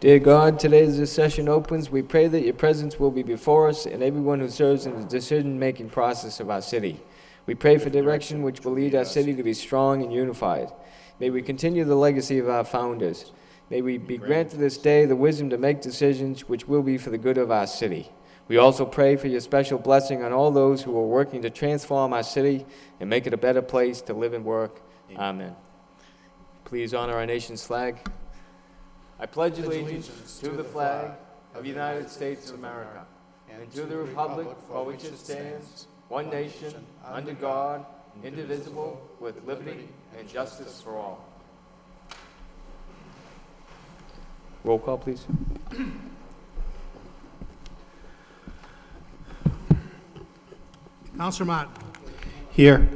Dear God, today as this session opens, we pray that your presence will be before us and everyone who serves in the decision-making process of our city. We pray for direction which will lead our city to be strong and unified. May we continue the legacy of our founders. May we be granted this day the wisdom to make decisions which will be for the good of our city. We also pray for your special blessing on all those who are working to transform our city and make it a better place to live and work. Amen. Please honor our nation's flag. I pledge allegiance to the flag of the United States of America and to the republic for which it stands, one nation, under God, indivisible, with liberty and justice for all. Roll call, please. Councilor Martin. Here.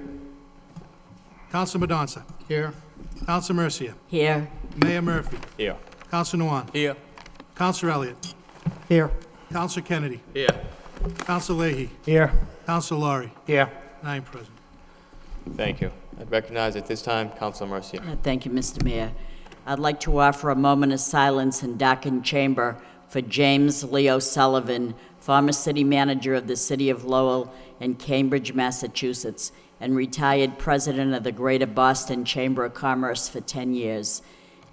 Councilor Madonza. Here. Councilor Mercia. Here. Mayor Murphy. Here. Councilor Nguyen. Here. Councilor Elliott. Here. Councilor Kennedy. Here. Councilor Leahy. Here. Councilor Laurie. Here. And I am present. Thank you. I'd recognize at this time Councilor Mercia. Thank you, Mr. Mayor. I'd like to offer a moment of silence in darkened chamber for James Leo Sullivan, former city manager of the city of Lowell and Cambridge, Massachusetts, and retired president of the Greater Boston Chamber of Commerce for 10 years.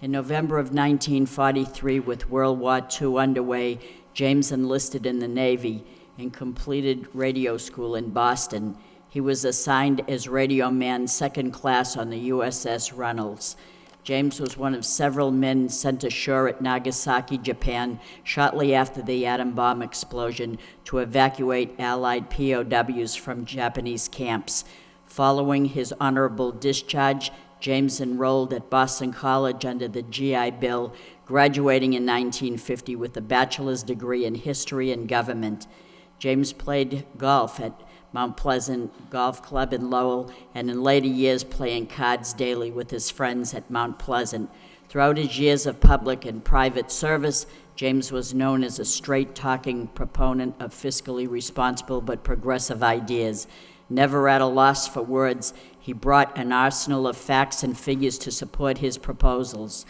In November of 1943, with World War II underway, James enlisted in the Navy and completed radio school in Boston. He was assigned as radio man second class on the USS Runnels. James was one of several men sent ashore at Nagasaki, Japan, shortly after the atom bomb explosion to evacuate Allied POWs from Japanese camps. Following his honorable discharge, James enrolled at Boston College under the GI Bill, graduating in 1950 with a bachelor's degree in history and government. James played golf at Mount Pleasant Golf Club in Lowell, and in later years playing cards daily with his friends at Mount Pleasant. Throughout his years of public and private service, James was known as a straight-talking proponent of fiscally responsible but progressive ideas. Never at a loss for words, he brought an arsenal of facts and figures to support his proposals.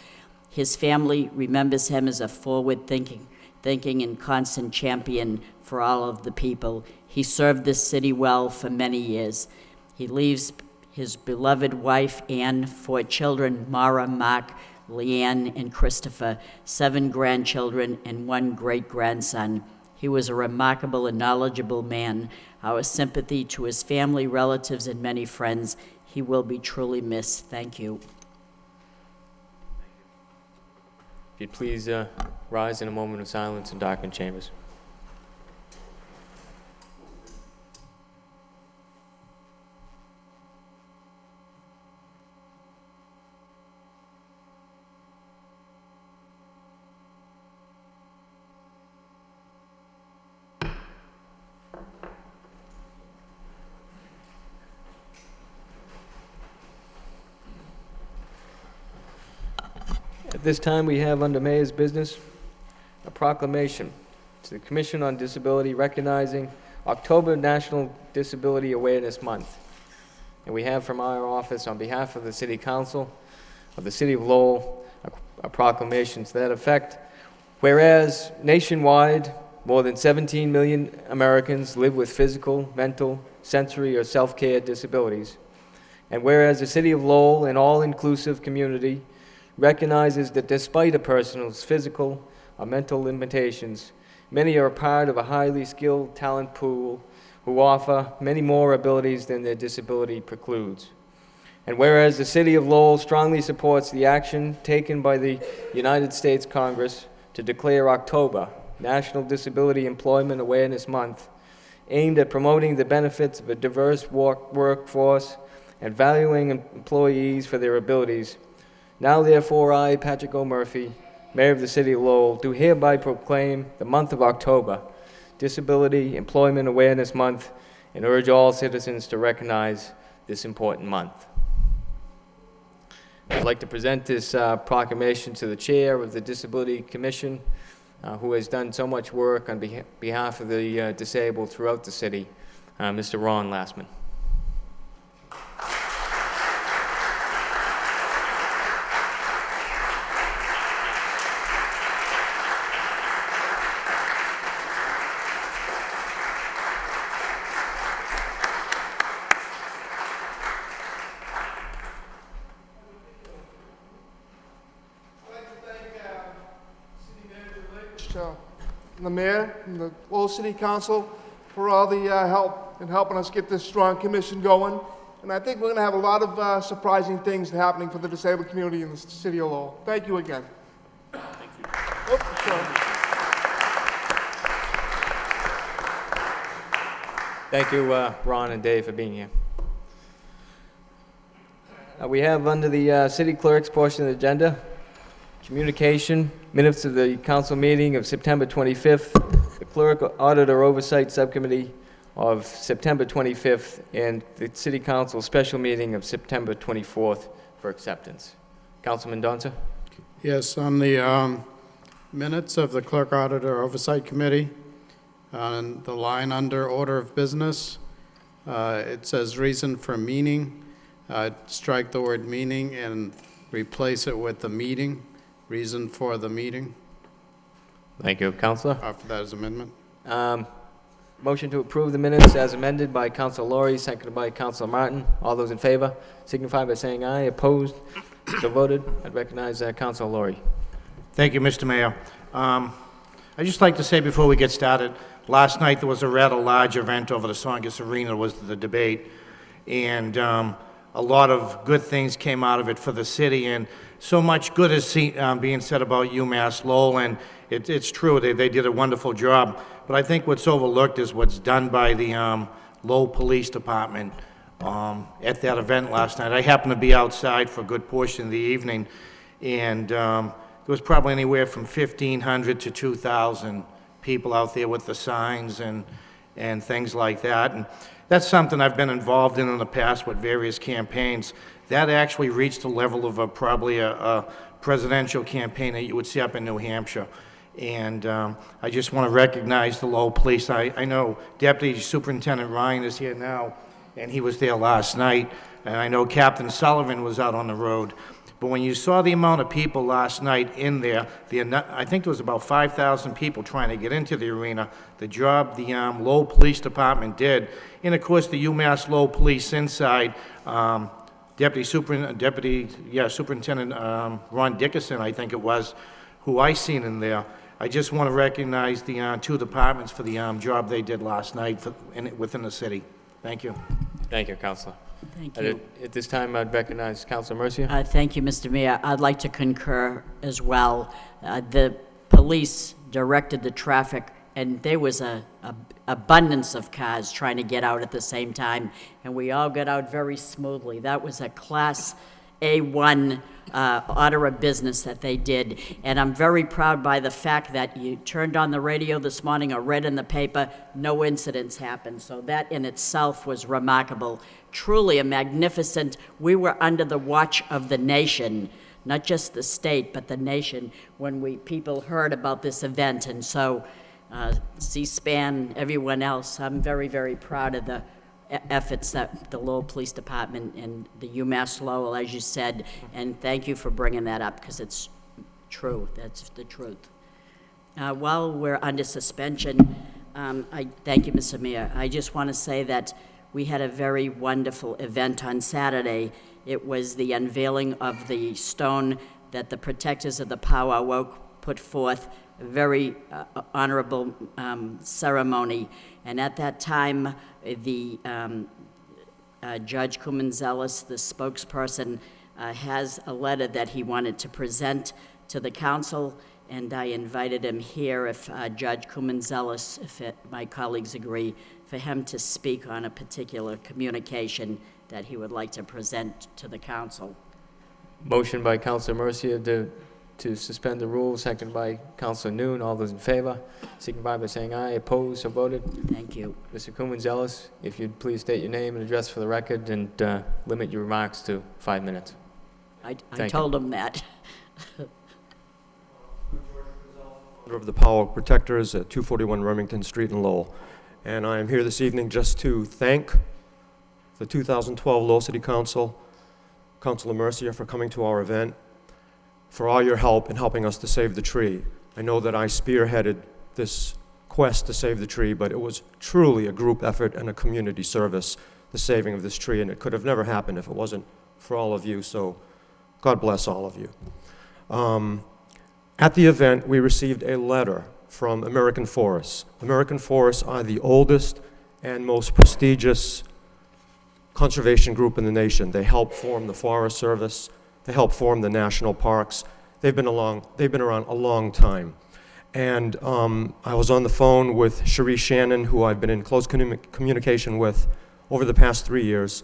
His family remembers him as a forward-thinking and constant champion for all of the people. He served this city well for many years. He leaves his beloved wife, Anne, 4 children, Mara, Mark, Leanne, and Christopher, 7 grandchildren, and 1 great-grandson. He was a remarkable and knowledgeable man. Our sympathy to his family, relatives, and many friends. He will be truly missed. Thank you. If you'd please rise in a moment of silence in darkened chambers. At this time, we have under Mayor's business a proclamation to the Commission on Disability recognizing October National Disability Awareness Month. And we have from our office, on behalf of the City Council of the City of Lowell, a proclamation to that effect. Whereas nationwide, more than 17 million Americans live with physical, mental, sensory, or self-care disabilities. And whereas the City of Lowell, an all-inclusive community, recognizes that despite a person's physical or mental limitations, many are a part of a highly skilled talent pool who offer many more abilities than their disability precludes. And whereas the City of Lowell strongly supports the action taken by the United States Congress to declare October National Disability Employment Awareness Month, aimed at promoting the benefits of a diverse workforce and valuing employees for their abilities, now, therefore, I, Patrick O. Murphy, Mayor of the City of Lowell, do hereby proclaim the month of October Disability Employment Awareness Month and urge all citizens to recognize this important month. I'd like to present this proclamation to the Chair of the Disability Commission, who has done so much work on behalf of the disabled throughout the city, Mr. Ron Lastman. and the mayor and the Lowell City Council for all the help in helping us get this strong commission going. And I think we're going to have a lot of surprising things happening for the disabled community in the city of Lowell. Thank you again. Thank you. Oops, sorry. Thank you, Ron and Dave, for being here. We have under the city clerk's portion of the agenda, communication, minutes of the council meeting of September 25th, the clerk auditor oversight subcommittee of September 25th, and the city council special meeting of September 24th for acceptance. Councilman Donza? Yes, on the minutes of the Clerk Auditor Oversight Committee, on the line under order of business, it says reason for meeting. Strike the word meeting and replace it with the meeting, reason for the meeting. Thank you, Councilor. Offer that as amendment. Motion to approve the minutes as amended by Councilor Laurie, seconded by Councilor Martin. All those in favor signify by saying aye. Opposed? So voted. I'd recognize Councilor Laurie. Thank you, Mr. Mayor. I'd just like to say before we get started, last night there was a rather large event over the Songus Arena, was the debate, and a lot of good things came out of it for the city, and so much good is being said about UMass Lowell, and it's true, they did a wonderful job. But I think what's overlooked is what's done by the Lowell Police Department at that event last night. I happened to be outside for a good portion of the evening, and there was probably anywhere from 1,500 to 2,000 people out there with the signs and things like that. And that's something I've been involved in the past with various campaigns. That actually reached the level of probably a presidential campaign that you would see up in New Hampshire. And I just want to recognize the Lowell Police. I know Deputy Superintendent Ryan is here now, and he was there last night. And I know Captain Sullivan was out on the road. But when you saw the amount of people last night in there, I think there was about 5,000 people trying to get into the arena, the job the Lowell Police Department did, and of course the UMass Lowell Police inside, Superintendent Ron Dickerson, I think it was, who I seen in there. I just want to recognize the two departments for the job they did last night within the city. Thank you. Thank you, Councilor. Thank you. At this time, I'd recognize Councilor Mercia. Thank you, Mr. Mayor. I'd like to concur as well. The police directed the traffic, and there was a abundance of cars trying to get out at the same time, and we all got out very smoothly. That was a Class A1 order of business that they did, and I'm very proud by the fact that you turned on the radio this morning or read in the paper, no incidents happened. So that in itself was remarkable. Truly a magnificent, we were under the watch of the nation, not just the state, but the nation, when people heard about this event. And so C-SPAN, everyone else, I'm very, very proud of the efforts that the Lowell Police Department and the UMass Lowell, as you said, and thank you for bringing that up, because it's true. That's the truth. While we're under suspension, I thank you, Mr. Mayor. I just want to say that we had a very wonderful event on Saturday. It was the unveiling of the stone that the protectors of the Powwow Oak put forth, a very honorable ceremony. And at that time, the Judge Cumanzelis, the spokesperson, has a letter that he wanted to present to the council, and I invited him here, if Judge Cumanzelis, my colleagues agree, for him to speak on a particular communication that he would like to present to the council. Motion by Councilor Mercia to suspend the rules, seconded by Councilor Noon. All those in favor signify by saying aye. Opposed? So voted. Thank you. Mr. Cumanzelis, if you'd please state your name and address for the record, and limit your remarks to 5 minutes. I Thank told him that. Of the Powwow Protectors at 241 Remington Street in Lowell. And I am here this evening just to thank the 2012 Lowell City Council, Councilor Mercia, for coming to our event, for all your help in helping us to save the tree. I know that I spearheaded this quest to save the tree, but it was truly a group effort and a community service, the saving of this tree, and it could have never happened if it wasn't for all of you, so God bless all of you. At the event, we received a letter from American Forests. American Forests are the oldest and most prestigious conservation group in the nation. They help form the Forest Service. They help form the national parks. They've been around a long time. And I was on the phone with Cherie Shannon, who I've been in close communication with over the past 3 years,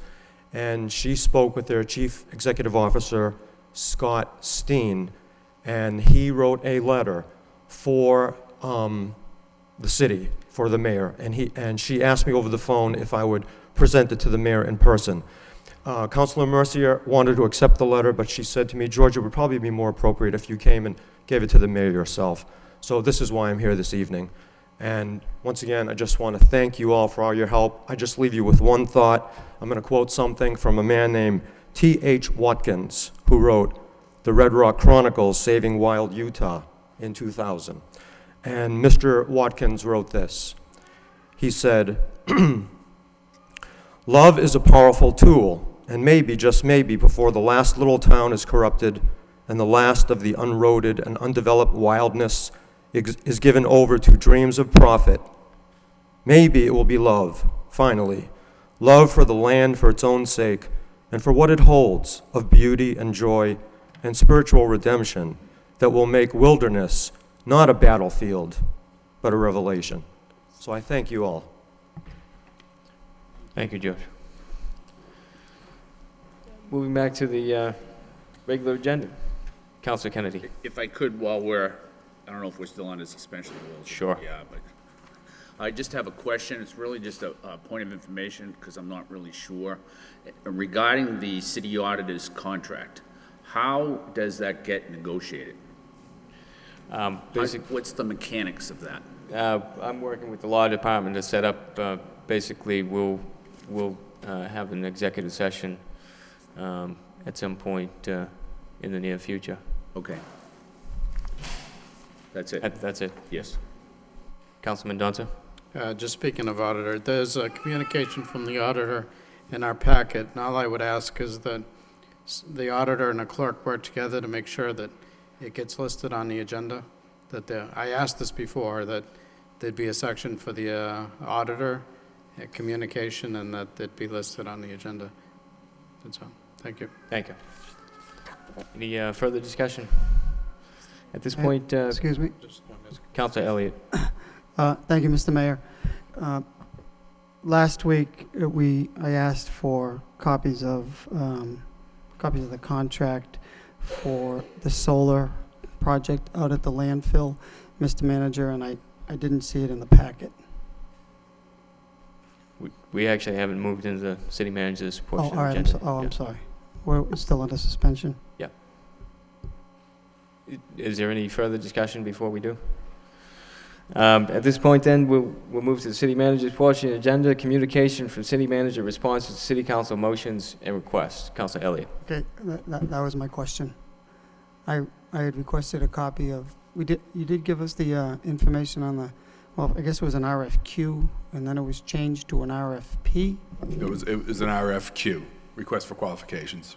and she spoke with their Chief Executive Officer, Scott Steen, and he wrote a letter for the city, for the mayor, and she asked me over the phone if I would present it to the mayor in person. Councilor Mercier wanted to accept the letter, but she said to me, George, it would probably be more appropriate if you came and gave it to the mayor yourself. So this is why I'm here this evening. And once again, I just want to thank you all for all your help. I just leave you with one thought. I'm going to quote something from a man named T.H. Watkins, who wrote the Red Rock Chronicles, Saving Wild Utah in 2000. And Mr. Watkins wrote this. He said, love is a powerful tool, and maybe, just maybe, before the last little town is corrupted and the last of the unroaded and undeveloped wildness is given over to dreams of profit, maybe it will be love, finally. Love for the land for its own sake and for what it holds of beauty and joy and spiritual redemption that will make wilderness not a battlefield, but a revelation. So I thank you all. Thank you, George. Moving back to the regular agenda. Councilor Kennedy. If I could, while I don't know if we're still under suspension of rules. Sure. Yeah, but I just have a question. It's really just a point of information because I'm not really sure. Regarding the city auditor's contract, how does that get negotiated? What's the mechanics of that? I'm working with the law department to set up, basically, we'll have an executive session at some point in the near future. Okay. That's it? That's it. Yes. Councilman Donta? Just speaking of auditor, there's a communication from the auditor in our packet. And all I would ask is that the auditor and the clerk work together to make sure that it gets listed on the agenda. I asked this before, that there'd be a section for the auditor, communication, and that it'd be listed on the agenda. That's all. Thank you. Thank you. Any further discussion? At this point, Excuse me. Councilor Elliott. Thank you, Mr. Mayor. Last week, I asked for copies of the contract for the solar project out at the landfill, Mr. Manager, and I didn't see it in the packet. We actually haven't moved into the city manager's portion All of right. the agenda. I'm sorry. We're still under suspension. Is there any further discussion before we do? At this point, then, we'll move to the city manager's portion of the agenda. Communication from city manager, responses to city council motions and requests. Councilor Elliott. Okay, that was my question. I had requested a copy of. You did give us the information on the. Well, I guess it was an RFQ, and then it was changed to an RFP. It was an RFQ, request for qualifications.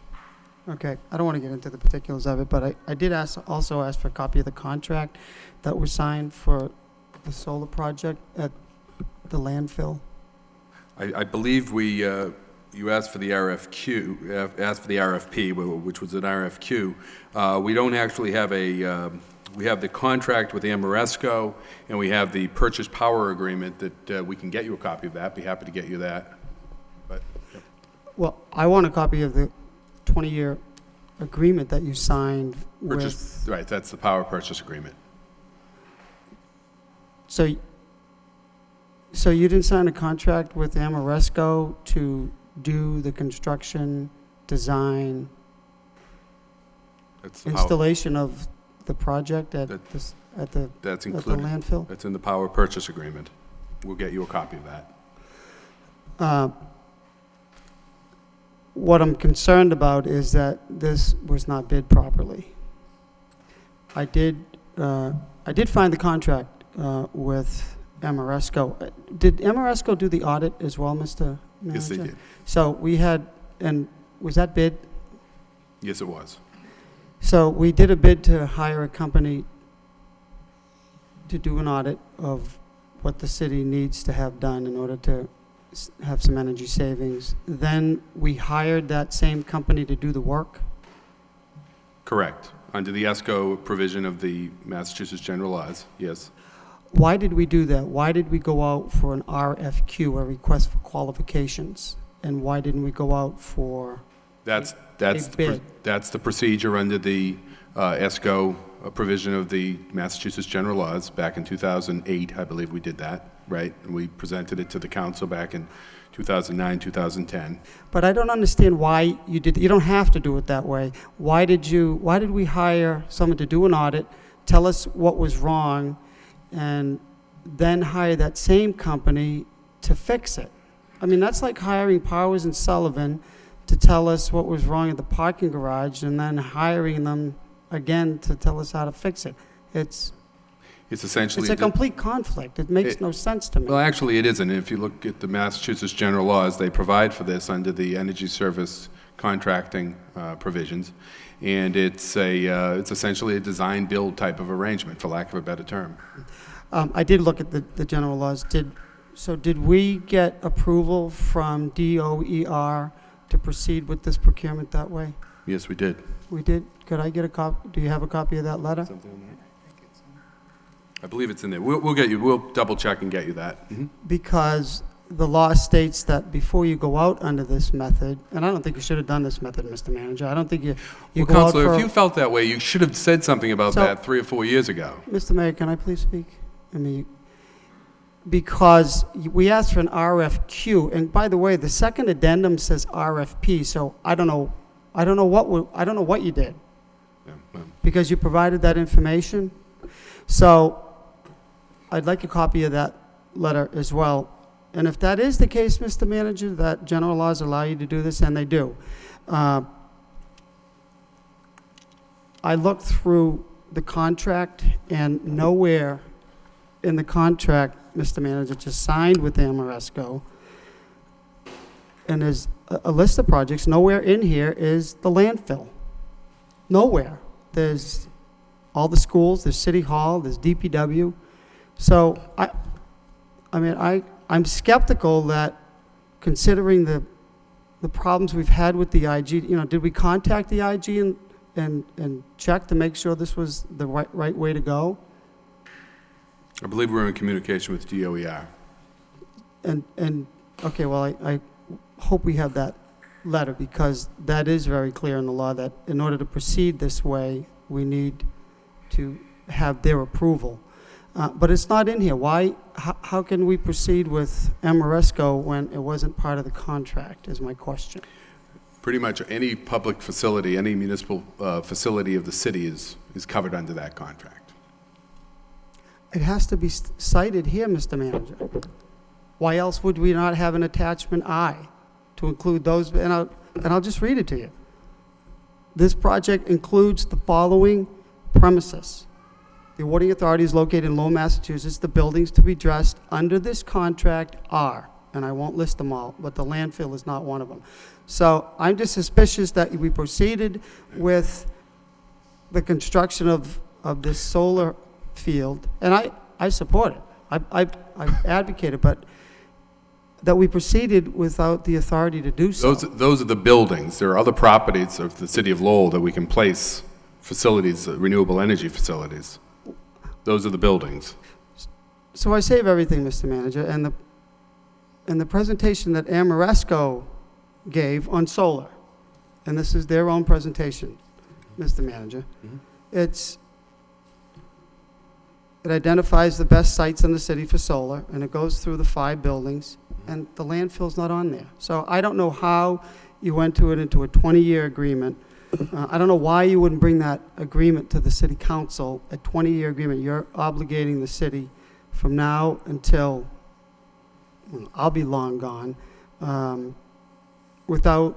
Okay, I don't want to get into the particulars of it, but I did also ask for a copy of the contract that was signed for the solar project at the landfill. I believe you asked for the RFQ, asked for the RFP, which was an RFQ. We don't actually have we have the contract with Amoresco, and we have the purchase power agreement that we can get you a copy of that. Be happy to get you that. But Well, I want a copy of the 20-year agreement that you signed with. Right, that's the power purchase agreement. So you didn't sign a contract with Amoresco to do the construction, design, That's the power, installation of the project at the that's at the included. landfill? That's in the power purchase agreement. We'll get you a copy of that. What I'm concerned about is that this was not bid properly. I did find the contract with Amoresco. Did Amoresco do the audit as well, Mr. Manager? Yes, they did. So we had, and was that bid? Yes, it was. So we did a bid to hire a company to do an audit of what the city needs to have done in order to have some energy savings. Then we hired that same company to do the work. Correct. Under the ESCO provision of the Massachusetts general laws, yes. Why did we do that? Why did we go out for an RFQ, a request for qualifications? And why didn't we go out for That's bid? that's the procedure under the ESCO provision of the Massachusetts general laws. Back in 2008, I believe we did that, right? And we presented it to the council back in 2009, 2010. But I don't understand why you did. You don't have to do it that way. Why did we hire someone to do an audit, tell us what was wrong, and then hire that same company to fix it? I mean, that's like hiring Powers and Sullivan to tell us what was wrong at the parking garage and then hiring them again to tell us how to fix it. It's Essentially... a complete conflict. It makes no sense to me. Well, actually, it isn't. If you look at the Massachusetts general laws, they provide for this under the energy service contracting provisions, and it's essentially a design-build type of arrangement, for lack of a better term. I did look at the general laws. Did we get approval from DOER to proceed with this procurement that way? Yes, we did. We did? Could I get a copy? Do you have a copy of that letter? I believe it's in there. We'll double-check and get you that. Mhm. Because the law states that before you go out under this method, and I don't think you should have done this method, Mr. Manager. I don't think you Well, go out Counselor, for... if you felt that way, you should have said something about So- that 3 or 4 years ago. Mr. Mayor, can I please speak? I mean, because we asked for an RFQ, and by the way, the second addendum says RFP, so I don't know what you did, Yeah, well, because you provided that information. So I'd like a copy of that letter as well. And if that is the case, Mr. Manager, that general laws allow you to do this, and they do, I looked through the contract, and nowhere in the contract, Mr. Manager, just signed with Amoresco, and there's a list of projects. Nowhere in here is the landfill. Nowhere. There's all the schools, there's City Hall, there's DPW. So I'm skeptical that, considering the problems we've had with the IG, did we contact the IG and check to make sure this was the right way to go? I believe we're in communication with DOER. And okay, well, I hope we have that letter, because that is very clear in the law that in order to proceed this way, we need to have their approval. But it's not in here. Why? How can we proceed with Amoresco when it wasn't part of the contract, is my question. Pretty much any public facility, any municipal facility of the city is covered under that contract. It has to be cited here, Mr. Manager. Why else would we not have an attachment I to include those? And I'll just read it to you. This project includes the following premises. The awarding authority is located in Lowell, Massachusetts. The buildings to be addressed under this contract are, and I won't list them all, but the landfill is not one of them. So I'm just suspicious that we proceeded with the construction of this solar field, and I support it. I advocate it, but that we proceeded without the authority to do so. Those are the buildings. There are other properties of the city of Lowell that we can place facilities, renewable energy facilities. Those are the buildings. So I save everything, Mr. Manager, and the presentation that Amoresco gave on solar, and this is their own presentation, Mr. Manager. Mm-hmm. It identifies the best sites in the city for solar, and it goes through the 5 buildings, and the landfill's not on there. So I don't know how you went into a 20-year agreement. I don't know why you wouldn't bring that agreement to the city council, a 20-year agreement. You're obligating the city from now until, I'll be long gone, without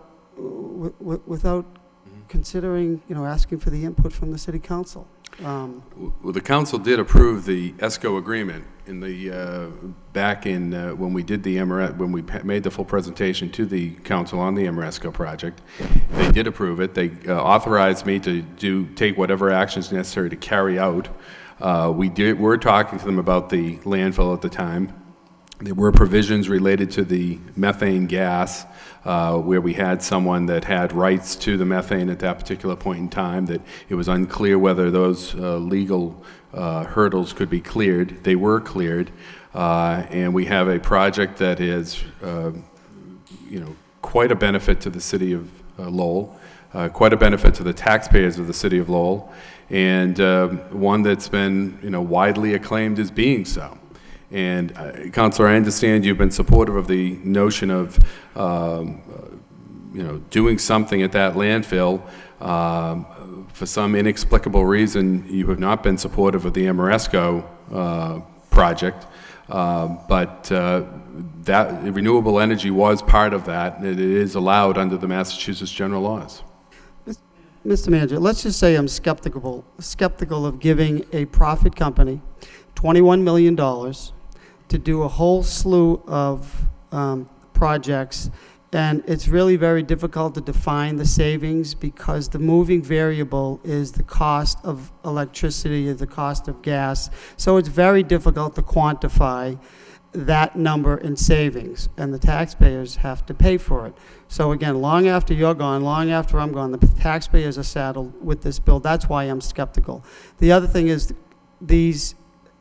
considering, asking for the input from the city council. Well, the council did approve the ESCO agreement in back in when we did when we made the full presentation to the council on the Amoresco project. They did approve it. They authorized me to take whatever actions necessary to carry out We're talking to them about the landfill at the time. There were provisions related to the methane gas, where we had someone that had rights to the methane at that particular point in time, that it was unclear whether those legal hurdles could be cleared. They were cleared, and we have a project that is, quite a benefit to the city of Lowell, quite a benefit to the taxpayers of the city of Lowell, and one that's been, widely acclaimed as being so. And Councilor, I understand you've been supportive of the notion of, doing something at that landfill. For some inexplicable reason, you have not been supportive of the Amoresco project, but that renewable energy was part of that, and it is allowed under the Massachusetts general laws. Mr. Manager, let's just say I'm skeptical of giving a profit company $21 million to do a whole slew of projects, and it's really very difficult to define the savings because the moving variable is the cost of electricity, the cost of gas, so it's very difficult to quantify that number in savings, and the taxpayers have to pay for it. So again, long after you're gone, long after I'm gone, the taxpayers are saddled with this bill. That's why I'm skeptical. The other thing is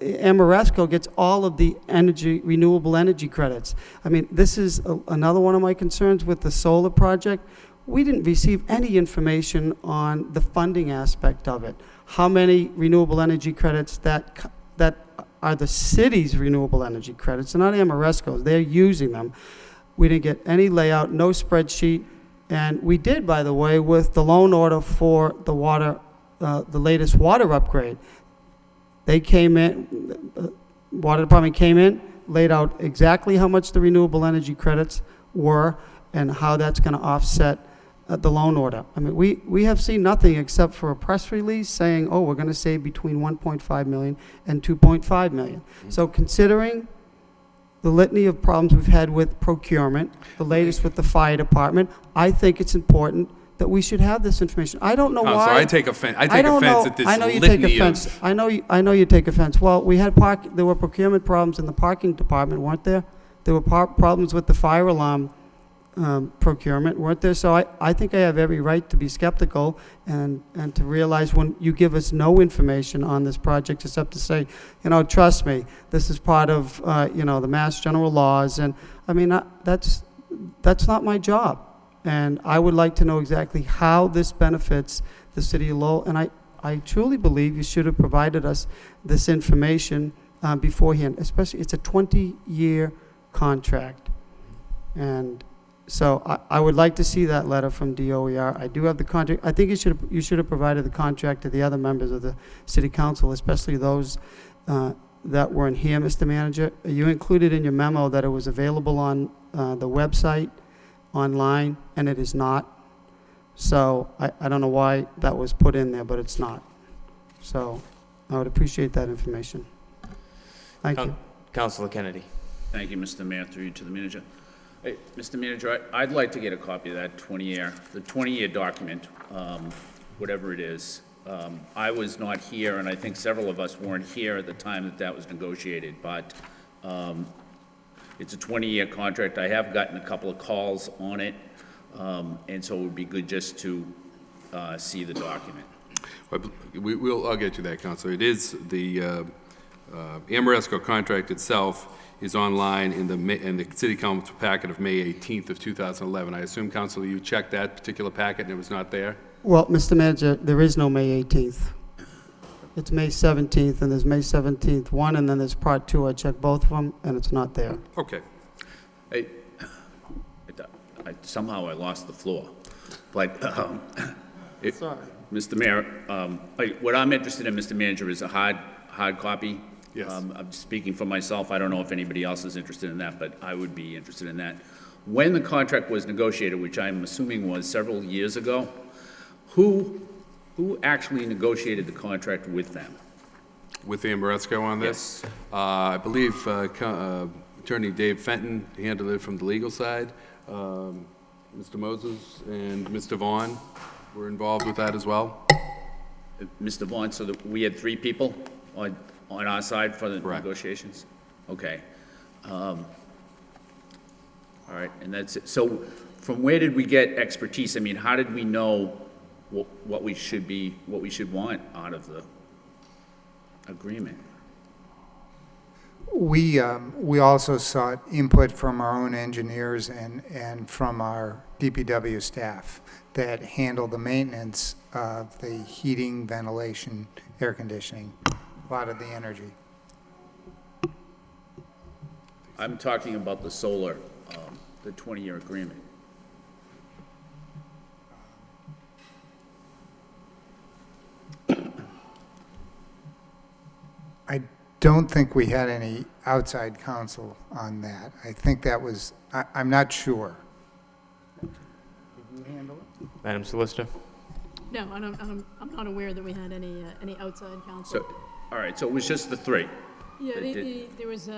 Amoresco gets all of the renewable energy credits. I mean, this is another one of my concerns with the solar project. We didn't receive any information on the funding aspect of it. How many renewable energy credits that are the city's renewable energy credits, and not Amoresco's. They're using them. We didn't get any layout, no spreadsheet, and we did, by the way, with the loan order for the water, the latest water upgrade. They came in, water department came in, laid out exactly how much the renewable energy credits were and how that's going to offset the loan order. I mean, we have seen nothing except for a press release saying, oh, we're going to save between 1.5 million and 2.5 million. So considering the litany of problems we've had with procurement, the latest with the fire department, I think it's important that we should have this information. I don't know why. Counselor, I take offense at this I know you litany take offense. of... I know you take offense. Well, there were procurement problems in the parking department, weren't there? There were problems with the fire alarm procurement, weren't there? So I think I have every right to be skeptical and to realize when you give us no information on this project except to say, trust me, this is part of, the Mass General laws. And I mean, that's not my job. And I would like to know exactly how this benefits the city of Lowell. And I truly believe you should have provided us this information beforehand, especially it's a 20-year contract. And so I would like to see that letter from DOER. I do have the contract. I think you should have provided the contract to the other members of the city council, especially those that weren't here, Mr. Manager. You included in your memo that it was available on the website, online, and it is not. So I don't know why that was put in there, but it's not. So I would appreciate that information. Thank you. Councilor Kennedy. Thank you, Mr. Mayor, through you to the manager. Hey, Mr. Manager, I'd like to get a copy of that 20-year document, whatever it is. I was not here, and I think several of us weren't here at the time that was negotiated, but it's a 20-year contract. I have gotten a couple of calls on it, and so it would be good just to see the document. I'll get to that, Councilor. It is the Amoresco contract itself is online in the City Council packet of May 18th of 2011. I assume, Councilor, you checked that particular packet and it was not there? Well, Mr. Manager, there is no May 18th. It's May 17th, and there's May 17th one, and then there's Part 2. I checked both of them, and it's not there. Okay. Somehow I lost the floor. But, Sorry. Mr. Mayor, what I'm interested in, Mr. Manager, is a hard copy. Yes. I'm speaking for myself. I don't know if anybody else is interested in that, but I would be interested in that. When the contract was negotiated, which I'm assuming was several years ago, who actually negotiated the contract with them? With Amoresco on this? Yes. I believe Attorney Dave Fenton handled it from the legal side. Mr. Moses and Mr. Vaughn were involved with that as well. Mr. Vaughn, so we had three people? on our side for the Correct. negotiations? Okay. All right, and that's it. So from where did we get expertise? I mean, how did we know what we should want out of the agreement? We also sought input from our own engineers and from our DPW staff that handle the maintenance of the heating, ventilation, air conditioning, a lot of the energy. I'm talking about the solar, the 20-year agreement. I don't think we had any outside counsel on that. I think that was, I'm not sure. Did you handle it? Madam Solicitor? No, I'm not aware that we had any outside counsel. So, all right, so it was just the three? Yeah, there was,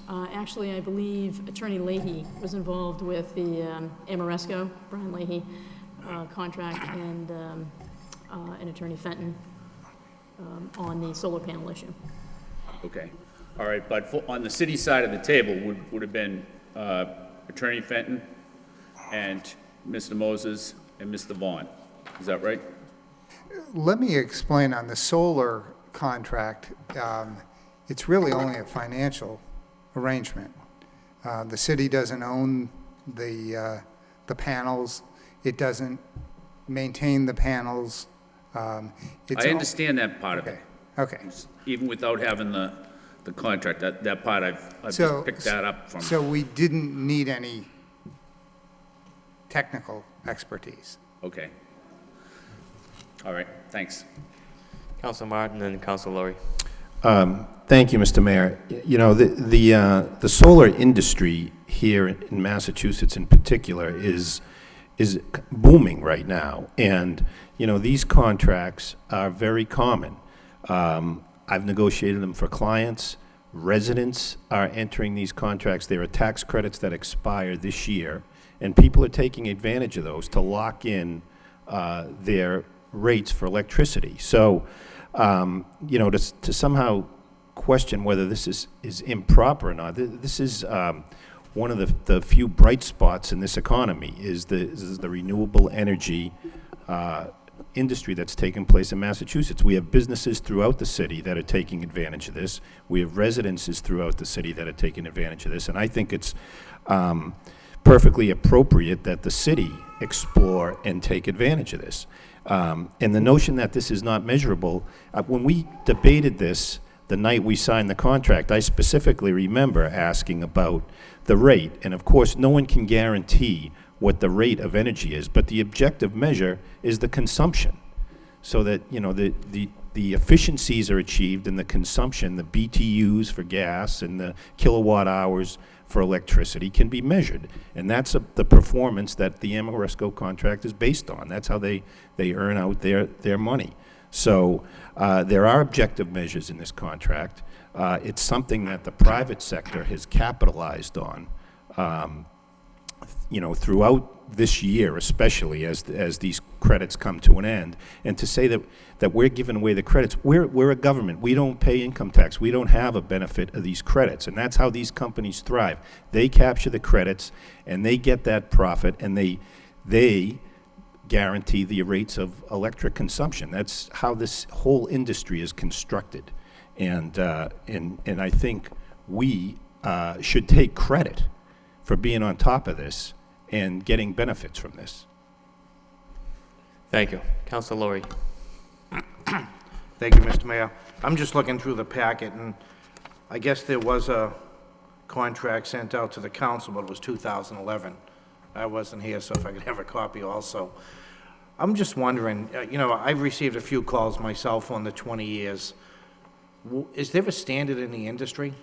actually, I believe Attorney Leahy was involved with the Amoresco, Brian Leahy, contract, and Attorney Fenton on the solar panel issue. Okay, all right, but on the city side of the table would have been Attorney Fenton and Mr. Moses and Mr. Vaughn. Is that right? Let me explain on the solar contract. It's really only a financial arrangement. The city doesn't own the panels. It doesn't maintain the panels. I understand that part of it. Okay. Even without having the contract, that part I've So- just picked that up from. So we didn't need any technical expertise. Okay. All right, thanks. Council Martin and Council Lowry. Thank you, Mr. Mayor. You know, the solar industry here in Massachusetts in particular is booming right now. And, you know, these contracts are very common. I've negotiated them for clients. Residents are entering these contracts. There are tax credits that expire this year, and people are taking advantage of those to lock in their rates for electricity. So, you know, to somehow question whether this is improper or not, this is one of the few bright spots in this economy is the renewable energy industry that's taken place in Massachusetts. We have businesses throughout the city that are taking advantage of this. We have residences throughout the city that are taking advantage of this. And I think it's perfectly appropriate that the city explore and take advantage of this. And the notion that this is not measurable, when we debated this the night we signed the contract, I specifically remember asking about the rate. And of course, no one can guarantee what the rate of energy is, but the objective measure is the consumption, so that, you know, the efficiencies are achieved in the consumption, the BTUs for gas and the kilowatt hours for electricity can be measured. And that's the performance that the Amoresco contract is based on. That's how they earn out their money. So there are objective measures in this contract. It's something that the private sector has capitalized on, you know, throughout this year, especially as these credits come to an end. And to say that we're giving away the credits, we're a government. We don't pay income tax. We don't have a benefit of these credits. And that's how these companies thrive. They capture the credits, and they get that profit, and they guarantee the rates of electric consumption. That's how this whole industry is constructed. And I think we should take credit for being on top of this and getting benefits from this. Thank you. Council Lowry. Thank you, Mr. Mayor. I'm just looking through the packet, and I guess there was a contract sent out to the council, but it was 2011. I wasn't here, so if I could have a copy also. I'm just wondering, you know, I've received a few calls myself on the 20 years. Is there a standard in the industry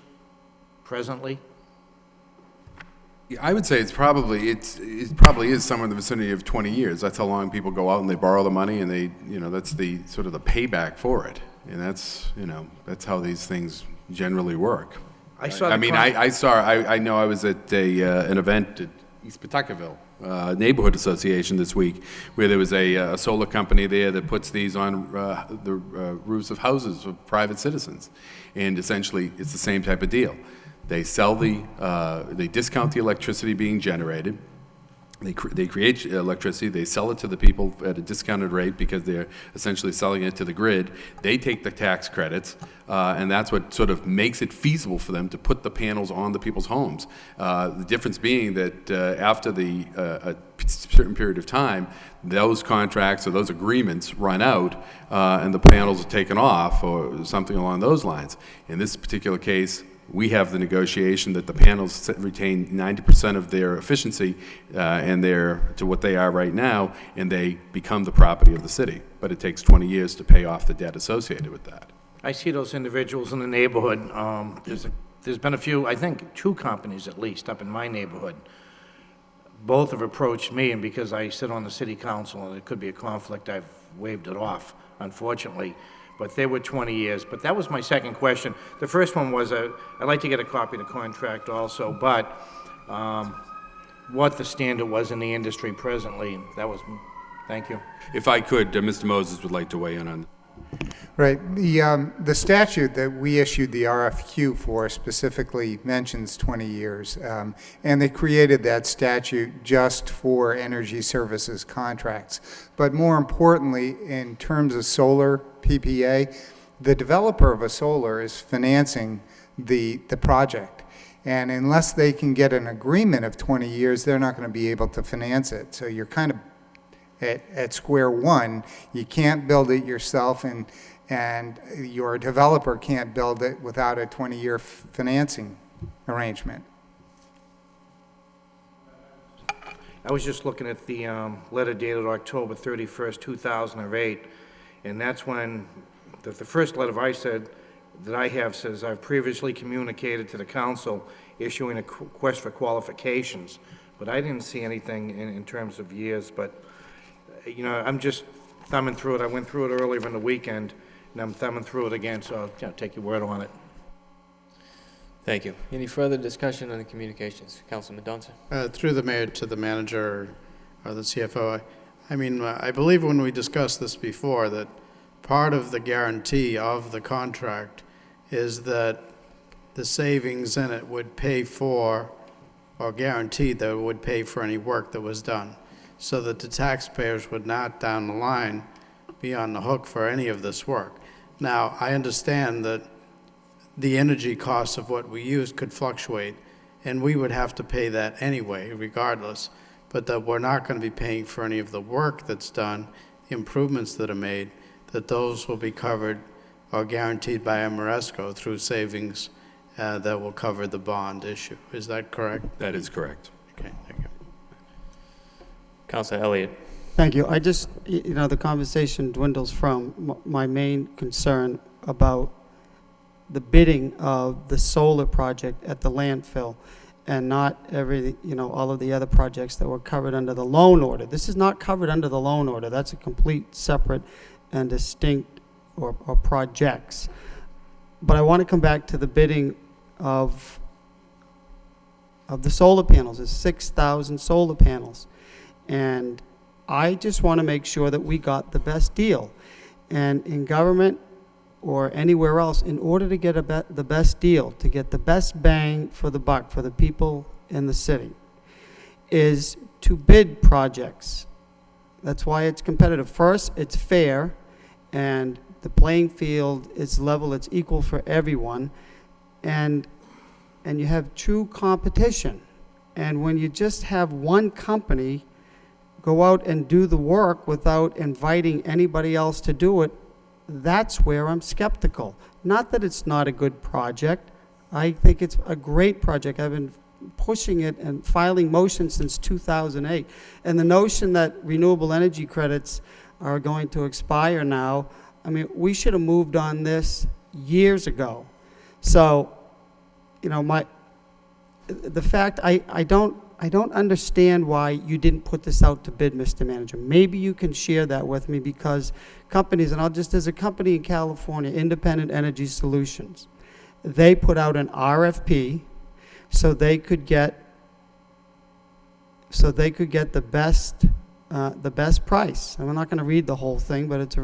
presently? Yeah, I would say it probably is somewhere in the vicinity of 20 years. That's how long people go out and they borrow the money, and they, you know, that's the sort of the payback for it. And that's, you know, that's how these things generally work. I saw. I mean, I know I was at an event at East Pawtuckaville neighborhood association this week, where there was a solar company there that puts these on the roofs of houses of private citizens. And essentially, it's the same type of deal. They sell they discount the electricity being generated. They create electricity, they sell it to the people at a discounted rate because they're essentially selling it to the grid. They take the tax credits, and that's what sort of makes it feasible for them to put the panels on the people's homes. The difference being that after a certain period of time, those contracts or those agreements run out, and the panels are taken off or something along those lines. In this particular case, we have the negotiation that the panels retain 90% of their efficiency and to what they are right now, and they become the property of the city. But it takes 20 years to pay off the debt associated with that. I see those individuals in the neighborhood. There's been a few, I think 2 companies at least, up in my neighborhood. Both have approached me, and because I sit on the city council and it could be a conflict, I've waved it off, unfortunately. But they were 20 years. But that was my second question. The first one was, I'd like to get a copy of the contract also, but what the standard was in the industry presently. That was, thank you. If I could, Mr. Moses would like to weigh in on. Right. The statute that we issued the RFQ for specifically mentions 20 years, and they created that statute just for energy services contracts. But more importantly, in terms of solar PPA, the developer of a solar is financing the project. And unless they can get an agreement of 20 years, they're not going to be able to finance it. So you're kind of at square one. You can't build it yourself, and your developer can't build it without a 20-year financing arrangement. I was just looking at the letter dated October 31st, 2008, and that's when the first letter I have says, I've previously communicated to the council issuing a request for qualifications, but I didn't see anything in terms of years. But you know, I'm just thumbing through it. I went through it earlier in the weekend, and I'm thumbing through it again, so I'll take your word on it. Thank you. Any further discussion on the communications? Councilman Donson? Through the mayor to the manager or the CFO, I mean, I believe when we discussed this before that part of the guarantee of the contract is that the savings in it would pay for, or guaranteed that it would pay for any work that was done, so that the taxpayers would not down the line be on the hook for any of this work. Now, I understand that the energy costs of what we use could fluctuate, and we would have to pay that anyway, regardless, but that we're not going to be paying for any of the work that's done, the improvements that are made, that those will be covered or guaranteed by Amoresco through savings that will cover the bond issue. Is that correct? That is correct. Okay, thank you. Councilor Elliott? Thank you. I just, you know, the conversation dwindles from my main concern about the bidding of the solar project at the landfill and not all of the other projects that were covered under the loan order. This is not covered under the loan order. That's a complete separate and distinct or projects. But I want to come back to the bidding of the solar panels. There's 6,000 solar panels. And I just want to make sure that we got the best deal. And in government or anywhere else, in order to get the best deal, to get the best bang for the buck for the people in the city, is to bid projects. That's why it's competitive. First, it's fair, and the playing field is level, it's equal for everyone, and you have true competition. And when you just have one company go out and do the work without inviting anybody else to do it, that's where I'm skeptical. Not that it's not a good project. I think it's a great project. I've been pushing it and filing motions since 2008. And the notion that renewable energy credits are going to expire now, I mean, we should have moved on this years ago. So, you know, the fact I don't understand why you didn't put this out to bid, Mr. Manager. Maybe you can share that with me, because companies, and there's a company in California, Independent Energy Solutions. They put out an RFP so they could get so they could get the best price. And we're not going to read the whole thing, but it's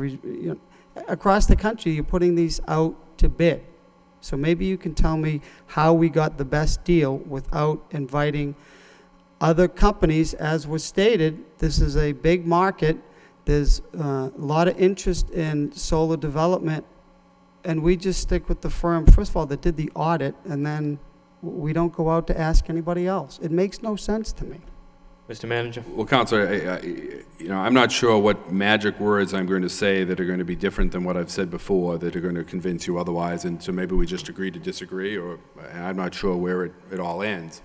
across the country, you're putting these out to bid. So maybe you can tell me how we got the best deal without inviting other companies. As was stated, this is a big market. There's a lot of interest in solar development, and we just stick with the firm, first of all, that did the audit, and then we don't go out to ask anybody else. It makes no sense to me. Mr. Manager? Well, Counselor, I'm not sure what magic words I'm going to say that are going to be different than what I've said before that are going to convince you otherwise, and so maybe we just agree to disagree, or I'm not sure where it all ends.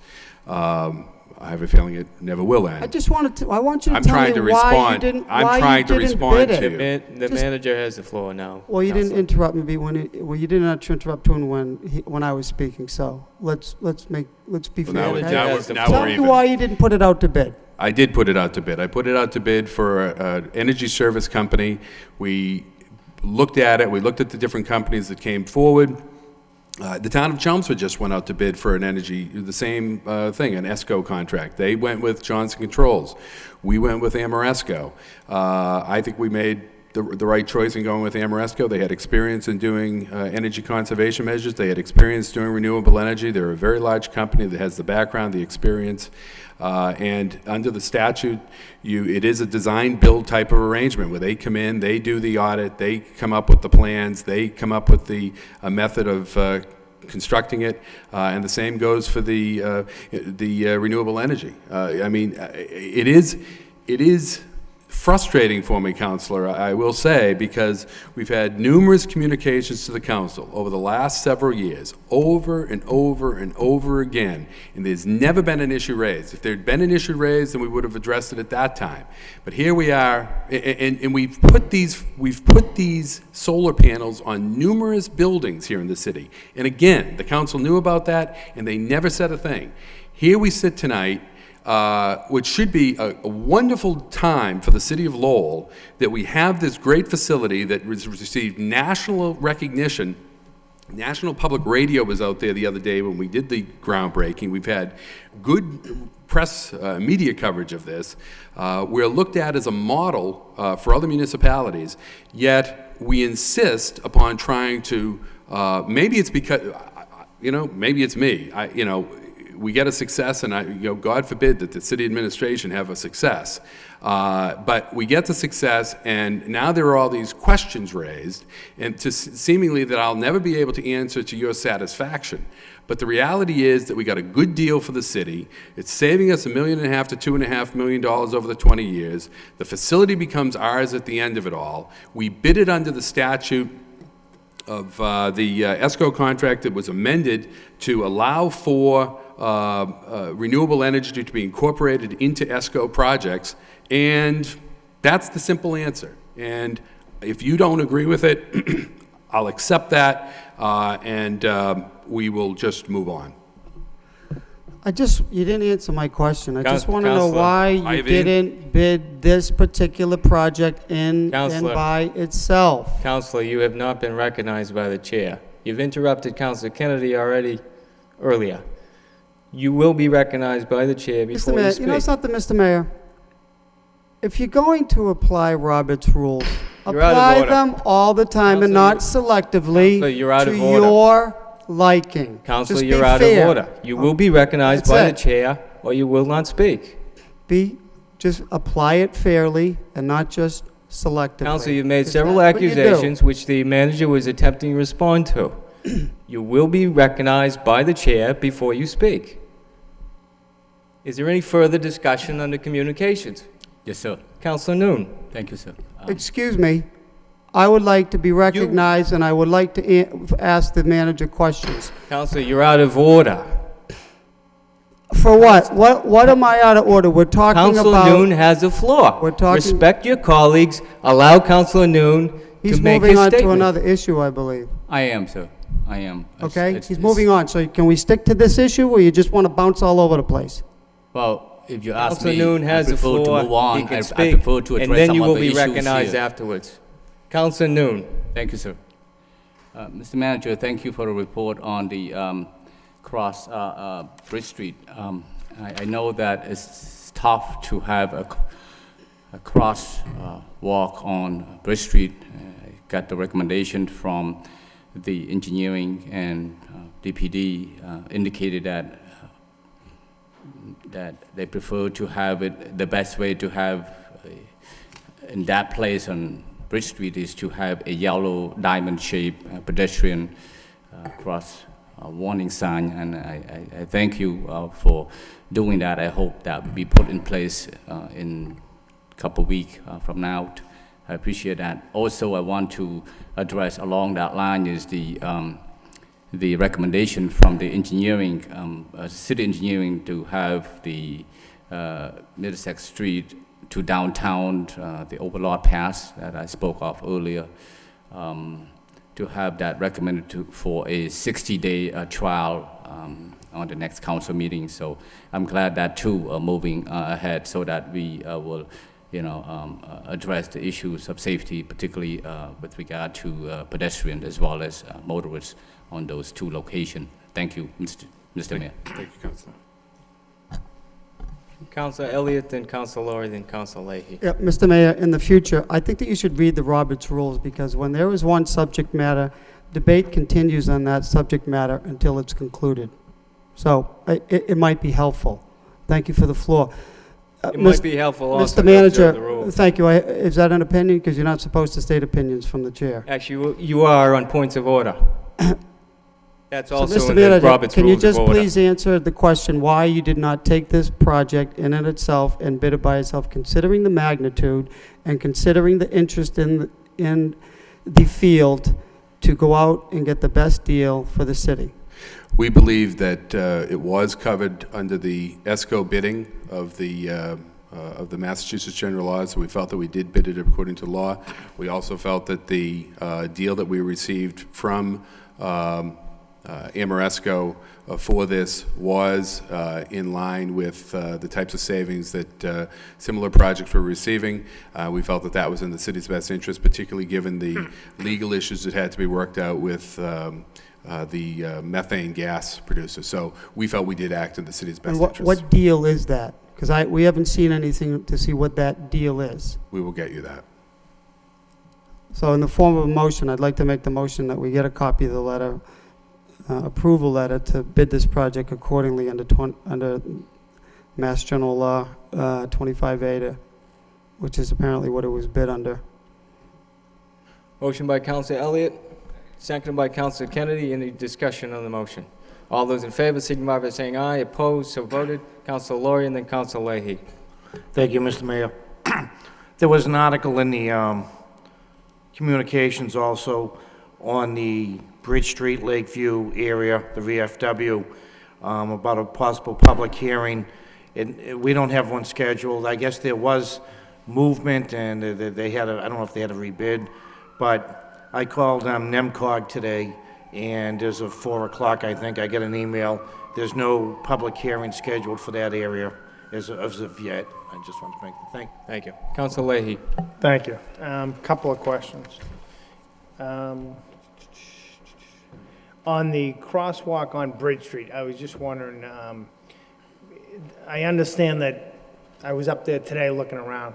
I have a feeling it never will end. I want you to I'm tell trying me to why you respond. didn't, I'm why trying you to didn't respond bid to it. you. The manager has the floor now. Well, you didn't Counselor. interrupt me well, you did not interrupt him when I was speaking, so let's be Well, fair, now okay? we're Tell me even. why you didn't put it out to bid. I did put it out to bid. I put it out to bid for an energy service company. We looked at it. We looked at the different companies that came forward. The town of Chelmsford just went out to bid for the same thing, an ESCO contract. They went with Johnson Controls. We went with Amoresco. I think we made the right choice in going with Amoresco. They had experience in doing energy conservation measures. They had experience doing renewable energy. They're a very large company that has the background, the experience. And under the statute, it is a design-build type of arrangement where they come in, they do the audit, they come up with the plans, they come up with the method of constructing it, and the same goes for the renewable energy. I mean, it is frustrating for me, Counselor, I will say, because we've had numerous communications to the council over the last several years, over and over and over again, and there's never been an issue raised. If there'd been an issue raised, then we would have addressed it at that time. But here we are, and we've put these solar panels on numerous buildings here in the city. And again, the council knew about that, and they never said a thing. Here we sit tonight, which should be a wonderful time for the city of Lowell, that we have this great facility that has received national recognition. National Public Radio was out there the other day when we did the groundbreaking. We've had good press media coverage of this. We're looked at as a model for other municipalities, yet we insist upon trying to, maybe it's because, maybe it's me, we get a success, and God forbid that the city administration have a success. But we get the success, and now there are all these questions raised, and seemingly that I'll never be able to answer to your satisfaction. But the reality is that we got a good deal for the city. It's saving us $1.5 million to $2.5 million over the 20 years. The facility becomes ours at the end of it all. We bid it under the statute of the ESCO contract that was amended to allow for renewable energy to be incorporated into ESCO projects, and that's the simple answer. And if you don't agree with it, I'll accept that, and we will just move on. You didn't answer my question. I just want to know Counselor, why you didn't bid this particular project in and Counselor. by itself. Counselor, you have not been recognized by the chair. You've interrupted Counselor Kennedy earlier. You will be recognized by the chair before Mr. Mayor, you speak. you know something, Mr. Mayor? If you're going to apply Robert's rules, You're out of apply order. them all the time and not selectively Counselor, you're out to of order. your liking. Counselor, Just be you're out fair. of order. You will be recognized That's by the it. chair, or you will not speak. Just apply it fairly and not just selectively. Counselor, you've made Is several that what you do? accusations which the manager was attempting to respond to. You will be recognized by the chair before you speak. Is there any further discussion under communications? Yes, sir. Counselor Noon. Thank you, sir. Excuse me. I would like to be recognized, and I would like to ask the manager questions. Counselor, you're out of order. For what? What am I out of order? We're talking Counselor about... Noon has the floor. We're talking- Respect your colleagues. Allow Counselor Noon He's to make moving his on to statement. another issue, I believe. I am, sir. I am. Okay? He's moving on. So can we stick to this issue, or you just want to bounce all over the place? Well, if you ask Counselor me, Noon has I the prefer floor. to move on. He can I speak, prefer to address and then some you will other be issues recognized here. afterwards. Counselor Noon. Thank you, sir. Mr. Manager, thank you for the report on the cross Bridge Street. I know that it's tough to have a cross walk on Bridge Street. I got the recommendation from the engineering and DPD indicated that they prefer to have it, the best way to have in that place on Bridge Street is to have a yellow diamond-shaped pedestrian cross warning sign, and I thank you for doing that. I hope that will be put in place in a couple of weeks from now. I appreciate that. Also, I want to address along that line is the recommendation from the engineering, city engineering, to have the Middlesex Street to downtown, the Overlord Pass that I spoke of earlier, to have that recommended for a 60-day trial on the next council meeting. So I'm glad that too are moving ahead so that we will, address the issues of safety, particularly with regard to pedestrians as well as motorists on those two locations. Thank you, Mr. Mayor. Thank you, Councilor. Councilor Elliott, then Councilor Laurie, then Councilor Leahy. Yeah, Mr. Mayor, in the future, I think that you should read the Roberts rules, because when there is one subject matter, debate continues on that subject matter until it's concluded. So it might be helpful. Thank you for the floor. It might be helpful also Mr. to observe Manager, the rules. thank you. Is that an opinion? Because you're not supposed to state opinions from the chair. Actually, you are on points of order. That's So, also Mr. in the Manager, Robert's can you Rules of just Order. please answer the question why you did not take this project in and itself and bid it by itself, considering the magnitude and considering the interest in the field, to go out and get the best deal for the city? We believe that it was covered under the ESCO bidding of the Massachusetts general laws, so we felt that we did bid it according to law. We also felt that the deal that we received from Amoresco for this was in line with the types of savings that similar projects were receiving. We felt that that was in the city's best interest, particularly given the legal issues that had to be worked out with the methane gas producer. So we felt we did act in the city's best And interest. what deal is that? Because we haven't seen anything to see what that deal is. We will get you that. So in the form of a motion, I'd like to make the motion that we get a copy of the letter, approval letter, to bid this project accordingly under Mass General Law 25A, which is apparently what it was bid under. Motion by Councilor Elliott, seconded by Councilor Kennedy. Any discussion on the motion? All those in favor signify by saying aye. Opposed, so voted. Councilor Laurie and then Councilor Leahy. Thank you, Mr. Mayor. There was an article in the communications also on the Bridge Street, Lakeview area, the VFW, about a possible public hearing. We don't have one scheduled. I guess there was movement, and they had I don't know if they had a rebid, but I called NEMCOG today, and there's a 4 o'clock, I think. I get an email. There's no public hearing scheduled for that area as of yet. I just want to make the thing. Thank you. Councilor Leahy. Thank you. Couple of questions. On the crosswalk on Bridge Street, I was just wondering, I understand that I was up there today looking around.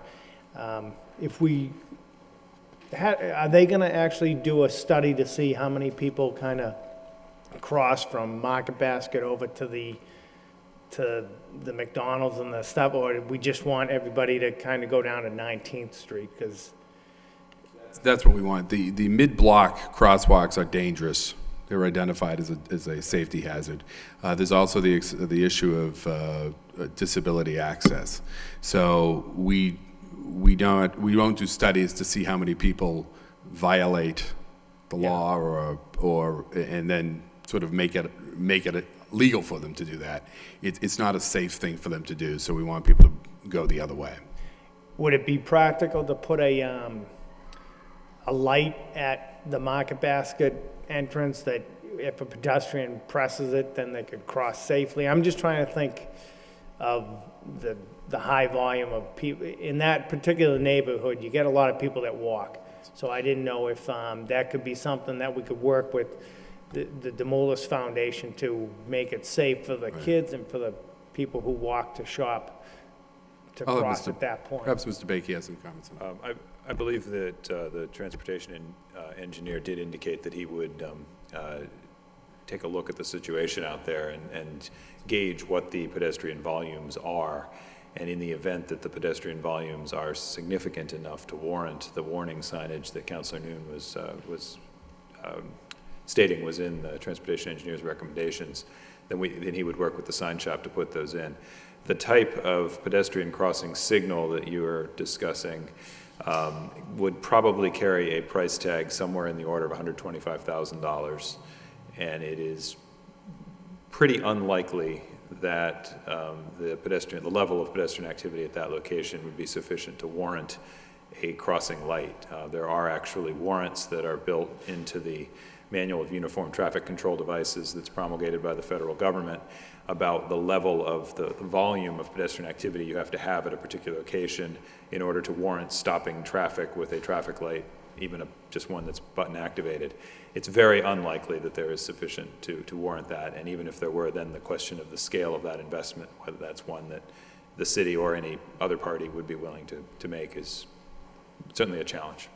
If we, are they going to actually do a study to see how many people kind of cross from Market Basket over to the McDonald's and the stuff, or we just want everybody to kind of go down to 19th Street? Because That's what we want. The mid-block crosswalks are dangerous. They're identified as a safety hazard. There's also the issue of disability access. So we won't do studies to see how many people violate the law or and then sort of make it legal for them to do that. It's not a safe thing for them to do. So we want people to go the other way. would it be practical to put a light at the Market Basket entrance that if a pedestrian presses it, then they could cross safely? I'm just trying to think of the high volume of people. In that particular neighborhood, you get a lot of people that walk. So I didn't know if that could be something that we could work with the Demoulas Foundation to make it safe for the kids and for the people who walk to shop. to I'll have cross Mr. at that point. Perhaps Mr. Bakey has some comments on that. I believe that the transportation engineer did indicate that he would take a look at the situation out there and gauge what the pedestrian volumes are. And in the event that the pedestrian volumes are significant enough to warrant the warning signage that Councilor Noon was stating was in the transportation engineer's recommendations, then he would work with the sign shop to put those in. The type of pedestrian crossing signal that you are discussing would probably carry a price tag somewhere in the order of $125,000, and it is pretty unlikely that the level of pedestrian activity at that location would be sufficient to warrant a crossing light. There are actually warrants that are built into the Manual of Uniform Traffic Control Devices that's promulgated by the federal government about the level of the volume of pedestrian activity you have to have at a particular location in order to warrant stopping traffic with a traffic light, even just one that's button activated. It's very unlikely that there is sufficient to warrant that, and even if there were, then the question of the scale of that investment, whether that's one that the city or any other party would be willing to make, is certainly a challenge.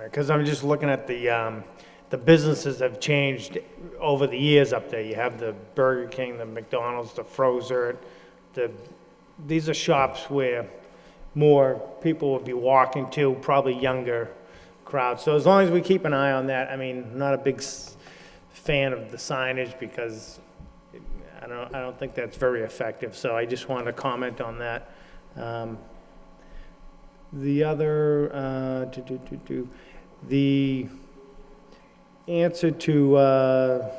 Because I'm just looking at the businesses have changed over the years up there. You have the Burger King, the McDonald's, the Frozer. These are shops where more people would be walking to, probably younger crowds. So as long as we keep an eye on that, I mean, I'm not a big fan of the signage because I don't think that's very effective. So I just wanted to comment on that. The other, the answer to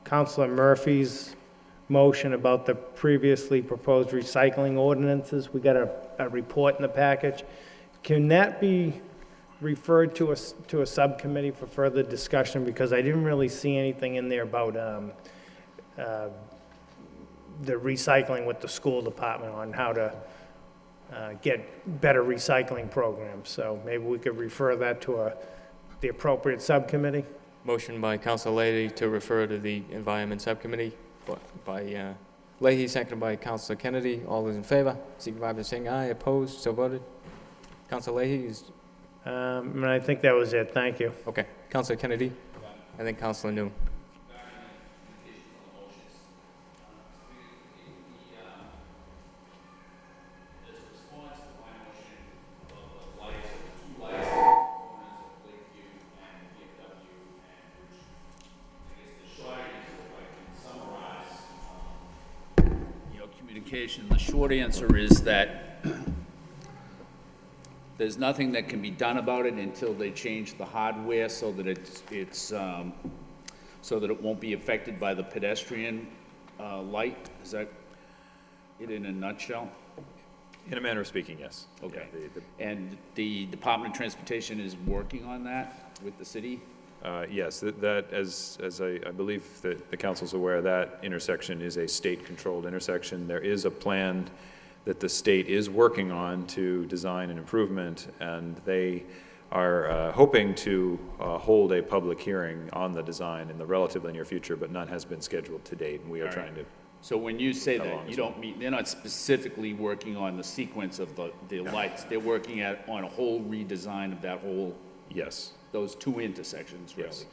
Councilor Murphy's motion about the previously proposed recycling ordinances, we got a report in the package. Can that be referred to a subcommittee for further discussion? Because I didn't really see anything in there about the recycling with the school department on how to get better recycling programs. So maybe we could refer that to the appropriate subcommittee. Motion by Councilor Leahy to refer to the Environment Subcommittee by Leahy, seconded by Councilor Kennedy. All those in favor, signify by saying aye. Opposed, so voted. Councilor Leahy is... And I think that was it. Thank you. Okay. Councilor Kennedy, and then Councilor Noon. The short answer is that there's nothing that can be done about it until they change the hardware so that so that it won't be affected by the pedestrian light. Is that it in a nutshell? In a manner of speaking, yes. Okay. And the Department of Transportation is working on that with the city? Yes, as I believe that the council's aware, that intersection is a state-controlled intersection. There is a plan that the state is working on to design an improvement, and they are hoping to hold a public hearing on the design in the relatively near future, but none has been scheduled to date, and we are trying to... So when you say that, you don't mean, they're not specifically working on the sequence of the lights. They're working on a whole redesign of that whole... Yes. Those two intersections, really. Yes.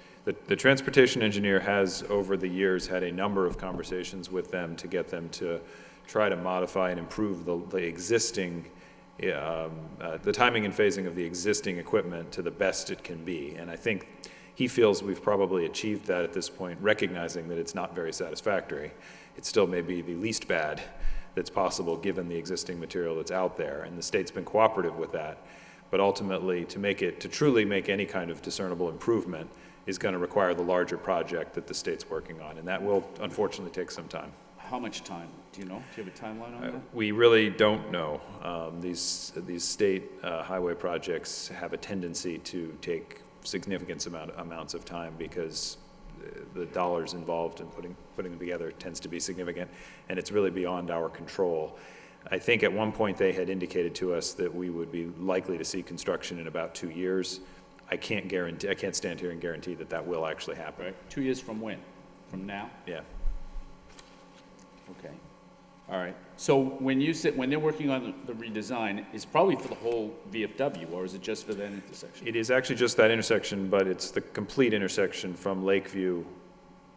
The transportation engineer has, over the years, had a number of conversations with them to get them to try to modify and improve the existing, the timing and phasing of the existing equipment to the best it can be. And I think he feels we've probably achieved that at this point, recognizing that it's not very satisfactory. It still may be the least bad that's possible given the existing material that's out there, and the state's been cooperative with that. But ultimately, to truly make any kind of discernible improvement is going to require the larger project that the state's working on, and that will unfortunately take some time. How much time? Do you know? Do you have a timeline on that? We really don't know. These state highway projects have a tendency to take significant amounts of time because the dollars involved in putting them together tends to be significant, and it's really beyond our control. I think at one point they had indicated to us that we would be likely to see construction in about 2 years. I can't stand here and guarantee that that will actually happen. Right. 2 years from when? From now? Yeah. Okay. All right. So when you said, when they're working on the redesign, it's probably for the whole VFW, or is it just for that intersection? It is actually just that intersection, but it's the complete intersection from Lakeview,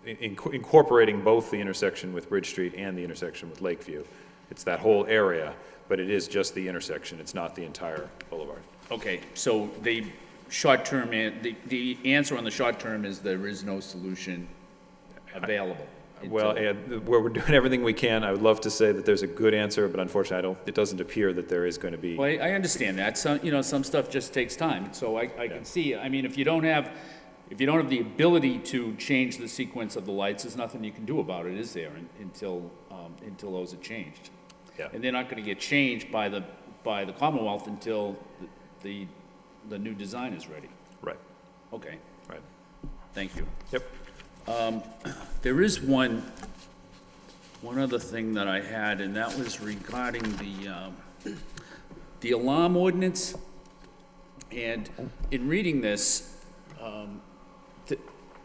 incorporating both the intersection with Bridge Street and the intersection with Lakeview. It's that whole area, but it is just the intersection. It's not the entire boulevard. Okay, so the short-term, the answer on the short term is there is no solution available. Well, and where we're doing everything we can, I would love to say that there's a good answer, but unfortunately, it doesn't appear that there is going to be. Well, I understand that. Some, you know, some stuff just takes time. So I can see, I mean, if you don't have the ability to change the sequence of the lights, there's nothing you can do about it, is there, until those are changed? Yeah. And they're not going to get changed by the Commonwealth until the new design is ready. Right. Okay. Right. Thank you. Yep. There is one other thing that I had, and that was regarding the alarm ordinance. And in reading this,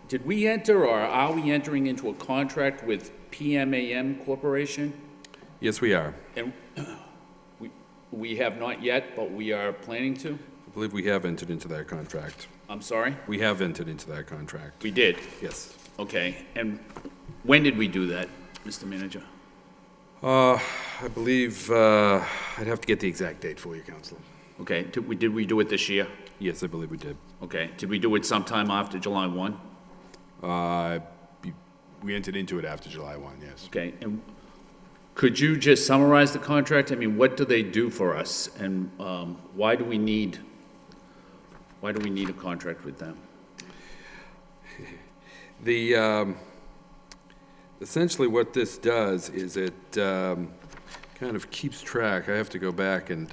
did we enter, or are we entering into a contract with PMAM Corporation? Yes, we are. And we have not yet, but we are planning to? I believe we have entered into that contract. I'm sorry? We have entered into that contract. We did? Yes. Okay, and when did we do that, Mr. Manager? I believe, I'd have to get the exact date for you, Counselor. Okay, did we do it this year? Yes, I believe we did. Okay, did we do it sometime after July 1? We entered into it after July 1, yes. Okay, and could you just summarize the contract? I mean, what do they do for us, and why do we need a contract with them? Essentially what this does is it kind of keeps track. I have to go back and,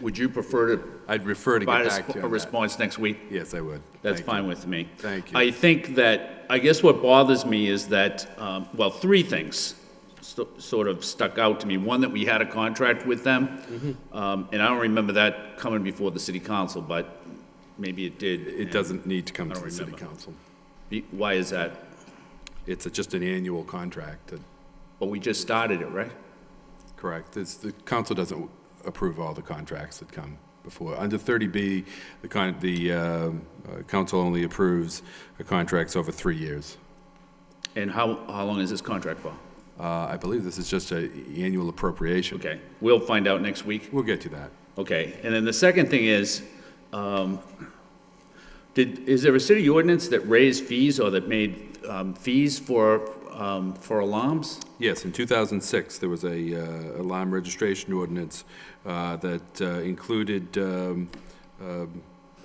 would you prefer to I'd prefer to get back to you a on response next week? Yes, I would. That's Thank fine you. with me. Thank you. I think that, I guess what bothers me is that, well, three things sort of stuck out to me. One, that we had a contract with them, and I don't remember that coming before the city council, but maybe it did. It doesn't need to come I to don't the city remember. council. Why is that? It's just an annual contract. But we just started it, right? Correct. The council doesn't approve all the contracts that come before. Under 30B, the council only approves the contracts over 3 years. And how long is this contract for? I believe this is just an annual appropriation. Okay, we'll find out next week. We'll get to that. Okay, and then the second thing is, is there a city ordinance that raised fees or that made fees for alarms? Yes, in 2006, there was a alarm registration ordinance that included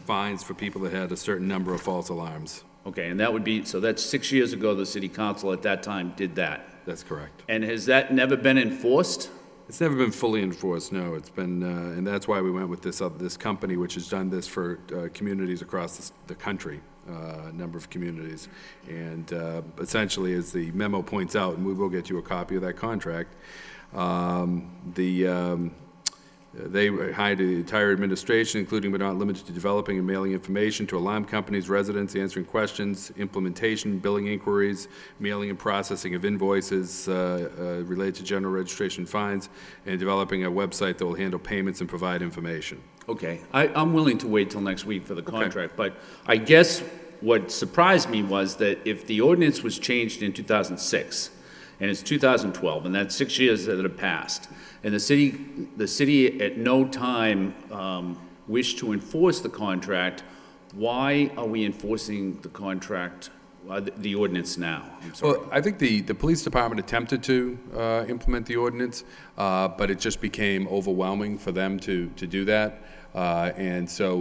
fines for people that had a certain number of false alarms. Okay, and that would be, so that's 6 years ago, the city council at that time did that. That's correct. And has that never been enforced? It's never been fully enforced, no. It's been, and that's why we went with this company, which has done this for communities across the country, a number of communities. And essentially, as the memo points out, and we will get you a copy of that contract, they hired the entire administration, including but not limited to developing and mailing information to alarm companies, residents, answering questions, implementation, billing inquiries, mailing and processing of invoices related to general registration fines, and developing a website that will handle payments and provide information. Okay, I'm willing to wait till next week for the contract, but I guess what surprised me was that if the ordinance was changed in 2006, and it's 2012, and that's 6 years that have passed, and the city at no time wished to enforce the contract, why are we enforcing the contract, the ordinance now? I'm sorry. Well, I think the police department attempted to implement the ordinance, but it just became overwhelming for them to do that. And so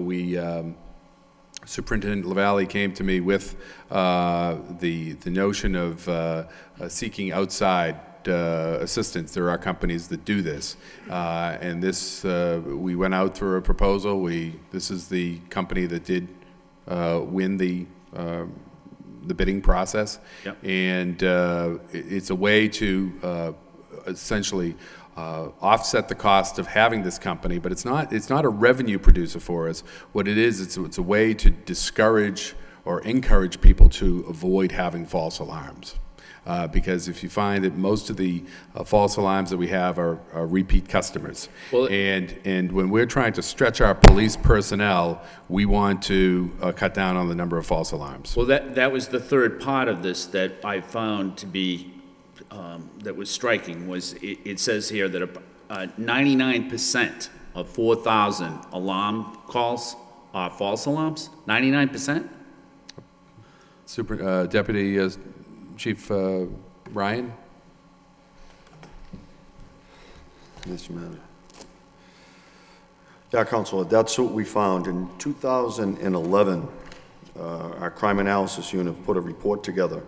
Superintendent LaValle came to me with the notion of seeking outside assistance. There are companies that do this, and this we went out through a proposal. This is the company that did win the bidding process. Yep. And it's a way to essentially offset the cost of having this company, but it's not a revenue producer for us. What it is, it's a way to discourage or encourage people to avoid having false alarms. Because if you find that most of the false alarms that we have are repeat customers. Well- And when we're trying to stretch our police personnel, we want to cut down on the number of false alarms. Well, that was the third part of this that I found to be, that was striking, was it says here that 99% of 4,000 alarm calls are false alarms? 99%? Deputy Chief Ryan? Mr. Manager. Yeah, Counselor, that's what we found. In 2011, our crime analysis unit put a report together.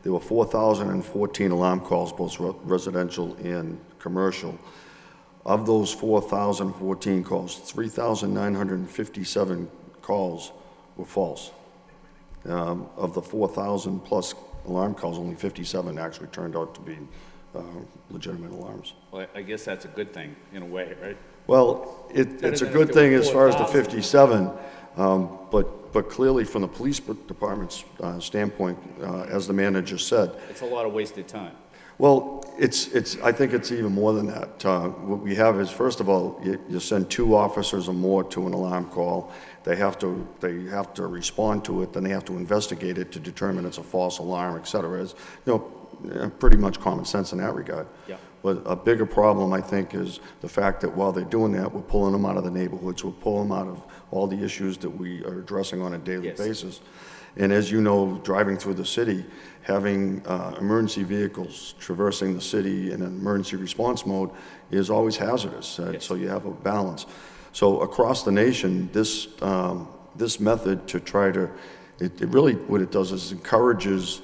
There were 4,014 alarm calls, both residential and commercial. Of those 4,014 calls, 3,957 calls were false. Of the 4,000 plus alarm calls, only 57 actually turned out to be legitimate alarms. Well, I guess that's a good thing, in a way, right? Well, it's a good thing as far as the 57, but clearly from the police department's standpoint, as the manager said, It's a lot of wasted time. well, I think it's even more than that. What we have is, first of all, you send 2 officers or more to an alarm call. They have to respond to it, then they have to investigate it to determine it's a false alarm, et cetera. It's, pretty much common sense in that regard. Yeah. But a bigger problem, I think, is the fact that while they're doing that, we're pulling them out of the neighborhoods, we're pulling them out of all the issues that we are addressing on a daily Yes. basis. And as you know, driving through the city, having emergency vehicles traversing the city in an emergency response mode is always hazardous. So you have a balance. So across the nation, this method to try to, it really, what it does is encourages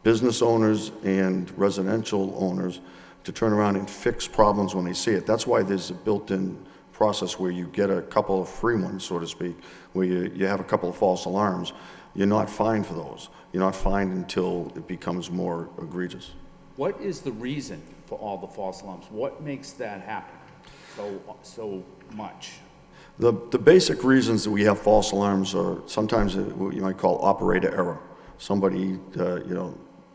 business owners and residential owners to turn around and fix problems when they see it. That's why there's a built-in process where you get a couple of free ones, so to speak, where you have a couple of false alarms. You're not fined for those. You're not fined until it becomes more egregious. What is the reason for all the false alarms? What makes that happen so much? The basic reasons that we have false alarms are sometimes what you might call operator error. Somebody,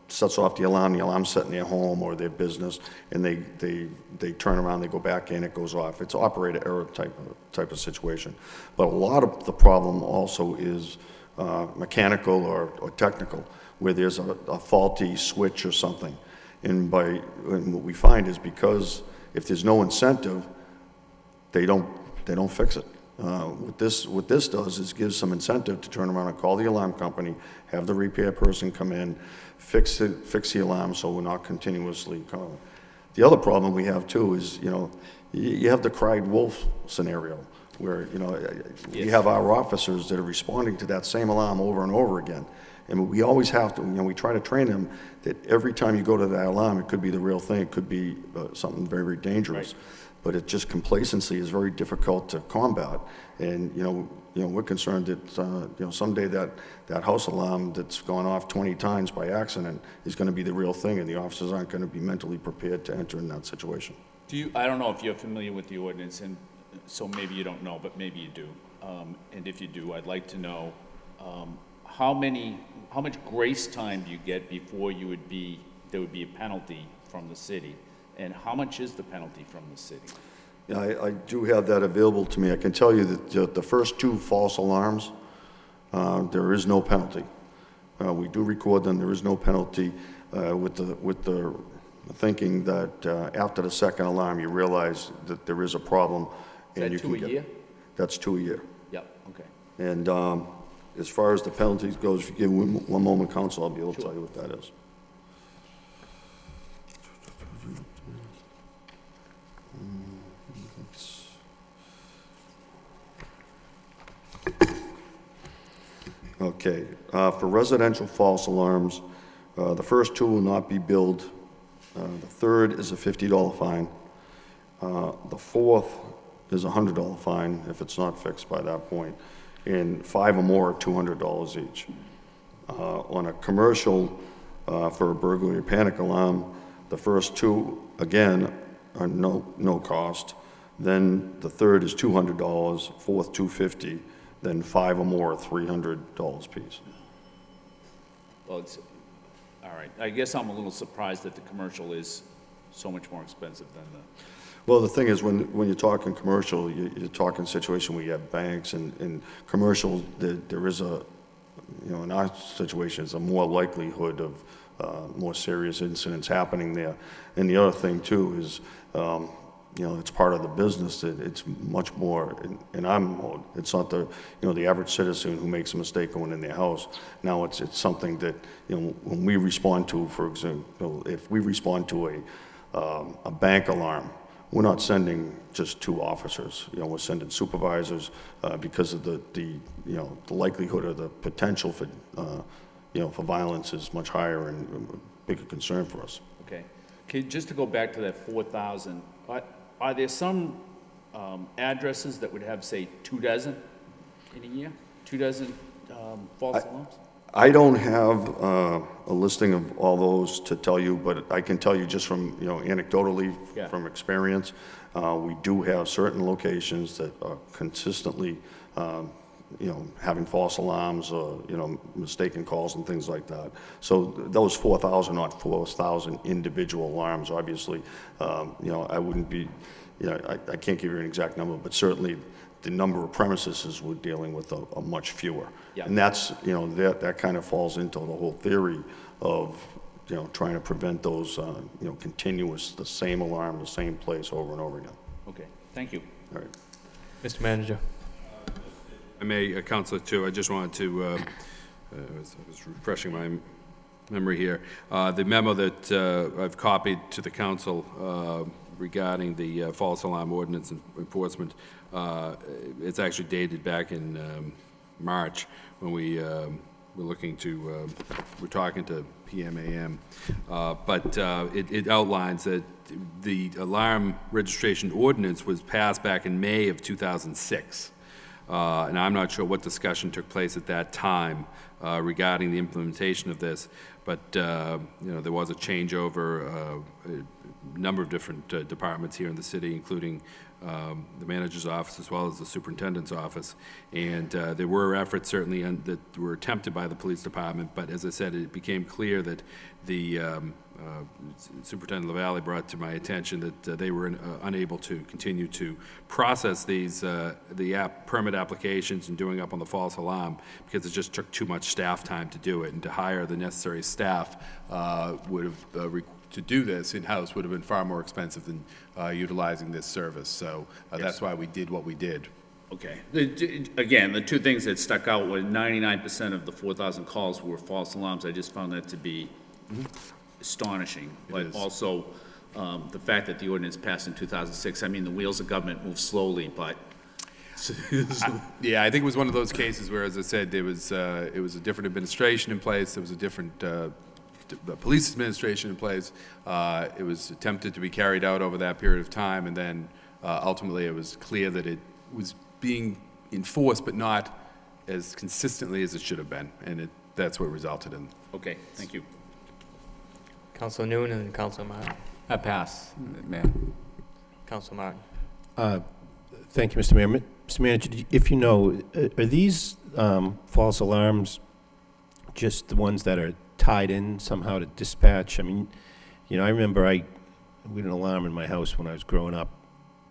sets off the alarm's set in their home or their business, and they turn around, they go back in, it goes off. It's operator error type of situation. But a lot of the problem also is mechanical or technical, where there's a faulty switch or something. And what we find is because if there's no incentive, they don't fix it. What this does is gives some incentive to turn around and call the alarm company, have the repair person come in, fix the alarm so we're not continuously calling. The other problem we have too is, you have the cried wolf scenario where, you have our officers that are responding to that same alarm over and over again. And we always have to, we try to train them that every time you go to that alarm, it could be the real thing, it could be something very, very dangerous. Right. But complacency is very difficult to combat. And, we're concerned that, someday that house alarm that's gone off 20 times by accident is going to be the real thing, and the officers aren't going to be mentally prepared to enter in that situation. I don't know if you're familiar with the ordinance, and so maybe you don't know, but maybe you do. And if you do, I'd like to know how much grace time do you get before there would be a penalty from the city? And how much is the penalty from the city? Yeah, I do have that available to me. I can tell you that the first 2 false alarms, there is no penalty. We do record them. There is no penalty with the thinking that after the second alarm, you realize that there is a problem. Is that 2 a year? That's 2 a year. Yep, okay. And as far as the penalties goes, if you give me one moment, Counsel, I'll be able to tell you what that is. Okay, for residential false alarms, the first 2 will not be billed. The third is a $50 fine. The fourth is a $100 fine if it's not fixed by that point. And 5 or more are $200 each. On a commercial, for a burglary panic alarm, the first 2, again, are no cost. Then the third is $200, fourth $250, then 5 or more are $300 piece. Well, All right. I guess I'm a little surprised that the commercial is so much more expensive than the... Well, the thing is, when you're talking commercial, you're talking situation where you have banks and commercial, there is a, you know, in our situation, it's a more likelihood of more serious incidents happening there. And the other thing too is, you know, it's part of the business that it's much more in our mode. It's not the, you know, the average citizen who makes a mistake going in their house. Now it's something that, you know, when we respond to, for example, if we respond to a bank alarm, we're not sending just 2 officers. You know, we're sending supervisors because of the you know, the likelihood or the potential for you know, for violence is much higher and a bigger concern for us. Okay. Just to go back to that 4,000, are there some addresses that would have, say, 2 dozen in a year? 2 dozen false alarms? I don't have a listing of all those to tell you, but I can tell you just from, you know, anecdotally from experience, we do have certain locations that are consistently, you know, having false alarms or, you know, mistaken calls and things like that. So those 4,000, not 4,000 individual alarms, obviously, you know, I wouldn't be, you know, I can't give you an exact number, but certainly the number of premises is we're dealing with a much fewer. Yeah. And that's, you know, that kind of falls into the whole theory of, you know, trying to prevent those, you know, continuous, the same alarm, the same place over and over again. Okay, thank you. All right. Mr. Manager. I may, Councilor, too, I just wanted to, I was refreshing my memory here. The memo that I've copied to the council regarding the false alarm ordinance enforcement, it's actually dated back in March when we were looking to, we're talking to PMAM, but it outlines that the alarm registration ordinance was passed back in May of 2006. And I'm not sure what discussion took place at that time regarding the implementation of this, but you know, there was a changeover, a number of different departments here in the city, including the manager's office as well as the superintendent's office. And there were efforts certainly that were attempted by the police department, but as I said, it became clear that the Superintendent LaValle brought to my attention that they were unable to continue to process these permit applications and doing up on the false alarm because it just took too much staff time to do it, and to hire the necessary staff would have to do this in-house would have been far more expensive than utilizing this service. So that's why we did what we did. Okay. Again, the 2 things that stuck out were 99% of the 4,000 calls were false alarms. I just found that to be astonishing. But also the fact that the ordinance passed in 2006. I mean, the wheels of government move slowly, but... Yeah, I think it was one of those cases where, as I said, it was a different administration in place. There was a different police administration in place. It was attempted to be carried out over that period of time, and then ultimately it was clear that it was being enforced, but not as consistently as it should have been, and that's what resulted in. Okay, thank you. Councilor Noon and Councilor Martin. I pass, Mayor. Councilor Martin. Thank you, Mr. Mayor. Mr. Manager, if you know, are these false alarms just the ones that are tied in somehow to dispatch? I mean, you know, I remember we had an alarm in my house when I was growing up.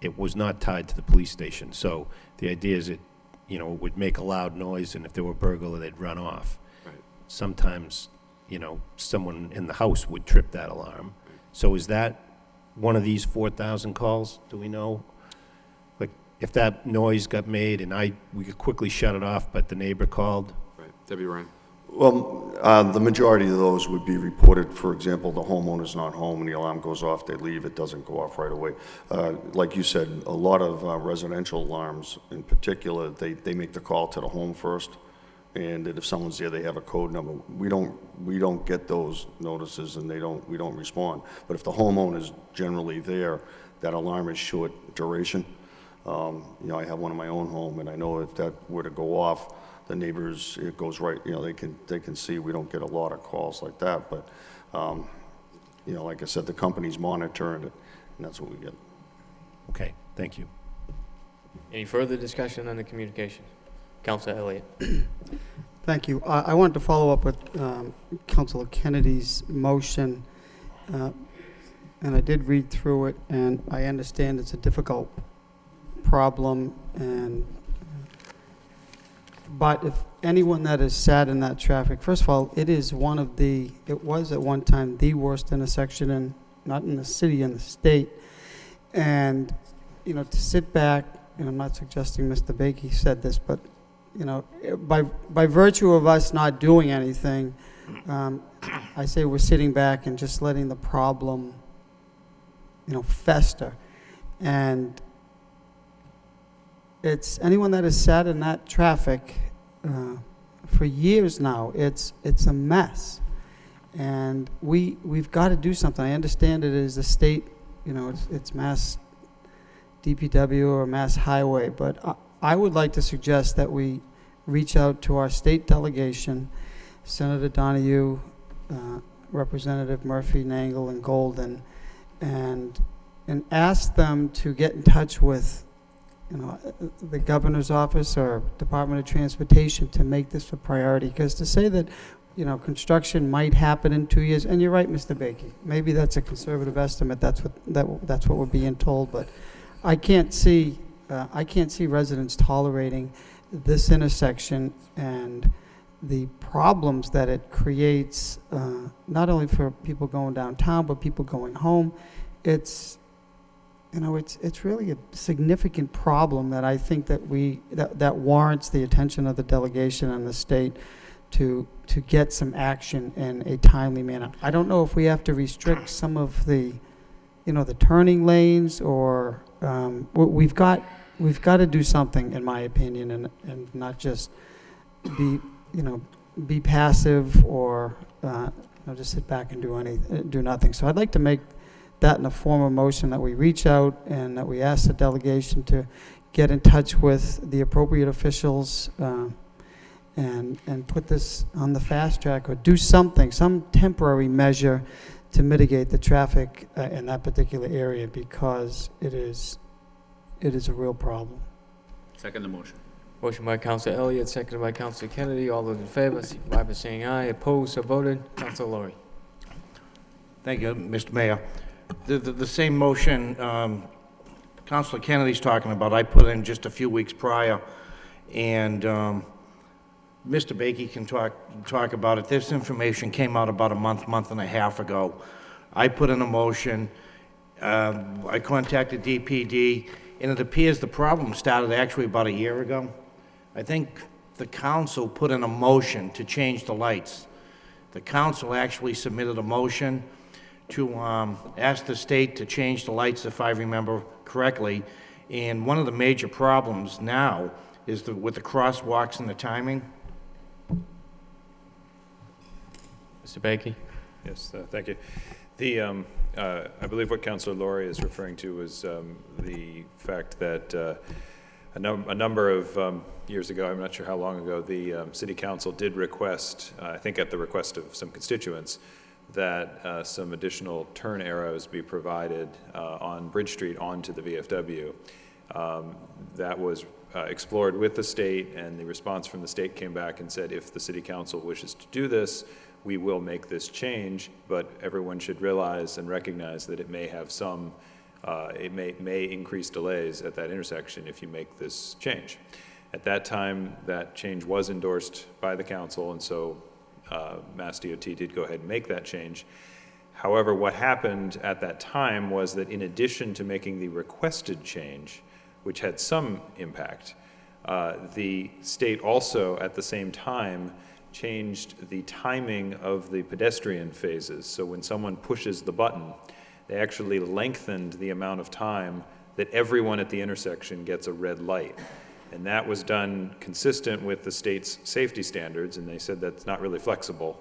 It was not tied to the police station. So the idea is it, you know, would make a loud noise, and if there were a burglar, they'd run off. Right. Sometimes, you know, someone in the house would trip that alarm. Right. So is that one of these 4,000 calls? Do we know? Like, if that noise got made and we could quickly shut it off, but the neighbor called? Right. Deputy Ryan. Well, the majority of those would be reported. For example, the homeowner's not home and the alarm goes off, they leave, it doesn't go off right away. Like you said, a lot of residential alarms in particular, they make the call to the home first, and that if someone's there, they have a code number. We don't get those notices, and we don't respond. But if the homeowner's generally there, that alarm is short duration. You know, I have one in my own home, and I know if that were to go off, the neighbors, it goes right, you know, they can see. We don't get a lot of calls like that, but, you know, like I said, the company's monitoring it, and that's what we get. Okay, thank you. Any further discussion on the communication? Councilor Elliott. Thank you. I wanted to follow up with Councilor Kennedy's motion, and I did read through it, and I understand it's a difficult problem, but if anyone that is sat in that traffic, first of all, it was at one time the worst intersection not in the city, in the state, and, to sit back, and I'm not suggesting Mr. Bakey said this, but by virtue of us not doing anything, I say we're sitting back and just letting the problem, fester. And it's anyone that has sat in that traffic for years now, it's a mess. And we've got to do something. I understand it is the state, it's Mass DPW or Mass Highway, but I would like to suggest that we reach out to our state delegation, Senator Donahue, Representative Murphy, Nangle, and Golden, and ask them to get in touch with, the governor's office or Department of Transportation to make this a priority. Because to say that, construction might happen in 2 years, and you're right, Mr. Bakey, maybe that's a conservative estimate. That's what we're being told, but I can't see residents tolerating this intersection and the problems that it creates, not only for people going downtown, but people going home. It's really a significant problem that I think that warrants the attention of the delegation and the state to get some action in a timely manner. I don't know if we have to restrict some of the turning lanes, or we've got to do something, in my opinion, and not just be passive or just sit back and do nothing. So I'd like to make that in a form of motion, that we reach out and that we ask the delegation to get in touch with the appropriate officials and put this on the fast track, or do something, some temporary measure to mitigate the traffic in that particular area, because it is a real problem. Second the motion. Motion by Councilor Elliott, seconded by Councilor Kennedy. All those in favor, signify by saying aye. Opposed, so voted. Councilor Laurie. Thank you, Mr. Mayor. The same motion Councilor Kennedy's talking about, I put in just a few weeks prior, and Mr. Bakey can talk about it. This information came out about a month and a half ago. I put in a motion. I contacted DPD, and it appears the problem started actually about a year ago. I think the council put in a motion to change the lights. The council actually submitted a motion to ask the state to change the lights, if I remember correctly. And one of the major problems now is with the crosswalks and the timing. Mr. Bakey. Yes, thank you. I believe what Councilor Laurie is referring to is the fact that a number of years ago, I'm not sure how long ago, the City Council did request, I think at the request of some constituents, that some additional turn arrows be provided on Bridge Street onto the VFW. That was explored with the state, and the response from the state came back and said, if the City Council wishes to do this, we will make this change, but everyone should realize and recognize that it may have some, it may increase delays at that intersection if you make this change. At that time, that change was endorsed by the council, and so Mass DOT did go ahead and make that change. However, what happened at that time was that in addition to making the requested change, which had some impact, the state also at the same time changed the timing of the pedestrian phases. So when someone pushes the button, they actually lengthened the amount of time that everyone at the intersection gets a red light. And that was done consistent with the state's safety standards, and they said that's not really flexible,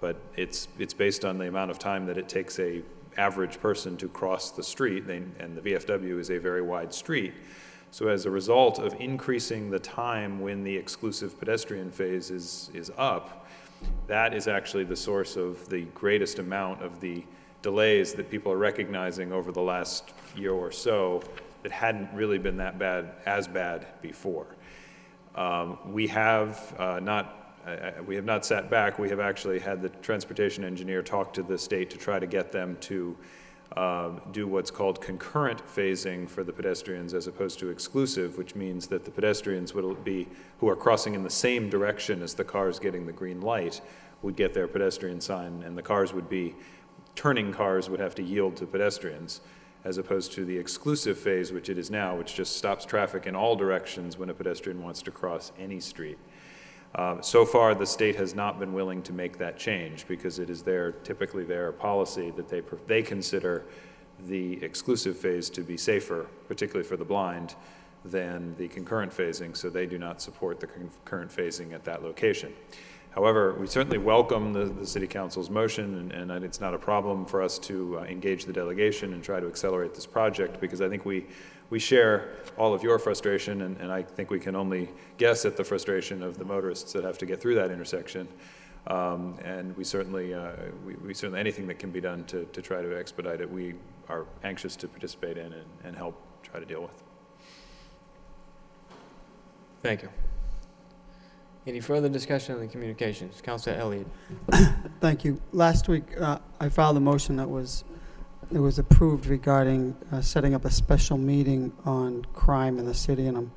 but it's based on the amount of time that it takes a average person to cross the street, and the VFW is a very wide street. So as a result of increasing the time when the exclusive pedestrian phase is up, that is actually the source of the greatest amount of the delays that people are recognizing over the last year or so that hadn't really been as bad before. We have not We have not sat back. We have actually had the transportation engineer talk to the state to try to get them to do what's called concurrent phasing for the pedestrians as opposed to exclusive, which means that the pedestrians would be, who are crossing in the same direction as the cars getting the green light, would get their pedestrian sign, and the cars would be, turning cars would have to yield to pedestrians, as opposed to the exclusive phase, which it is now, which just stops traffic in all directions when a pedestrian wants to cross any street. So far, the state has not been willing to make that change because it is typically their policy that they consider the exclusive phase to be safer, particularly for the blind, than the concurrent phasing, so they do not support the concurrent phasing at that location. However, we certainly welcome the City Council's motion, and it's not a problem for us to engage the delegation and try to accelerate this project, because I think we share all of your frustration, and I think we can only guess at the frustration of the motorists that have to get through that intersection. And we certainly, anything that can be done to try to expedite it, we are anxious to participate in and help try to deal with. Thank you. Any further discussion on the communications? Councilor Elliott. Thank you. Last week, I filed a motion that was approved regarding setting up a special meeting on crime in the city, and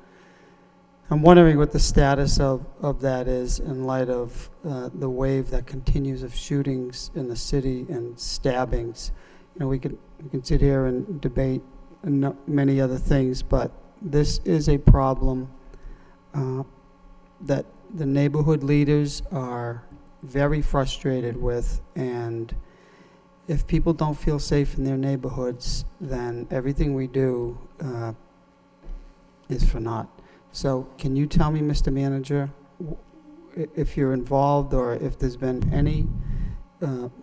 I'm wondering what the status of that is in light of the wave that continues of shootings in the city and stabbings. You know, we can sit here and debate many other things, but this is a problem that the neighborhood leaders are very frustrated with, and if people don't feel safe in their neighborhoods, then everything we do is for naught. So can you tell me, Mr. Manager, if you're involved or if there's been any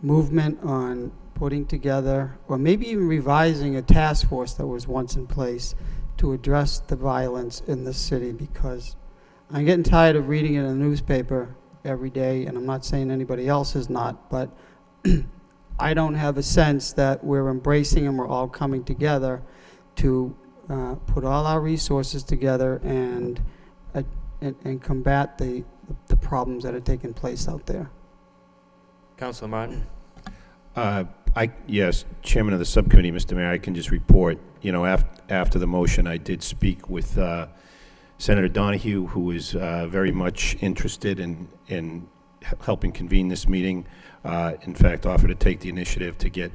movement on putting together or maybe even revising a task force that was once in place to address the violence in the city? Because I'm getting tired of reading it in the newspaper every day, and I'm not saying anybody else is not, but I don't have a sense that we're embracing and we're all coming together to put all our resources together and combat the problems that are taking place out there. Councilor Martin. Yes, Chairman of the Subcommittee, Mr. Mayor, I can just report, you know, after the motion, I did speak with Senator Donahue, who is very much interested in helping convene this meeting. In fact, offered to take the initiative to get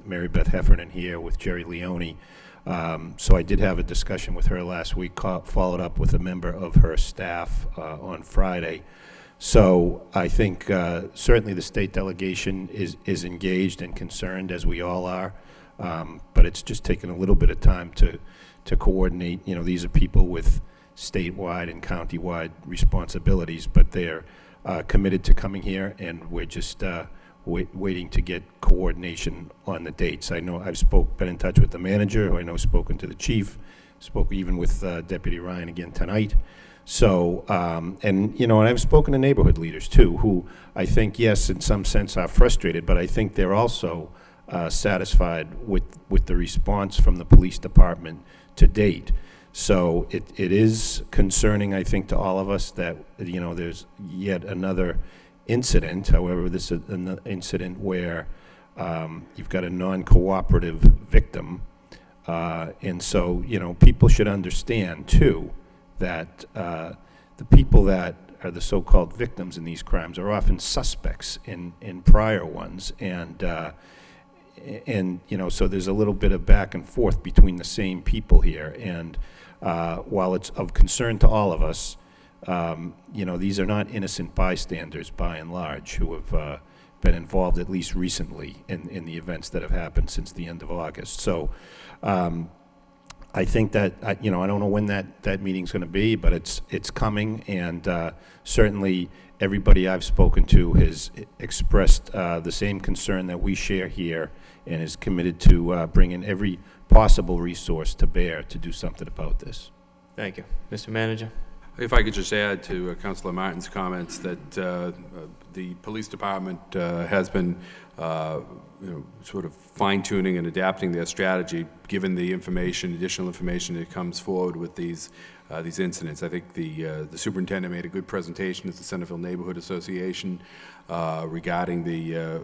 Mary Beth Heffernan here with Jerry Leone. So I did have a discussion with her last week, followed up with a member of her staff on Friday. So I think certainly the state delegation is engaged and concerned, as we all are, but it's just taken a little bit of time to coordinate. You know, these are people with statewide and countywide responsibilities, but they're committed to coming here, and we're just waiting to get coordination on the dates. I know I've been in touch with the manager, who I know spoken to the chief, spoke even with Deputy Ryan again tonight. So, and you know, and I've spoken to neighborhood leaders too, who I think, yes, in some sense are frustrated, but I think they're also satisfied with the response from the police department to date. So it is concerning, I think, to all of us that, you know, there's yet another incident. However, this is an incident where you've got a non-cooperative victim. And so, you know, people should understand, too, that the people that are the so-called victims in these crimes are often suspects in prior ones. And you know, so there's a little bit of back and forth between the same people here. And while it's of concern to all of us, you know, these are not innocent bystanders by and large who have been involved, at least recently, in the events that have happened since the end of August. So I think that, you know, I don't know when that meeting's going to be, but it's coming, and certainly everybody I've spoken to has expressed the same concern that we share here, and is committed to bringing every possible resource to bear to do something about this. Thank you. Mr. Manager. If I could just add to Councilor Martin's comments that the the police department has been, sort of fine-tuning and adapting their strategy, given the information, additional information that comes forward with these incidents. I think the superintendent made a good presentation at the Centerville Neighborhood Association regarding the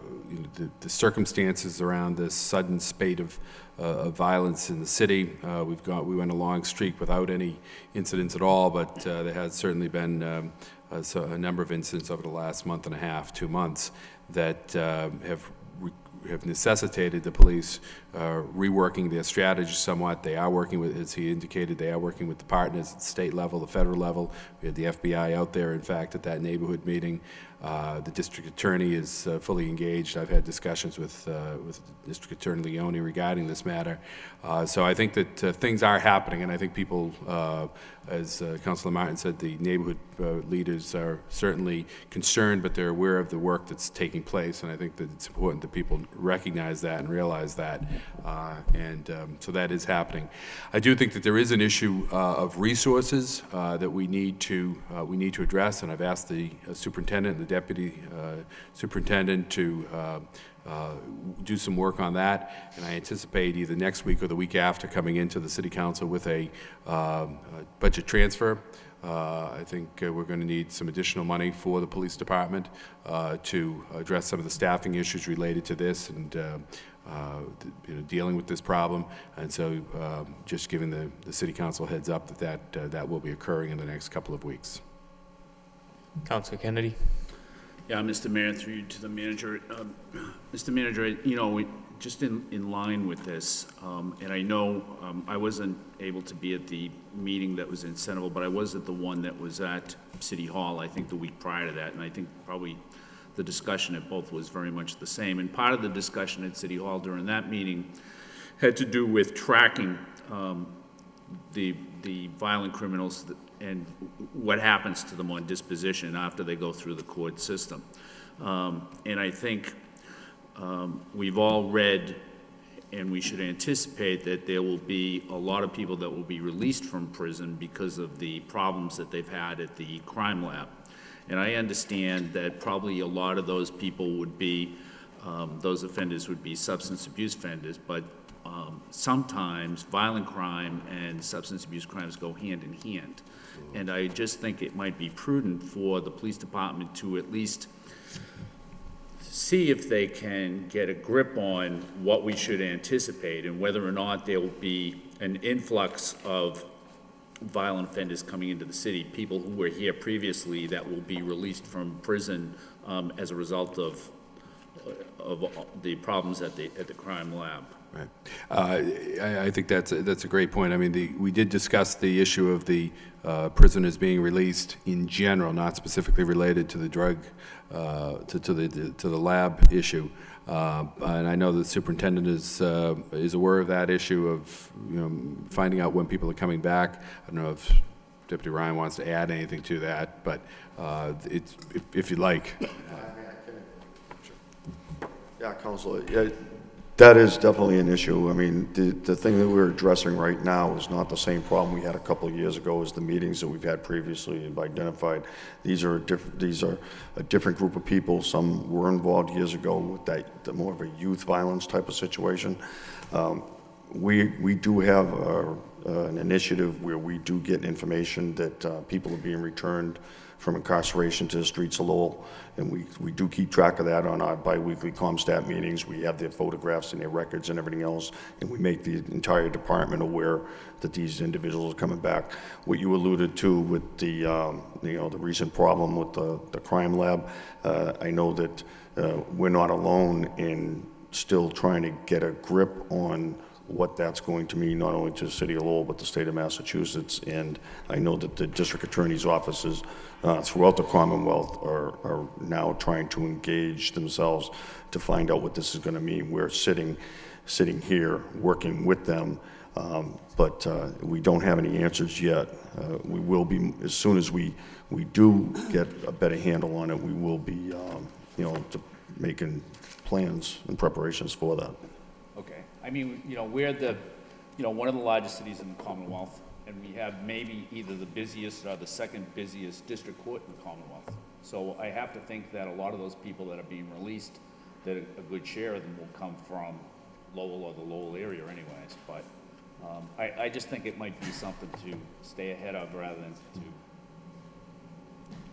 circumstances around this sudden spate of violence in the city. We went a long streak without any incidents at all, but there has certainly been a number of incidents over the last month and a half, 2 months, that have necessitated the police reworking their strategy somewhat. They are working with, as he indicated, they are working with the partners at the state level, the federal level. We had the FBI out there, in fact, at that neighborhood meeting. The district attorney is fully engaged. I've had discussions with District Attorney Leone regarding this matter. So I think that things are happening, and I think people, as Councilor Martin said, the neighborhood leaders are certainly concerned, but they're aware of the work that's taking place, and I think that it's important that people recognize that and realize that, so that is happening. I do think that there is an issue of resources that we need to address, and I've asked the superintendent and the deputy superintendent to do some work on that, and I anticipate either next week or the week after coming into the City Council with a budget transfer. I think we're going to need some additional money for the police department to address some of the staffing issues related to this and dealing with this problem. And so just giving the City Council heads up that will be occurring in the next couple of weeks. Councilor Kennedy. Yeah, Mr. Mayor, through you to the manager. Mr. Manager, just in line with this, and I know I wasn't able to be at the meeting that was in Centerville, but I was at the one that was at City Hall, I think the week prior to that, and I think probably the discussion at both was very much the same. And part of the discussion at City Hall during that meeting had to do with tracking the violent criminals and what happens to them on disposition after they go through the court system. And I think we've all read, and we should anticipate that there will be a lot of people that will be released from prison because of the problems that they've had at the crime lab. And I understand that probably a lot of those people would be, those offenders would be substance abuse offenders, but sometimes violent crime and substance abuse crimes go hand in hand. And I just think it might be prudent for the police department to at least see if they can get a grip on what we should anticipate and whether or not there will be an influx of violent offenders coming into the city, people who were here previously that will be released from prison as a result of the problems at the crime lab. Right. I think that's a great point. I mean, we did discuss the issue of the prisoners being released in general, not specifically related to the drug, to the lab issue. And I know the superintendent is aware of that issue of finding out when people are coming back. I don't know if Deputy Ryan wants to add anything to that, but it's if you'd like. Yeah, Councilor. Yeah, that is definitely an issue. I mean, the thing that we're addressing right now is not the same problem we had a couple of years ago as the meetings that we've had previously have identified. These are a different group of people. Some were involved years ago with the more of a youth violence type of situation. We do have an initiative where we do get information that people are being returned from incarceration to the streets of Lowell, and we do keep track of that on our biweekly ComStat meetings. We have their photographs and their records and everything else, and we make the entire department aware that these individuals are coming back. What you alluded to with the the recent problem with the crime lab, I know that we're not alone in still trying to get a grip on what that's going to mean, not only to the city of Lowell, but the state of Massachusetts. And I know that the district attorney's offices throughout the Commonwealth are now trying to engage themselves to find out what this is going to mean. We're sitting here working with them, but we don't have any answers yet. We will be, as soon as we do get a better handle on it, we will be making plans and preparations for that. Okay. I mean, we're one of the largest cities in the Commonwealth. and we have maybe either the busiest or the second busiest district court in the Commonwealth. So I have to think that a lot of those people that are being released, that a good share of them will come from Lowell or the Lowell area anyways. But I just think it might be something to stay ahead of rather than to.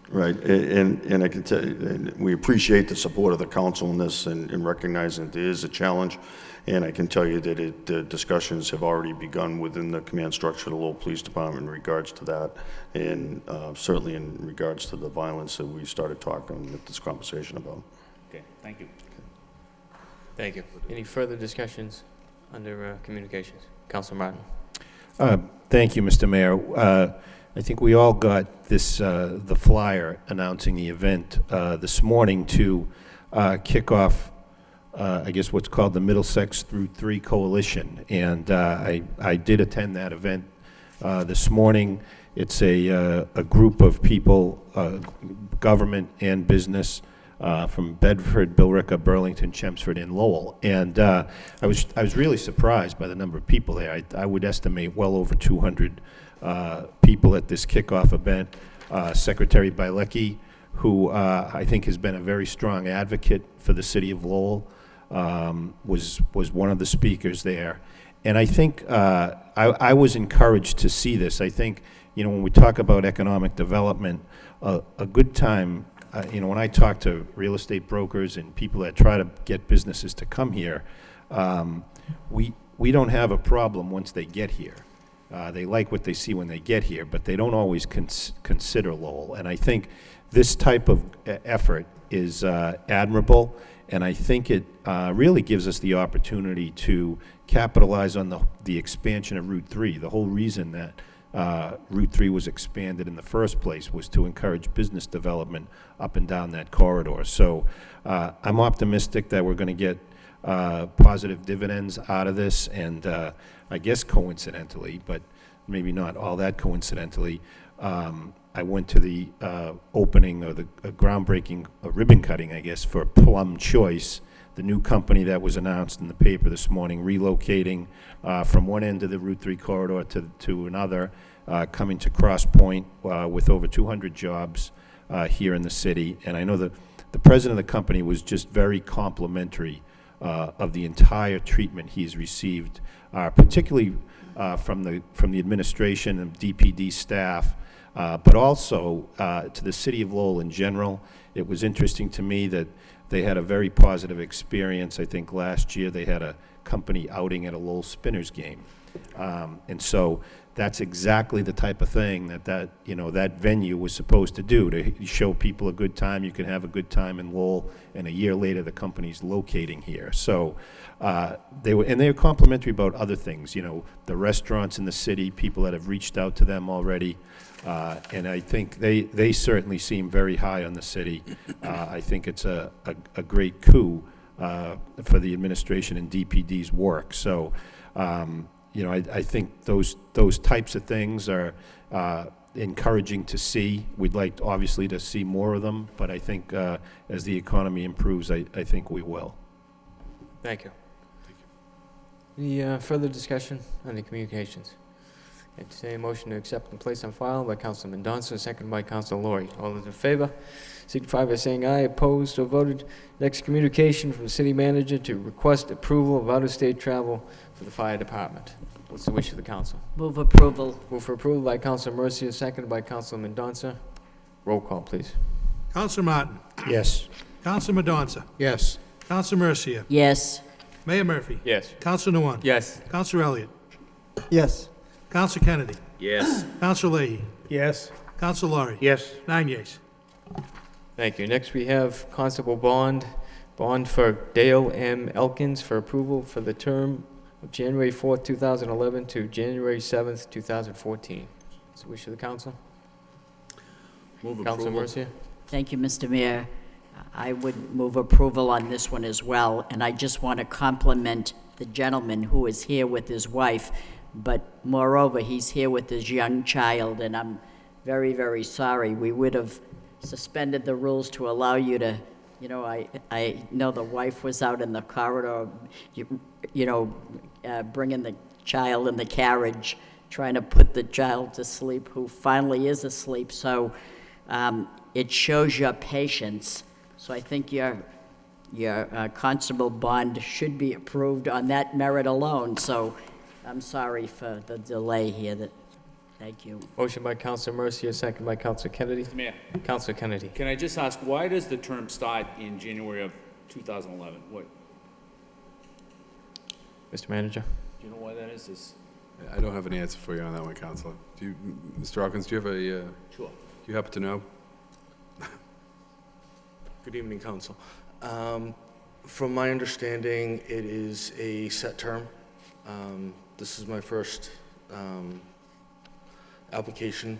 Right, and I can tell you, and we appreciate the support of the council in this and recognizing that it is a challenge. And I can tell you that the discussions have already begun within the command structure of the Lowell Police Department in regards to that, and certainly in regards to the violence that we started talking with this conversation about. Okay, thank you. Thank you. Any further discussions under communications? Councilor Martin. Thank you, Mr. Mayor. I think we all got this, the flyer announcing the event this morning to kick off, I guess what's called the Middlesex Through 3 Coalition. And I did attend that event this morning. It's a group of people, government and business, from Bedford, Billerica, Burlington, Chelmsford, and Lowell. And I was really surprised by the number of people there. I would estimate well over 200 people at this kickoff event. Secretary Bielecki, who I think has been a very strong advocate for the city of Lowell, was one of the speakers there. And I think I was encouraged to see this. I think, you know, when we talk about economic development, a good time, you know, when I talk to real estate brokers and people that try to get businesses to come here, we don't have a problem once they get here. They like what they see when they get here, but they don't always consider Lowell. And I think this type of effort is admirable, and I think it really gives us the opportunity to capitalize on the expansion of Route 3. The whole reason that Route 3 was expanded in the first place was to encourage business development up and down that corridor. So I'm optimistic that we're going to get positive dividends out of this, and I guess coincidentally, but maybe not all that coincidentally, I went to the opening or the groundbreaking ribbon cutting, I guess, for Plum Choice, the new company that was announced in the paper this morning, relocating from one end of the Route 3 corridor to another, coming to Cross Point with over 200 jobs here in the city. And I know that the president of the company was just very complimentary of the entire treatment he's received, particularly from the administration and DPD staff, but also to the city of Lowell in general. It was interesting to me that they had a very positive experience. I think last year they had a company outing at a Lowell Spinners game. And so that's exactly the type of thing that venue was supposed to do, to show people a good time. You can have a good time in Lowell, and a year later the company's locating here. So they were complimentary about other things, the restaurants in the city, people that have reached out to them already. And I think they certainly seem very high on the city. I think it's a great coup for the administration and DPD's work. So, I think those types of things are encouraging to see. We'd like, obviously, to see more of them, but I think as the economy improves, I think we will. Thank you. Any further discussion on the communications? Entertain a motion to accept and place on file by Councilor Mendonça, seconded by Councilor Laurie. All those in favor, signify by saying aye. Opposed or voted. Next, communication from the city manager to request approval of out-of-state travel for the fire department. What's the wish of the council? Move approval. Move for approval by Councilor Mercia, seconded by Councilor Mendonça. Roll call, please. Councilor Martin. Yes. Councilor Mendonça. Yes. Councilor Mercia. Yes. Mayor Murphy. Yes. Councilor Nguyen. Yes. Councilor Elliott. Yes. Councilor Kennedy. Yes. Councilor Leahy. Yes. Councilor Laurie. Yes. 9 yeas. Thank you. Next, we have Constable Bond for Dale M. Elkins for approval for the term of January 4th, 2011 to January 7th, 2014. What's the wish of the council? Move Councilor approval. Mercia? Thank you, Mr. Mayor. I would move approval on this one as well, and I just want to compliment the gentleman who is here with his wife, but moreover, he's here with his young child, and I'm very, very sorry. We would have suspended the rules to allow you to, I know the wife was out in the corridor, bringing the child in the carriage, trying to put the child to sleep who finally is asleep. So it shows your patience. So I think your constable bond should be approved on that merit alone. So I'm sorry for the delay here. Thank you. Motion by Councilor Mercia, second by Councilor Kennedy. Mr. Mayor, Councilor Kennedy. can I just ask, why does the term start in January of 2011? What, Mr. Manager. do you know why that is? I don't have an answer for you on that one, Counselor. Do you, Mr. Hawkins, do you have a, Sure. do you happen to know? Good evening, Council. From my understanding, it is a set term. This is my first application.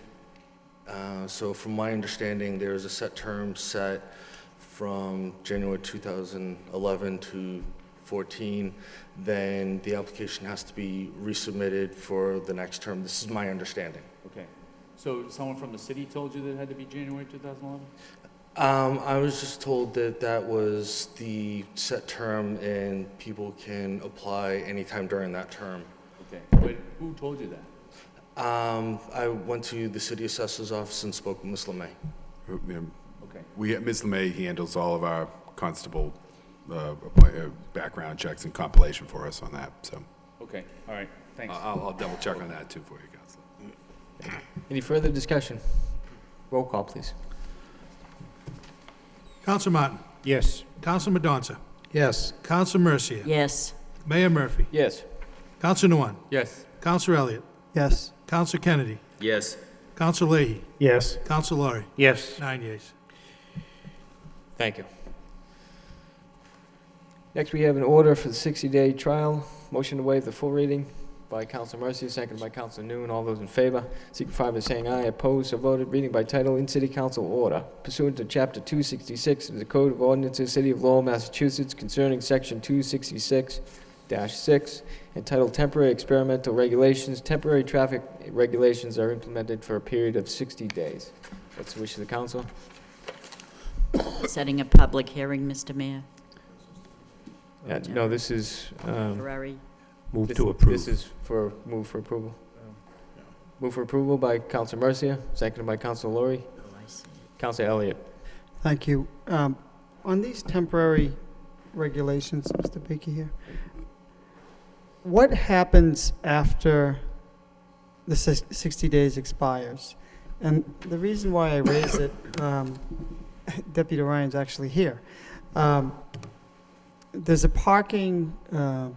So from my understanding, there is a set term set from January 2011 to 14. Then the application has to be resubmitted for the next term. This is my understanding. Okay. So someone from the city told you that it had to be January 2011? I was just told that that was the set term and people can apply anytime during that term. Okay. But who told you that? I went to the city assessor's office and spoke with Ms. LeMay. Okay. Ms. LeMay handles all of our constable background checks and compilation for us on that, so. Okay. All right. Thanks. I'll double check on that too for you, Counselor. Any further discussion? Roll call, please. Councilor Martin. Yes. Councilor Madonza. Yes. Councilor Mercia. Yes. Mayor Murphy. Yes. Councilor Nguyen. Yes. Councilor Elliott. Yes. Councilor Kennedy. Yes. Councilor Leahy. Yes. Councilor Laurie. Yes. 9 yeas. Thank you. Next, we have an order for the 60-day trial. Motion to waive the full reading by Councilor Mercia, seconded by Councilor Nguyen. All those in favor, signify by saying aye. Opposed, so voted. Reading by title in City Council order pursuant to Chapter 266 of the Code of Ordinances, City of Lowell, Massachusetts, concerning Section 266-6 entitled Temporary Experimental Regulations. Temporary traffic regulations are implemented for a period of 60 days. What's the wish of the council? Setting a public hearing, Mr. Mayor. No, this is, Temporary. Move to approve. This is for, move for approval. Move for approval by Councilor Mercia, seconded by Councilor Laurie. Oh, I see. Councilor Elliott. Thank you. On these temporary regulations, Mr. Baker here, what happens after the 60 days expires? And the reason why I raise it, Deputy Ryan's actually here. There's a parking, a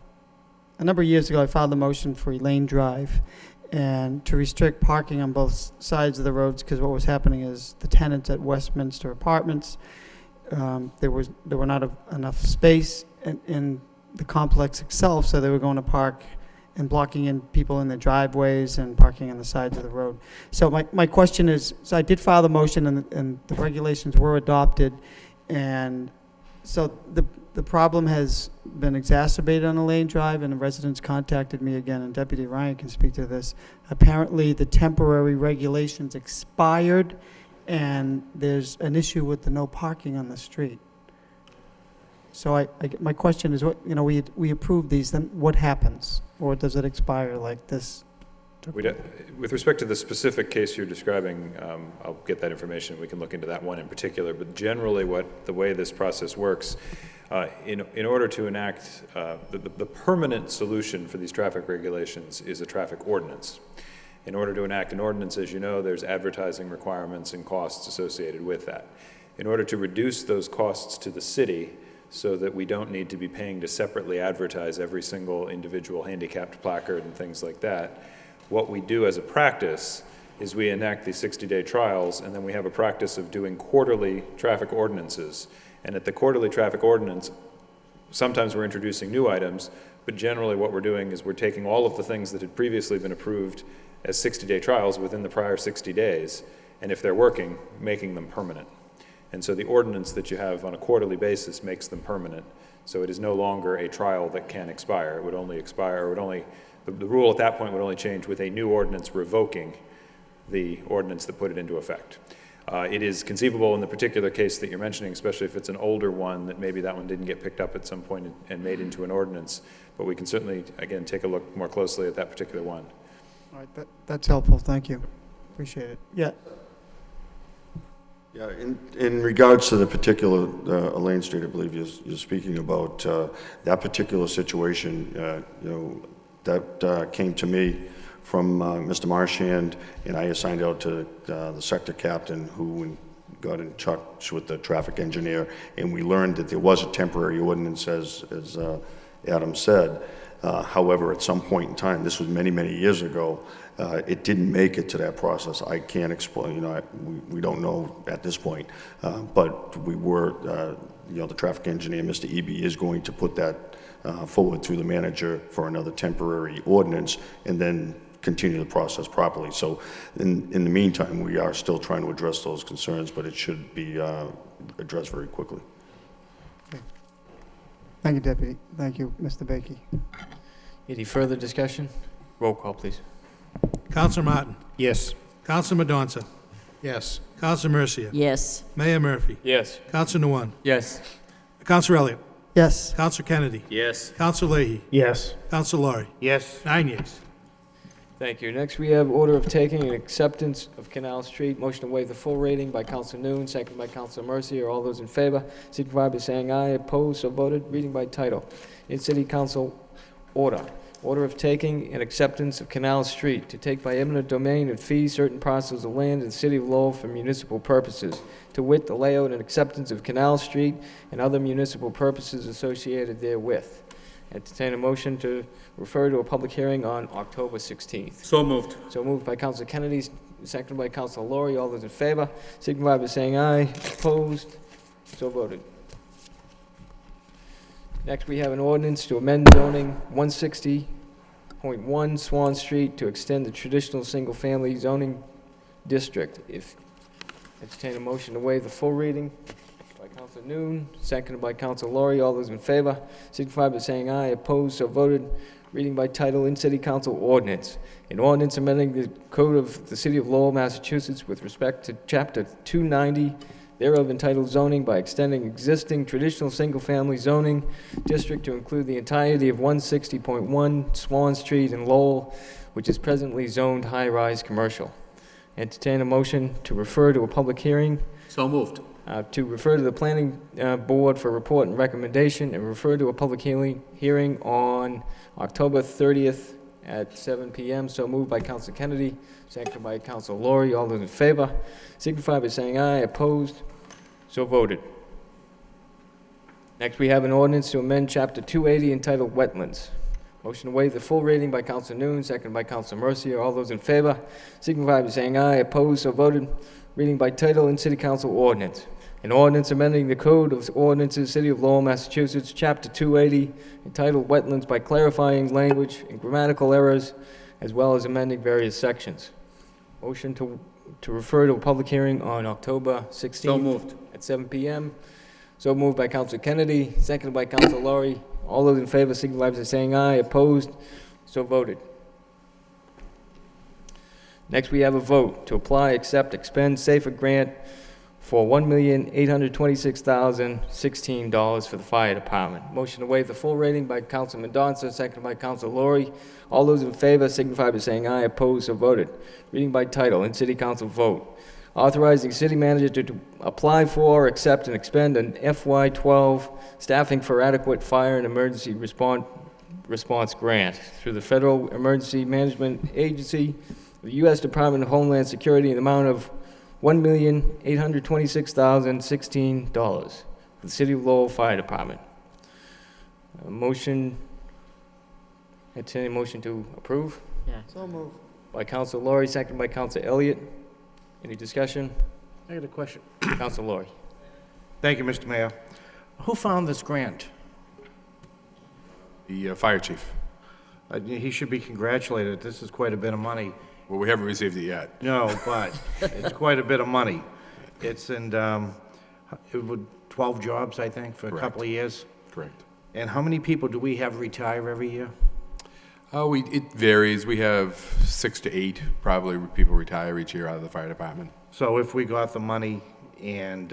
number of years ago, I filed a motion for Elaine Drive and to restrict parking on both sides of the roads, because what was happening is the tenants at Westminster Apartments, there were not enough space in the complex itself, so they were going to park and blocking in people in their driveways and parking on the sides of the road. So my question is, so I did file the motion and the regulations were adopted, and so the problem has been exacerbated on Elaine Drive, and the residents contacted me again, and Deputy Ryan can speak to this. Apparently, the temporary regulations expired, and there's an issue with the no parking on the street. So my question is, what, we approved these, then what happens? Or does it expire like this? With respect to the specific case you're describing, I'll get that information. We can look into that one in particular. But generally, the way this process works, in order to enact the permanent solution for these traffic regulations is a traffic ordinance. In order to enact an ordinance, as you know, there's advertising requirements and costs associated with that. In order to reduce those costs to the city, so that we don't need to be paying to separately advertise every single individual handicapped placard and things like that, what we do as a practice is we enact these 60-day trials, and then we have a practice of doing quarterly traffic ordinances. And at the quarterly traffic ordinance, sometimes we're introducing new items, but generally what we're doing is we're taking all of the things that had previously been approved as 60-day trials within the prior 60 days, and if they're working, making them permanent. And so the ordinance that you have on a quarterly basis makes them permanent. So it is no longer a trial that can expire. It would only expire, the rule at that point would only change with a new ordinance revoking the ordinance that put it into effect. It is conceivable in the particular case that you're mentioning, especially if it's an older one, that maybe that one didn't get picked up at some point and made into an ordinance. But we can certainly, again, take a look more closely at that particular one. All right, that's helpful, thank you. Appreciate it. Yeah, Yeah, in regards to the particular, Elaine Street, I believe you're speaking about, that particular situation, you know, that came to me from Mr. Marchand, and I assigned out to the sector captain who got in touch with the traffic engineer, and we learned that there was a temporary ordinance, as Adam said. However, at some point in time, this was many, many years ago, it didn't make it to that process. I can't explain, you know, we don't know at this point, but we were, you know, the traffic engineer, Mr. Eby, is going to put that forward through the manager for another temporary ordinance, and then continue the process properly. So in the meantime, we are still trying to address those concerns, but it should be addressed very quickly. thank you, Deputy. Thank you, Mr. Bakey. Any further discussion? Roll call, please. Counselor Martin. Yes. Counselor Madonza. Yes. Counselor Mercia. Yes. Mayor Murphy. Yes. Counselor Nguyen. Yes. Counselor Elliott. Yes, Counselor Kennedy. Yes. Counselor Leahy. Yes. Counselor Laurie. Yes. 9 yeas. Thank you. Next, we have order of taking and acceptance of Canal Street. Motion to waive the full rating by Council Noon, second by Council Mercier. All those in favor, signify by saying aye. Opposed, so voted. Reading by title. In City Council order. Order of taking and acceptance of Canal Street to take by eminent domain and fee certain parcels of land in the city of Lowell for municipal purposes, to wit, the layout and acceptance of Canal Street and other municipal purposes associated therewith. Entertain a motion to refer to a public hearing on October 16th. So moved. So moved by Council Kennedy, seconded by Council Laurie. All those in favor, signify by saying aye. Opposed, so voted. Next, we have an ordinance to amend zoning 160.1 Swan Street to extend the traditional single-family zoning district. Entertain a motion to waive the full reading by Council Noon, seconded by Council Laurie. All those in favor, signify by saying aye. Opposed, so voted. Reading by title, in City Council ordinance. An ordinance amending the code of the City of Lowell, Massachusetts with respect to Chapter 290 thereof entitled zoning by extending existing traditional single-family zoning district to include the entirety of 160.1 Swan Street in Lowell, which is presently zoned high-rise commercial. Entertain a motion to refer to a public hearing, So moved. to refer to the planning board for report and recommendation, and refer to a public hearing on October 30th at 7 p.m. So moved by Council Kennedy, seconded by Council Laurie. All those in favor, signify by saying aye. Opposed, so voted. Next, we have an ordinance to amend Chapter 280 entitled Wetlands. Motion to waive the full reading by Council Noon, seconded by Council Mercier. All those in favor, signify by saying aye. Opposed, so voted. Reading by title, in City Council ordinance. An ordinance amending the Code of Ordinances, City of Lowell, Massachusetts, Chapter 280, entitled Wetlands by clarifying language and grammatical errors, as well as amending various sections. Motion to refer to a public hearing on October 16th. So moved. At 7 p.m. So moved by Council Kennedy, seconded by Council Laurie. All those in favor signify by saying aye. Opposed, so voted. Next, we have a vote to apply, accept, expend, SAFER grant for $1,826,016 for the fire department. Motion to waive the full rating by Council Mendonça, seconded by Council Laurie. All those in favor signify by saying aye. Opposed, so voted. Reading by title, in City Council vote. Authorizing city manager to apply for, accept, and expend an FY12 staffing for adequate fire and emergency response grant through the Federal Emergency Management Agency, the U.S. Department of Homeland Security, in the amount of $1,826,016 for the City of Lowell Fire Department. Motion, entertain a motion to approve Yeah. so moved. by Council Laurie, seconded by Council Elliott. Any discussion? I got a question. Council Laurie. Thank you, Mr. Mayor. Who found this grant? The fire chief. He should be congratulated. This is quite a bit of money. Well, we haven't received it yet. No, but it's quite a bit of money. It's in, it would 12 jobs, I think, for a couple of years. Correct. And how many people do we have retire every year? It varies. We have 6 to 8 probably people retire each year out of the fire department. So if we got the money and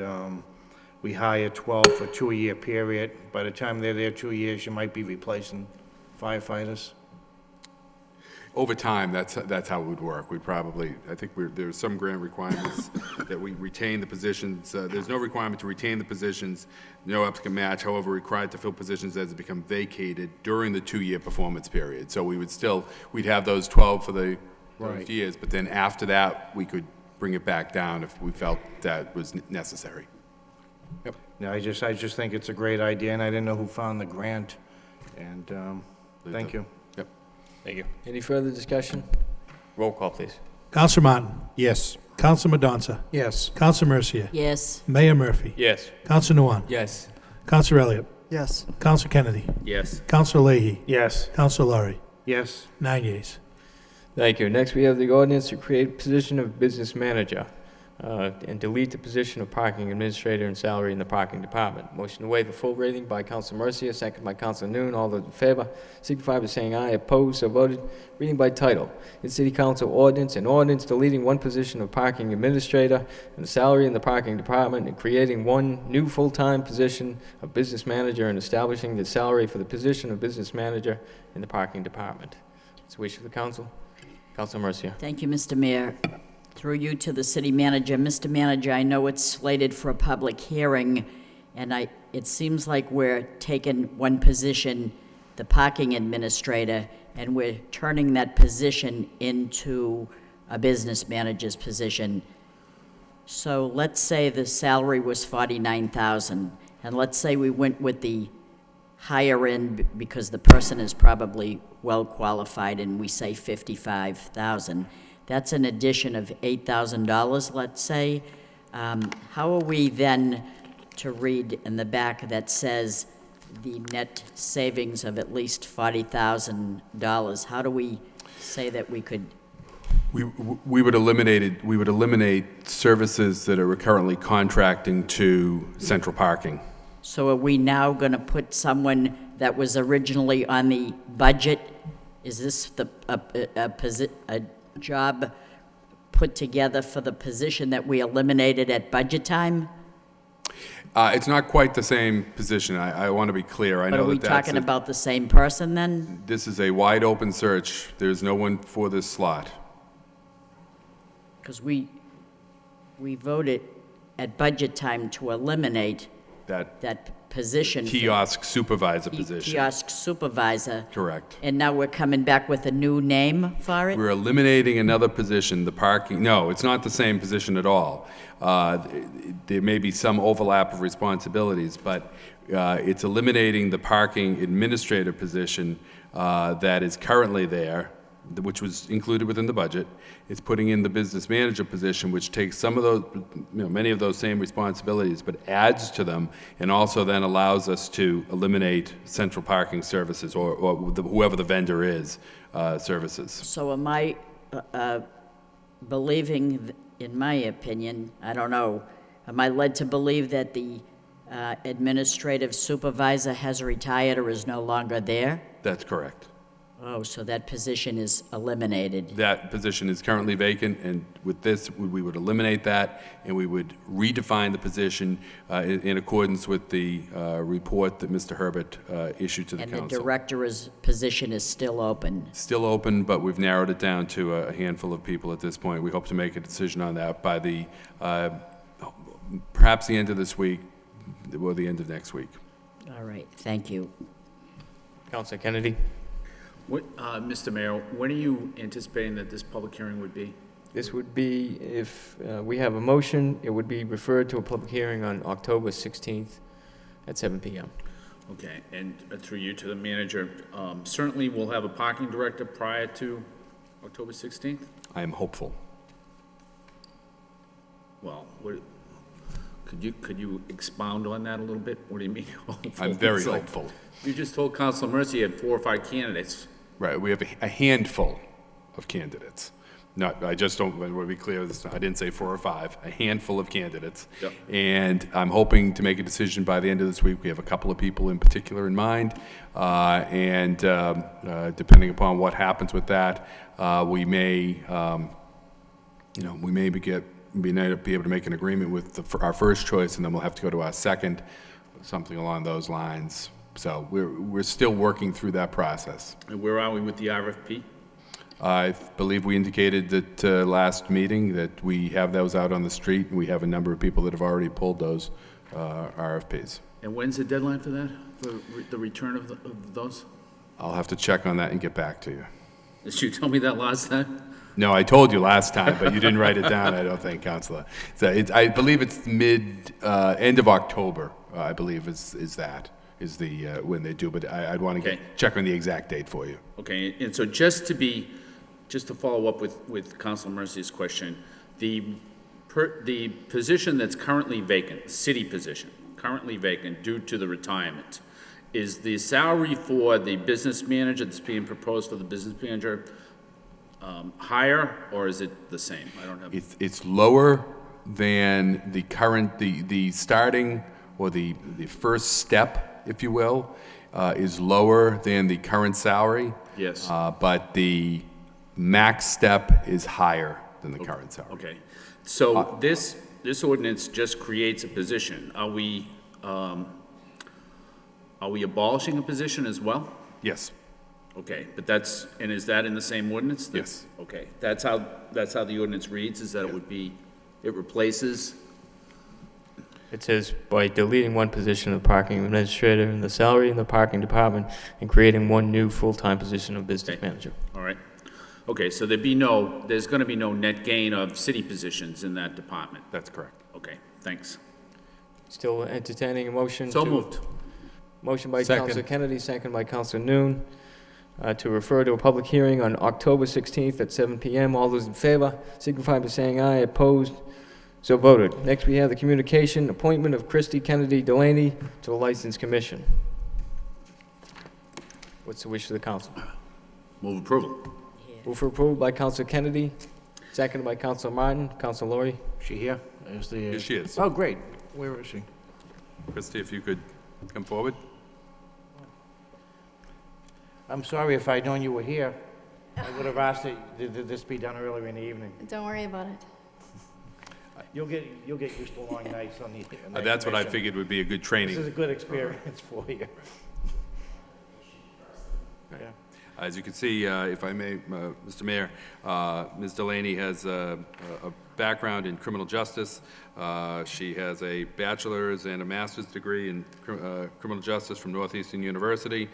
we hire 12 for a 2-year period, by the time they're there 2 years, you might be replacing firefighters? Over time, that's how it would work. We'd probably, I think there's some grant requirements that we retain the positions. There's no requirement to retain the positions, no applicant match, however, required to fill positions as they become vacated during the 2-year performance period. So we'd have those 12 for those years, but then after that, we could bring it back down if we felt that was necessary. Yep. No, I just think it's a great idea, and I didn't know who found the grant, and thank you. Yep. Thank you. Any further discussion? Roll call, please. Counselor Martin. Yes. Counselor Madonza. Yes. Counselor Mercia. Yes. Mayor Murphy. Yes. Counselor Nguyen. Yes. Counselor Elliott. Yes. Counselor Kennedy. Yes. Counselor Leahy. Yes. Counselor Laurie. Yes. 9 yeas. Thank you. Next, we have the ordinance to create a position of business manager and delete the position of parking administrator and salary in the parking department. Motion to waive the full reading by Council Mercia, second by Council Noon. All those in favor signify by saying aye. Opposed, so voted. Reading by title. In City Council ordinance, an ordinance deleting one position of parking administrator and the salary in the parking department and creating one new full-time position of business manager and establishing the salary for the position of business manager in the parking department. It's the wish of the council. Council Mercia. Thank you, Mr. Mayor. Through you to the city manager. Mr. Manager, I know it's slated for a public hearing, and it seems like we're taking one position, the parking administrator, and we're turning that position into a business manager's position. So let's say the salary was $49,000, and let's say we went with the higher end because the person is probably well qualified, and we say $55,000. That's an addition of $8,000, let's say. How are we then to read in the back that says the net savings of at least $40,000? How do we say that we could? We would eliminate services that are currently contracting to central parking. So are we now going to put someone that was originally on the budget? Is this a job put together for the position that we eliminated at budget time? It's not quite the same position. I want to be clear. I But know are we that that's talking about the same person then? This is a wide open search. There's no one for this slot. Because we voted at budget time to eliminate that position. Kiosk supervisor position. Kiosk supervisor. Correct. And now we're coming back with a new name for it? We're eliminating another position, the parking. No, it's not the same position at all. There may be some overlap of responsibilities, but it's eliminating the parking administrator position that is currently there, which was included within the budget. It's putting in the business manager position, which takes some of those, many of those same responsibilities, but adds to them, and also then allows us to eliminate central parking services or whoever the vendor is, services. So am I believing, in my opinion, I don't know, am I led to believe that the administrative supervisor has retired or is no longer there? That's correct. Oh, so that position is eliminated. That position is currently vacant, and with this, we would eliminate that, and we would redefine the position in accordance with the report that Mr. Herbert issued to the council. And the director's position is still open? Still open, but we've narrowed it down to a handful of people at this point. We hope to make a decision on that by the, perhaps the end of this week, or the end of next week. All right, thank you. Councilor Kennedy. Mr. Mayor, when are you anticipating that this public hearing would be? This would be, if we have a motion, it would be referred to a public hearing on October 16th at 7 p.m. Okay, and through you to the manager, certainly we'll have a parking director prior to October 16th? I am hopeful. Well, could you expound on that a little bit? What do you mean hopeful? I'm very hopeful. You just told Councilor Mercy you had 4 or 5 candidates. Right, we have a handful of candidates. I just don't want to be clear, I didn't say 4 or 5, a handful of candidates. Yep. And I'm hoping to make a decision by the end of this week. We have a couple of people in particular in mind, and depending upon what happens with that, we may, we may be able to make an agreement with our first choice, and then we'll have to go to our second, something along those lines. So we're still working through that process. And where are we with the RFP? I believe we indicated that last meeting that we have those out on the street, and we have a number of people that have already pulled those RFPs. And when's the deadline for that, for the return of those? I'll have to check on that and get back to you. Did you tell me that last time? No, I told you last time, but you didn't write it down, I don't think, Counselor. So I believe it's end of October, I believe is the, when they do, but I'd want to check on the exact date for you. Okay, and so just to follow up with Councilor Mercy's question, the position that's currently vacant, city position, currently vacant due to the retirement, is the salary for the business manager that's being proposed for the business manager higher, or is it the same? I don't have. It's lower than the current, the starting, or the first step, if you will, is lower than the current salary. Yes. But the max step is higher than the current salary. Okay. So this ordinance just creates a position. Are we abolishing a position as well? Yes. Okay, but is that in the same ordinance? Yes. Okay, that's how the ordinance reads, is that it replaces? It says by deleting one position of parking administrator in the salary in the parking department and creating one new full-time position of business manager. All right. Okay, so there's going to be no net gain of city positions in that department? That's correct. Okay, thanks. Still entertaining a motion? So moved. Motion by Second. Councilor Kennedy, second by Councilor Noon, to refer to a public hearing on October 16th at 7 p.m. All those in favor signify by saying aye. Opposed? So voted. Next, we have the communication appointment of Christy Kennedy Delaney to the License Commission. What's the wish of the council? Move approval. Move for approval by Councilor Kennedy, seconded by Councilor Martin. Councilor Laurie. She here? Here she is. Oh, great. Where is she? Christy, if you could come forward. I'm sorry, if I'd known you were here, I would have asked that this be done earlier in the evening. Don't worry about it. You'll get used to long nights on the That's what I commission. figured would be a good training. This is a good experience for you. Yeah. As you can see, if I may, Mr. Mayor, Ms. Delaney has a background in criminal justice. She has a bachelor's and a master's degree in criminal justice from Northeastern University.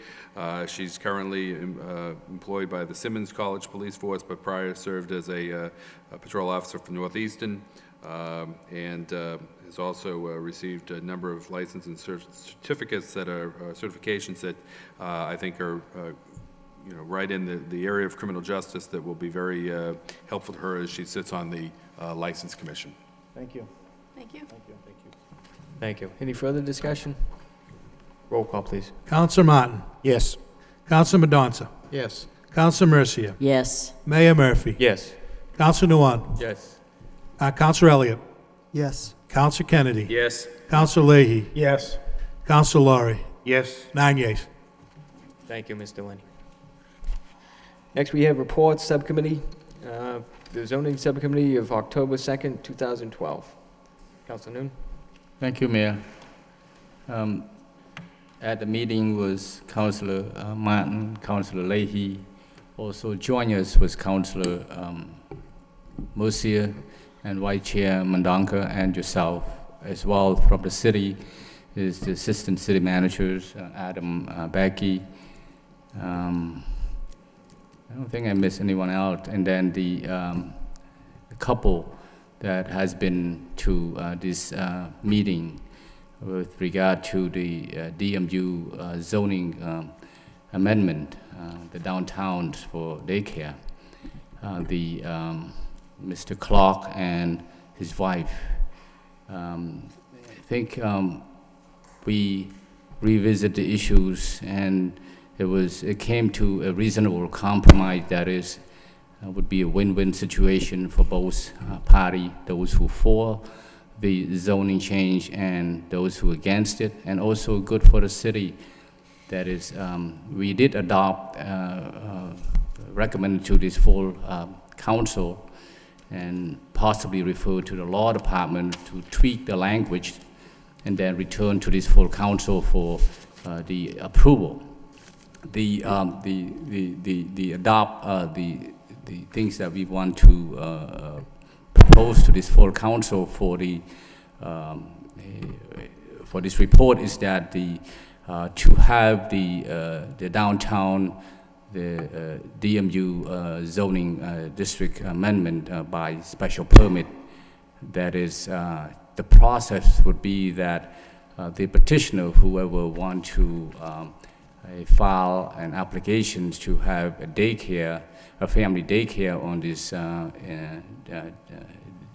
She's currently employed by the Simmons College Police Force, but prior served as a patrol officer for Northeastern, and has also received a number of license and certificates that are certifications that I think are right in the area of criminal justice that will be very helpful to her as she sits on the License Commission. Thank you. Thank you. Thank you. Thank you. Thank you. Any further discussion? Roll call, please. Councilor Martin. Yes. Councilor Madonza. Yes. Councilor Mercia. Yes. Mayor Murphy. Yes. Councilor Nuwan. Yes. Councilor Elliott. Yes. Councilor Kennedy. Yes. Councilor Leahy. Yes. Councilor Laurie. Yes. 9 yeas. Thank you, Ms. Delaney. Next, we have reports subcommittee, the zoning subcommittee of October 2nd, 2012. Councilor Noon. Thank you, Mayor. At the meeting was Councilor Martin, Councilor Leahy. Also joining us was Councilor Mercia and Vice Chair Mandonka and yourself as well. From the city is the Assistant City Managers, Adam Becky. I don't think I missed anyone out. And then the couple that has been to this meeting with regard to the DMU zoning amendment, the downtowns for daycare. Mr. Clark and his wife. I think we revisit the issues, and it came to a reasonable compromise that is would be a win-win situation for both parties, those who for the zoning change and those who against it, and also good for the city. That is, we did adopt, recommended to this full council, and possibly refer to the law department to tweak the language, and then return to this full council for the approval. The the things that we want to propose to this full council for the for this report is that to have the downtown, the DMU zoning district amendment by special permit. That is, the process would be that the petitioner, whoever want to file an application to have a daycare, a family daycare on this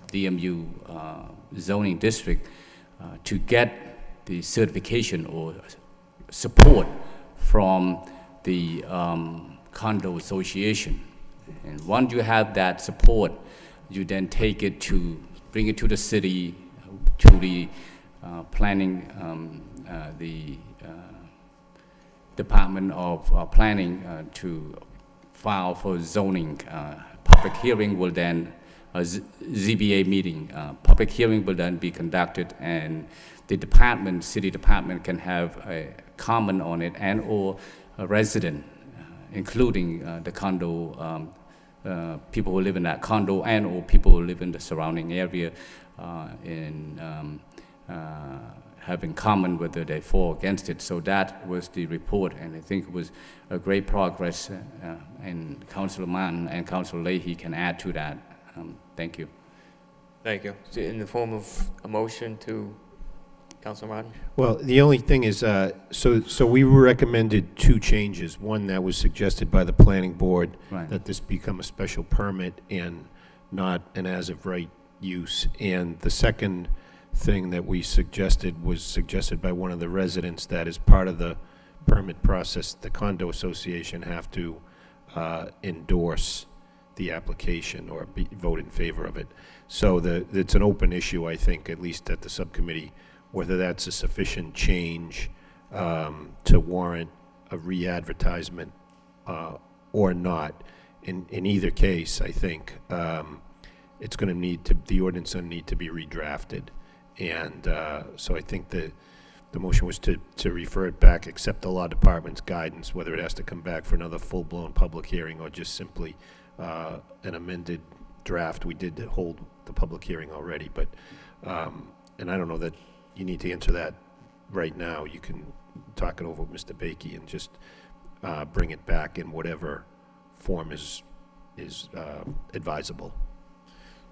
DMU zoning district, to get the certification or support from the condo association. And once you have that support, you then take it to, bring it to the city, to the planning, the Department of Planning to file for zoning. Public hearing will then, ZBA meeting, public hearing will then be conducted, and the department, city department, can have a comment on it, and or a resident, including the condo, people who live in that condo, and or people who live in the surrounding area, have in common whether they fall against it. So that was the report, and I think it was a great progress, and Councilor Martin and Councilor Leahy can add to that. Thank you. Thank you. Is it in the form of a motion to Councilor Martin? Well, the only thing is, so we recommended two changes. One that was suggested by the planning board, Right. that this become a special permit and not an as-of-right use. And the second thing that we suggested was suggested by one of the residents, that as part of the permit process, the condo association have to endorse the application or vote in favor of it. So it's an open issue, I think, at least at the subcommittee, whether that's a sufficient change to warrant a re-advertisement or not. In either case, I think it's going to need to, the ordinance will need to be redrafted. And so I think the motion was to refer it back, accept the law department's guidance, whether it has to come back for another full-blown public hearing or just simply an amended draft. We did hold the public hearing already, but, and I don't know that you need to answer that right now. You can talk it over with Mr. Bakey and just bring it back in whatever form is advisable.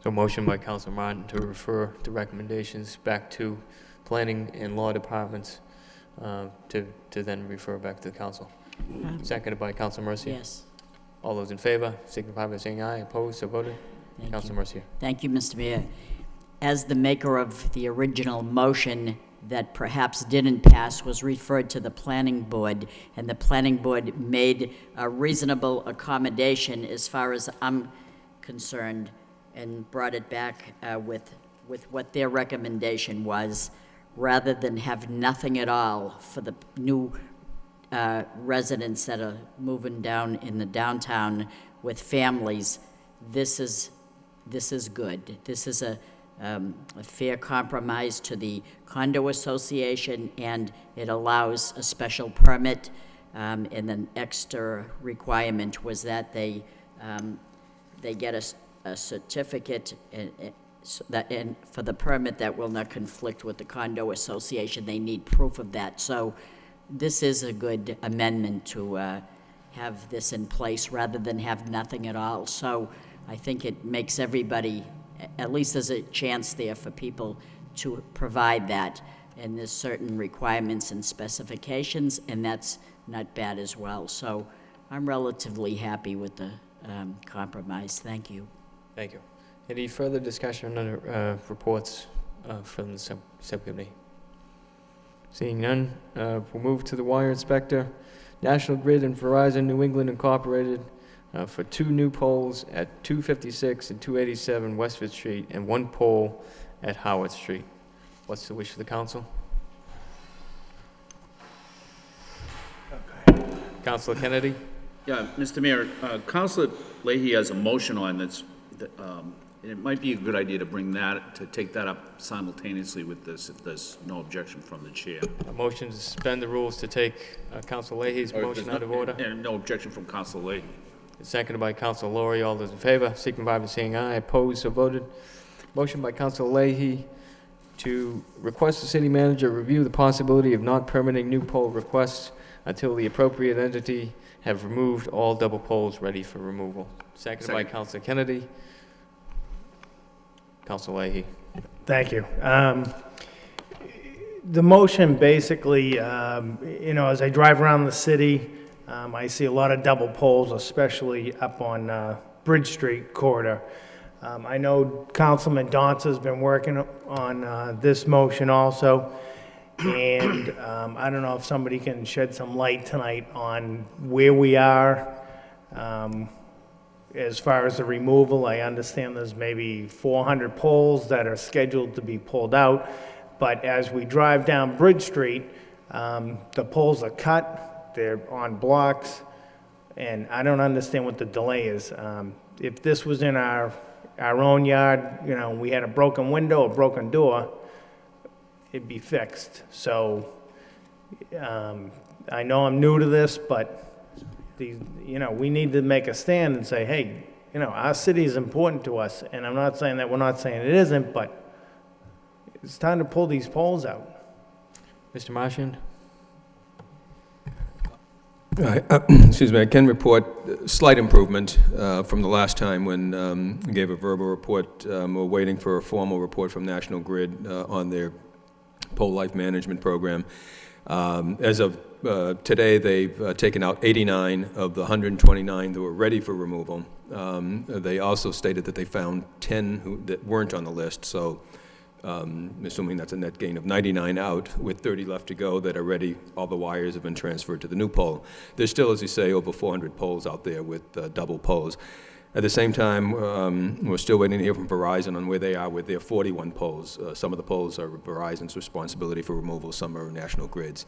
So motion by Councilor Martin to refer the recommendations back to planning and law departments to then refer back to the council. Seconded by Councilor Mercier. Yes. All those in favor, signify by saying aye. Opposed, so voted. Councilor Mercier. Thank you, Mr. Mayor. As the maker of the original motion that perhaps didn't pass was referred to the planning board, and the planning board made a reasonable accommodation as far as I'm concerned, and brought it back with what their recommendation was, rather than have nothing at all for the new residents that are moving down in the downtown with families. This is good. This is a fair compromise to the condo association, and it allows a special permit. And an extra requirement was that they get a certificate and for the permit that will not conflict with the condo association. They need proof of that. So this is a good amendment to have this in place rather than have nothing at all. So I think it makes everybody, at least there's a chance there for people to provide that. And there's certain requirements and specifications, and that's not bad as well. So I'm relatively happy with the compromise. Thank you. Thank you. Any further discussion on reports from the subcommittee? Seeing none, we'll move to the wire inspector. National Grid and Verizon New England Incorporated for 2 new poles at 256 and 287 Westford Street and 1 pole at Howard Street. What's the wish of the council? Okay. Councilor Kennedy? Yeah, Mr. Mayor, Councilor Leahy has a motion on this. It might be a good idea to bring that, to take that up simultaneously with this, if there's no objection from the chair. A motion to suspend the rules to take Councilor Leahy's motion out of order? And no objection from Councilor Leahy. Seconded by Council Laurie. All those in favor, signify by saying aye. Opposed, so voted. Motion by Council Leahy to request the city manager review the possibility of not permitting new pole requests until the appropriate entity have removed all double poles ready for removal. Seconded by Council Kennedy. Council Leahy. Thank you. The motion basically, as I drive around the city, I see a lot of double poles, especially up on Bridge Street corridor. I know Councilman Donts has been working on this motion also, and I don't know if somebody can shed some light tonight on where we are as far as the removal. I understand there's maybe 400 poles that are scheduled to be pulled out, but as we drive down Bridge Street, the poles are cut, they're on blocks, and I don't understand what the delay is. If this was in our own yard, we had a broken window, a broken door, it'd be fixed. So, I know I'm new to this, but we need to make a stand and say, hey, our city is important to us, and I'm not saying that we're not saying it isn't, but it's time to pull these poles out. Mr. Marchand? Excuse me, I can report slight improvement from the last time when we gave a verbal report. We're waiting for a formal report from National Grid on their pole life management program. As of today, they've taken out 89 of the 129 that were ready for removal. They also stated that they found 10 that weren't on the list, so assuming that's a net gain of 99 out, with 30 left to go that are ready. All the wires have been transferred to the new pole. There's still, as you say, over 400 poles out there with double poles. At the same time, we're still waiting to hear from Verizon on where they are with their 41 poles. Some of the poles are Verizon's responsibility for removal, some are National Grid's.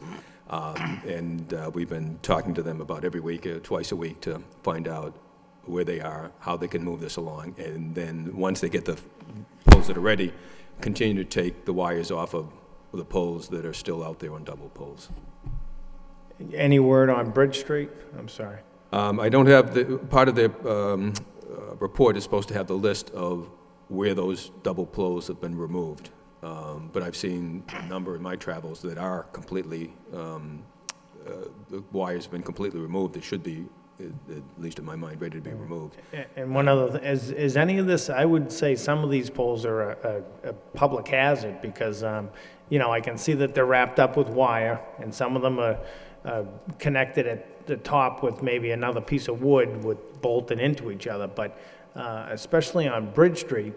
And we've been talking to them about every week, twice a week, to find out where they are, how they can move this along. And then once they get the poles that are ready, continue to take the wires off of the poles that are still out there on double poles. Any word on Bridge Street? I'm sorry. I don't have part of their report is supposed to have the list of where those double poles have been removed. But I've seen a number in my travels that are completely, the wires have been completely removed. It should be, at least in my mind, ready to be removed. And one other thing, is any of this, I would say some of these poles are a public hazard because, I can see that they're wrapped up with wire and some of them are connected at the top with maybe another piece of wood bolted into each other. But especially on Bridge Street,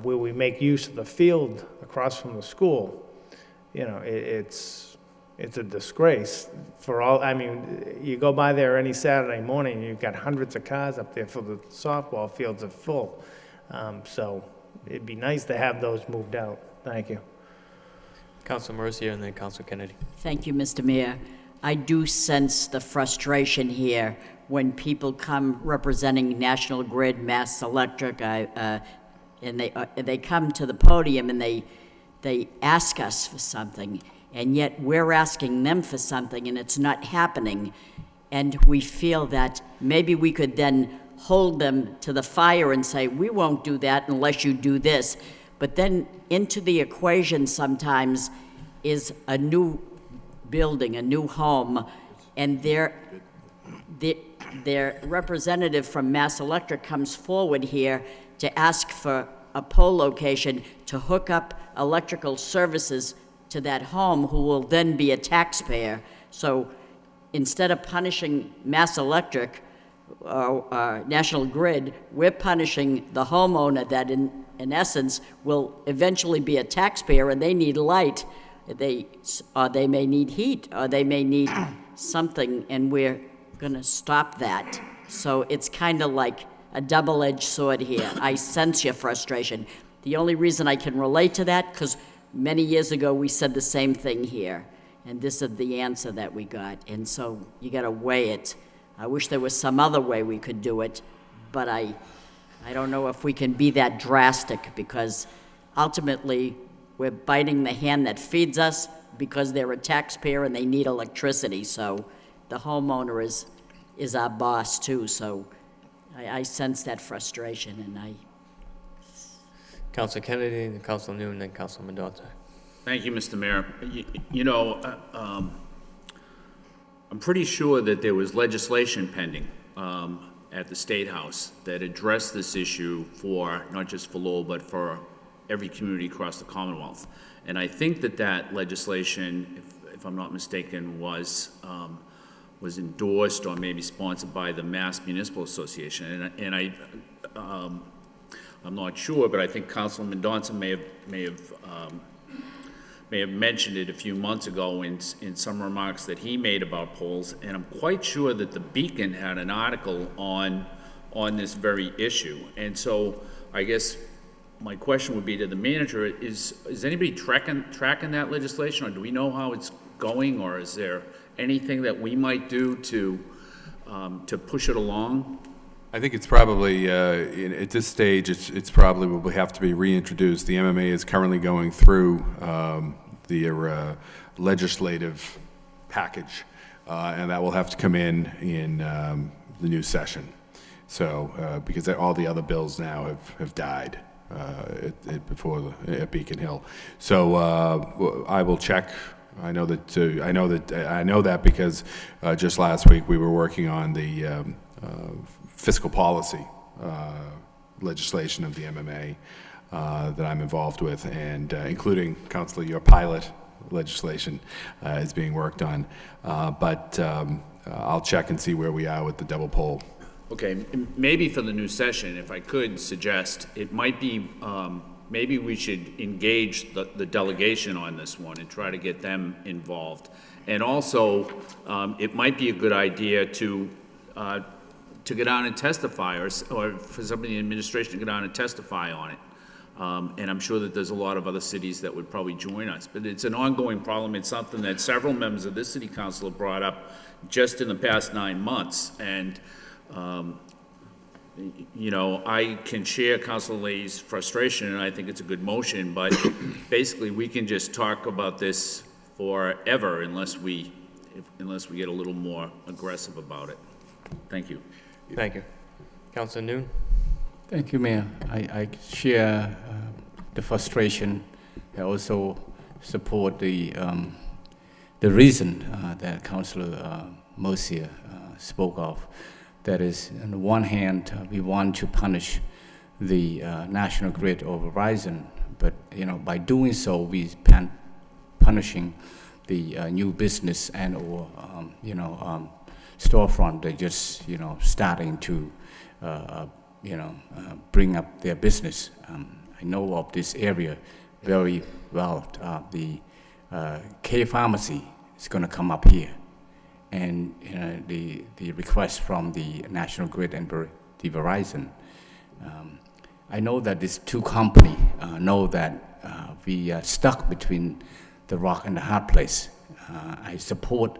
where we make use of the field across from the school, it's a disgrace for all. I mean, you go by there any Saturday morning, you've got hundreds of cars up there for the softball fields are full. So it'd be nice to have those moved out. Thank you. Council Mercier and then Council Kennedy. Thank you, Mr. Mayor. I do sense the frustration here when people come representing National Grid, Mass Electric, and they come to the podium and they ask us for something, and yet we're asking them for something and it's not happening. And we feel that maybe we could then hold them to the fire and say, we won't do that unless you do this. But then into the equation sometimes is a new building, a new home, and their representative from Mass Electric comes forward here to ask for a pole location to hook up electrical services to that home, who will then be a taxpayer. So instead of punishing Mass Electric or National Grid, we're punishing the homeowner that in essence will eventually be a taxpayer, and they need light. Or they may need heat, or they may need something, and we're going to stop that. So it's kind of like a double-edged sword here. I sense your frustration. The only reason I can relate to that, because many years ago we said the same thing here, and this is the answer that we got. And so you got to weigh it. I wish there was some other way we could do it, but I don't know if we can be that drastic, because ultimately we're biting the hand that feeds us because they're a taxpayer and they need electricity. So the homeowner is our boss too. So I sense that frustration, and Councilor Kennedy, then Councilor Noon, then Councilor Mendoza. Thank you, Mr. Mayor. You know, I'm pretty sure that there was legislation pending at the State House that addressed this issue for, not just for Lowell, but for every community across the Commonwealth. And I think that that legislation, if I'm not mistaken, was endorsed or maybe sponsored by the Mass Municipal Association. And I'm not sure, but I think Councilor Mendoza may have mentioned it a few months ago in some remarks that he made about polls, and I'm quite sure that the Beacon had an article on this very issue. And so I guess my question would be to the manager, is anybody tracking that legislation, or do we know how it's going, or is there anything that we might do to push it along? I think it's probably, at this stage, it's probably will have to be reintroduced. The MMA is currently going through the legislative package, and that will have to come in the new session. So, because all the other bills now have died at Beacon Hill. So I will check. I know that because just last week we were working on the fiscal policy legislation of the MMA that I'm involved with, and including, Councilor, your pilot legislation is being worked on. But I'll check and see where we are with the double poll. Okay, maybe for the new session, if I could suggest, it might be, maybe we should engage the delegation on this one and try to get them involved. And also, it might be a good idea to get on and testify, or for somebody in the administration to get on and testify on it. And I'm sure that there's a lot of other cities that would probably join us. But it's an ongoing problem. It's something that several members of this city council have brought up just in the past 9 months. And, you know, I can share Councilor Leahy's frustration, and I think it's a good motion, but basically we can just talk about this forever unless we get a little more aggressive about it. Thank you. Thank you. Councilor Noon? Thank you, Mayor. I share the frustration. I also support the reason that Councilor Mercier spoke of. That is, on the one hand, we want to punish the National Grid or Verizon, but by doing so, we punishing the new business and or storefront. They're just starting to bring up their business. I know of this area very well. The K Pharmacy is going to come up here, and the request from the National Grid and the Verizon. I know that these two companies know that we are stuck between the rock and the hard place. I support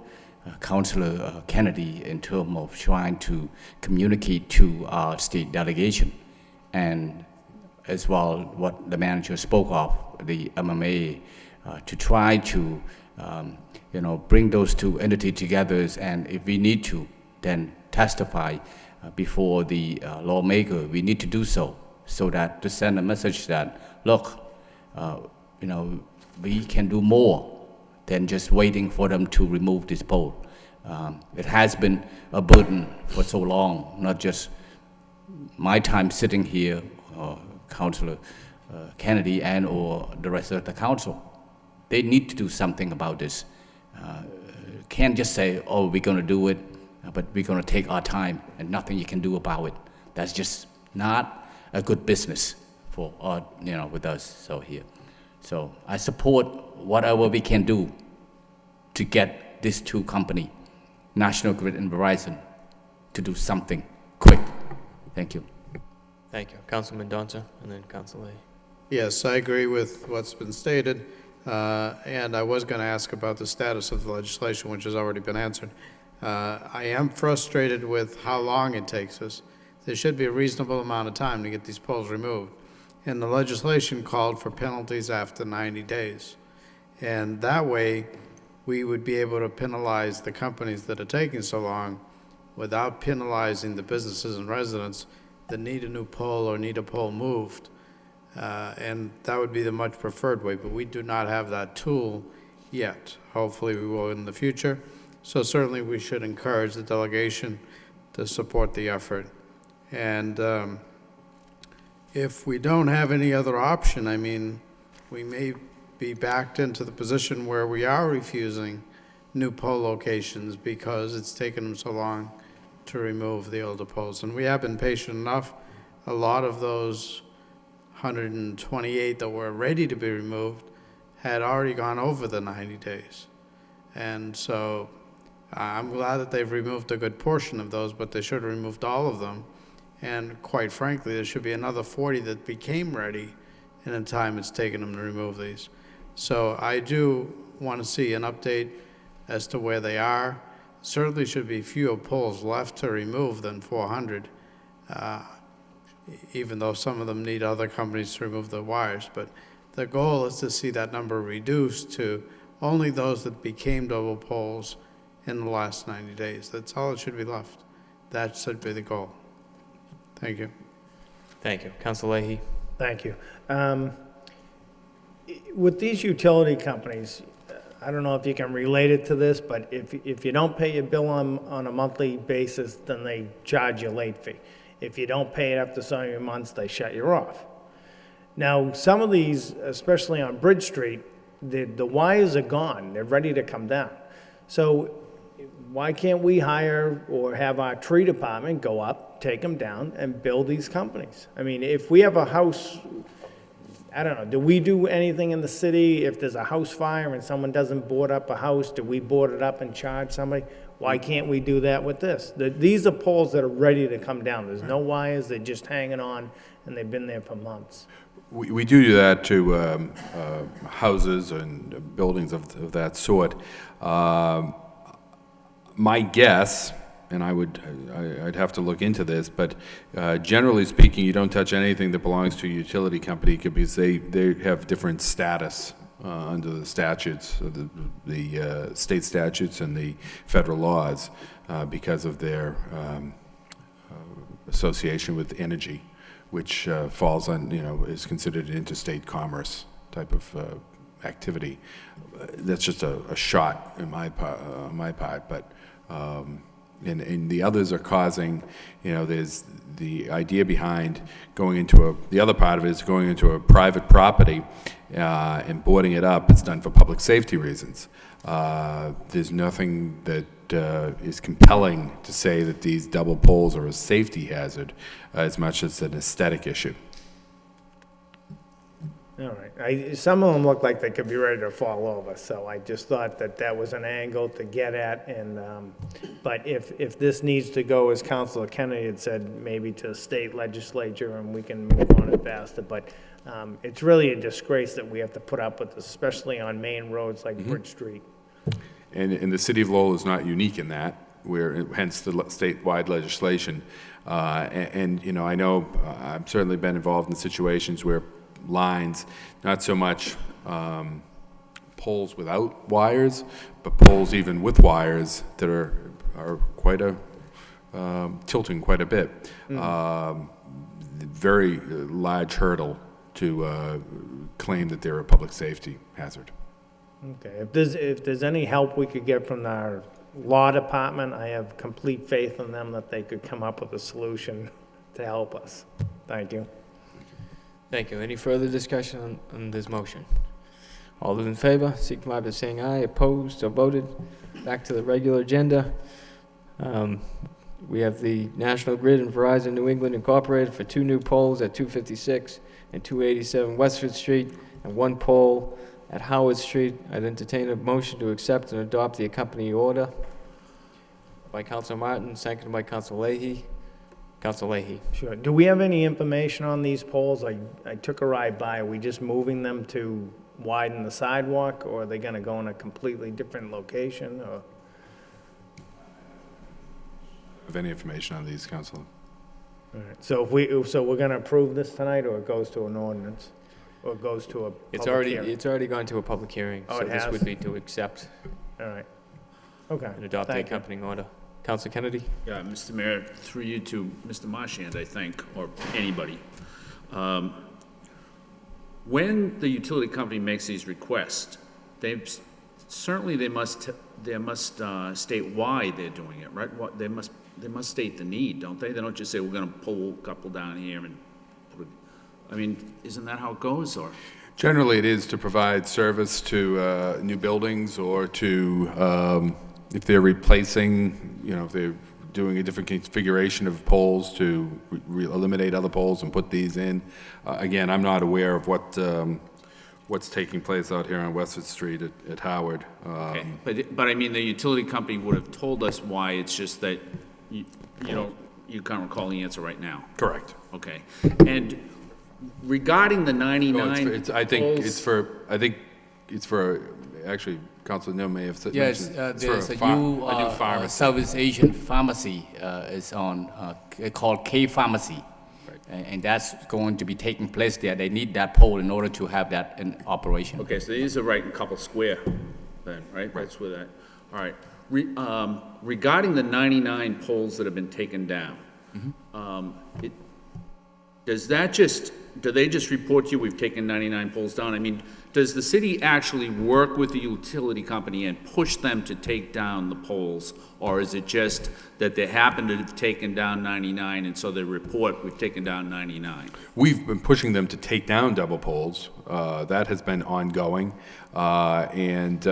Councilor Kennedy in terms of trying to communicate to our state delegation, and as well what the manager spoke of, the MMA, to try to bring those two entities together, and if we need to then testify before the lawmaker, we need to do so that to send a message that, look, we can do more than just waiting for them to remove this pole. It has been a burden for so long, not just my time sitting here, Councilor Kennedy and or the rest of the council. They need to do something about this. Can't just say, oh, we're going to do it, but we're going to take our time and nothing you can do about it. That's just not a good business for with us here. So I support whatever we can do to get these two companies, National Grid and Verizon, to do something quick. Thank you. Thank you. Councilman Mendoza, and then Councilor Leahy. Yes, I agree with what's been stated, and I was going to ask about the status of the legislation, which has already been answered. I am frustrated with how long it takes us. There should be a reasonable amount of time to get these poles removed. And the legislation called for penalties after 90 days. And that way, we would be able to penalize the companies that are taking so long without penalizing the businesses and residents that need a new pole or need a pole moved. And that would be the much preferred way, but we do not have that tool yet. Hopefully we will in the future. So certainly we should encourage the delegation to support the effort. And if we don't have any other option, I mean, we may be backed into the position where we are refusing new pole locations because it's taken them so long to remove the older poles. And we have been patient enough. A lot of those 128 that were ready to be removed had already gone over the 90 days. And so I'm glad that they've removed a good portion of those, but they should have removed all of them. And quite frankly, there should be another 40 that became ready in the time it's taken them to remove these. So I do want to see an update as to where they are. Certainly should be fewer poles left to remove than 400, even though some of them need other companies to remove the wires. But the goal is to see that number reduced to only those that became double poles in the last 90 days. That's all that should be left. That should be the goal. Thank you. Thank you. Council Leahy. Thank you. With these utility companies, I don't know if you can relate it to this, but if you don't pay your bill on a monthly basis, then they charge you a late fee. If you don't pay it after so many months, they shut you off. Now, some of these, especially on Bridge Street, the wires are gone. They're ready to come down. So why can't we hire or have our tree department go up, take them down, and build these companies? I mean, if we have a house, I don't know, do we do anything in the city? If there's a house fire and someone doesn't board up a house, do we board it up and charge somebody? Why can't we do that with this? These are poles that are ready to come down. There's no wires, they're just hanging on, and they've been there for months. We do that to houses and buildings of that sort. My guess, and I'd have to look into this, but generally speaking, you don't touch anything that belongs to a utility company because they have different status under the statutes, the state statutes and the federal laws because of their association with energy, which falls on, is considered an interstate commerce type of activity. That's just a shot in my part, but and the others are causing, there's the idea behind going into the other part of it is going into a private property and boarding it up. It's done for public safety reasons. There's nothing that is compelling to say that these double poles are a safety hazard as much as an aesthetic issue. All right. Some of them look like they could be ready to fall over, so I just thought that was an angle to get at. And but if this needs to go, as Councilor Kennedy had said, maybe to state legislature and we can move on it faster. But it's really a disgrace that we have to put up with this, especially on main roads like Bridge Street. And the city of Lowell is not unique in that, hence the statewide legislation. And I know I've certainly been involved in situations where lines, not so much poles without wires, but poles even with wires that are quite tilting quite a bit. Very large hurdle to claim that they're a public safety hazard. Okay, if there's any help we could get from our law department, I have complete faith in them that they could come up with a solution to help us. Thank you. Thank you. Any further discussion on this motion? All those in favor, signify by saying aye. Opposed or voted? Back to the regular agenda. We have the National Grid and Verizon New England Incorporated for 2 new poles at 256 and 287 Westford Street and 1 pole at Howard Street. I'd entertain a motion to accept and adopt the accompanying order by Councilor Martin, seconded by Councilor Leahy. Councilor Leahy. Sure. Do we have any information on these poles? I took a ride by. Are we just moving them to widen the sidewalk, or are they going to go in a completely different location? Or? Have any information on these, Councilor? All right. So we're going to approve this tonight, or it goes to an ordinance, or it goes to a public hearing? It's already gone to a public hearing, Oh, so it this has? would be to accept All right. Okay. and adopt the Thank you. accompanying order. Council Kennedy? Yeah, Mr. Mayor, through you to Mr. Marchand, I think, or anybody. When the utility company makes these requests, they must state why they're doing it, right? They must state the need, don't they? They don't just say, we're gonna pull a couple down here and put it, I mean, isn't that how it goes, or? Generally, it is to provide service to new buildings or to, if they're replacing, if they're doing a different configuration of poles to eliminate other poles and put these in. Again, I'm not aware of what's taking place out here on Westford Street at Howard. Okay, but I mean, the utility company would have told us why, it's just that you can't recall the answer right now. Correct. Okay, and regarding the 99 I think it's for, actually, Councilor No may have said. Yes, mentioned, there's it's a for new new pharmacy. Southeast Asian pharmacy is on, called K Pharmacy. And that's going to be taking place there. They need that pole in order to have that in operation. Okay, so these are right in Couple Square then, right? That's where that, all right. Regarding the 99 poles that have been taken down, do they just report to you, we've taken 99 poles down? I mean, does the city actually work with the utility company and push them to take down the poles? Or is it just that they happen to have taken down 99 and so they report, we've taken down 99? We've been pushing them to take down double poles. That has been ongoing. And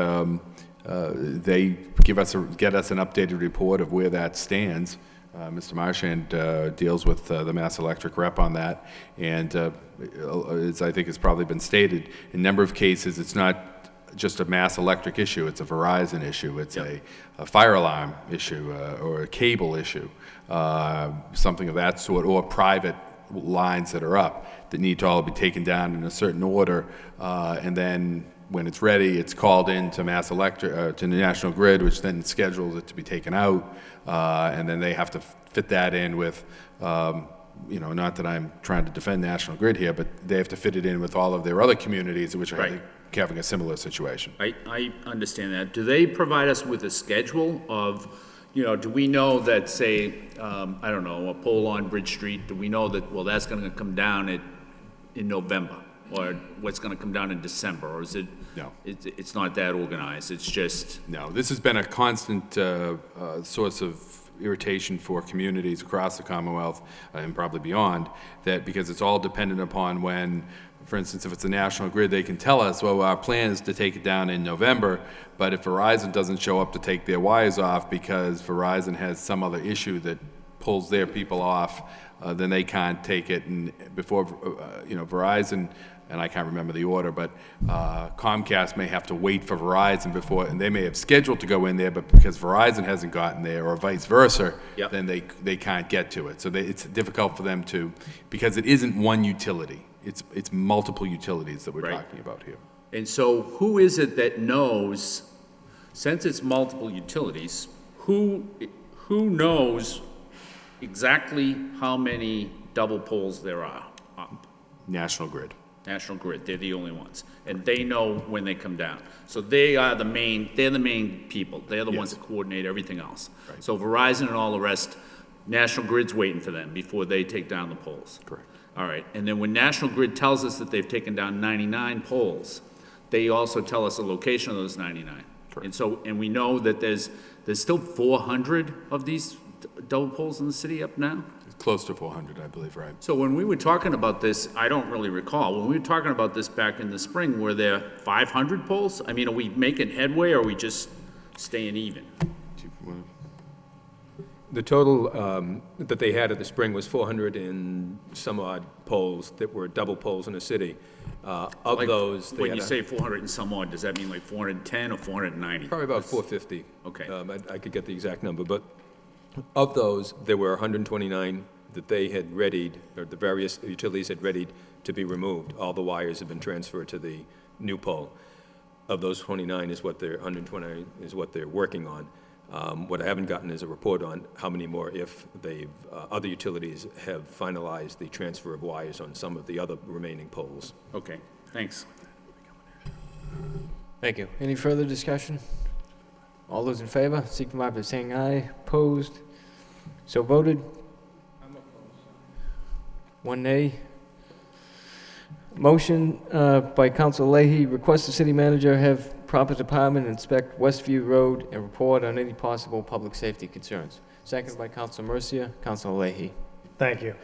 they get us an updated report of where that stands. Mr. Marchand deals with the Mass Electric rep on that, and I think it's probably been stated, in a number of cases, it's not just a Mass Electric issue, it's a Verizon issue, it's a fire alarm issue, or a cable issue, something of that sort, or private lines that are up that need to all be taken down in a certain order, and then when it's ready, it's called in to Mass Electric, to the National Grid, which then schedules it to be taken out, and then they have to fit that in with, not that I'm trying to defend National Grid here, but they have to fit it in with all of their other communities which are having a similar situation. I understand that. Do they provide us with a schedule of, do we know that, say, I don't know, a pole on Bridge Street, do we know that, well, that's going to come down in November? Or what's going to come down in December, or is it? No. It's not that organized, it's just... No, this has been a constant source of irritation for communities across the Commonwealth and probably beyond, that because it's all dependent upon when, for instance, if it's a National Grid, they can tell us, well, our plan is to take it down in November, but if Verizon doesn't show up to take their wires off because Verizon has some other issue that pulls their people off, then they can't take it, and before, Verizon, and I can't remember the order, but Comcast may have to wait for Verizon before, and they may have scheduled to go in there, but because Verizon hasn't gotten there, or vice versa, then they can't get to it. So it's difficult for them to, because it isn't one utility. It's multiple utilities that we're talking about here. And so who is it that knows, since it's multiple utilities, who knows exactly how many double poles there are up? National Grid. National Grid, they're the only ones. And they know when they come down. So they're the main people. They're the ones that coordinate everything else. Right. So Verizon and all the rest, National Grid's waiting for them before they take down the poles. Correct. All right, and then when National Grid tells us that they've taken down 99 poles, they also tell us the location of those 99. Correct. And we know that there's still 400 of these double poles in the city up now? Close to 400, I believe, right. So when we were talking about this, I don't really recall, when we were talking about this back in the spring, were there 500 poles? I mean, are we making headway, or are we just staying even? The total that they had at the spring was 400 and some odd poles that were double poles in the city. Of those, when you say 400 and some odd, does that mean like 410 or 490? Probably about 450. Okay. I could get the exact number, but of those, there were 129 that they had readied, or the various utilities had readied to be removed. All the wires have been transferred to the new pole. Of those 29 is what 129 is what they're working on. What I haven't gotten is a report on how many more, if other utilities have finalized the transfer of wires on some of the other remaining poles. Okay, thanks. Thank you. Any further discussion? All those in favor, signify by saying aye. Opposed? So voted. One nay. Motion by Council Leahy, request the city manager have proper department inspect Westview Road and report on any possible public safety concerns. Second by Council Mercia. Council Leahy. Thank you.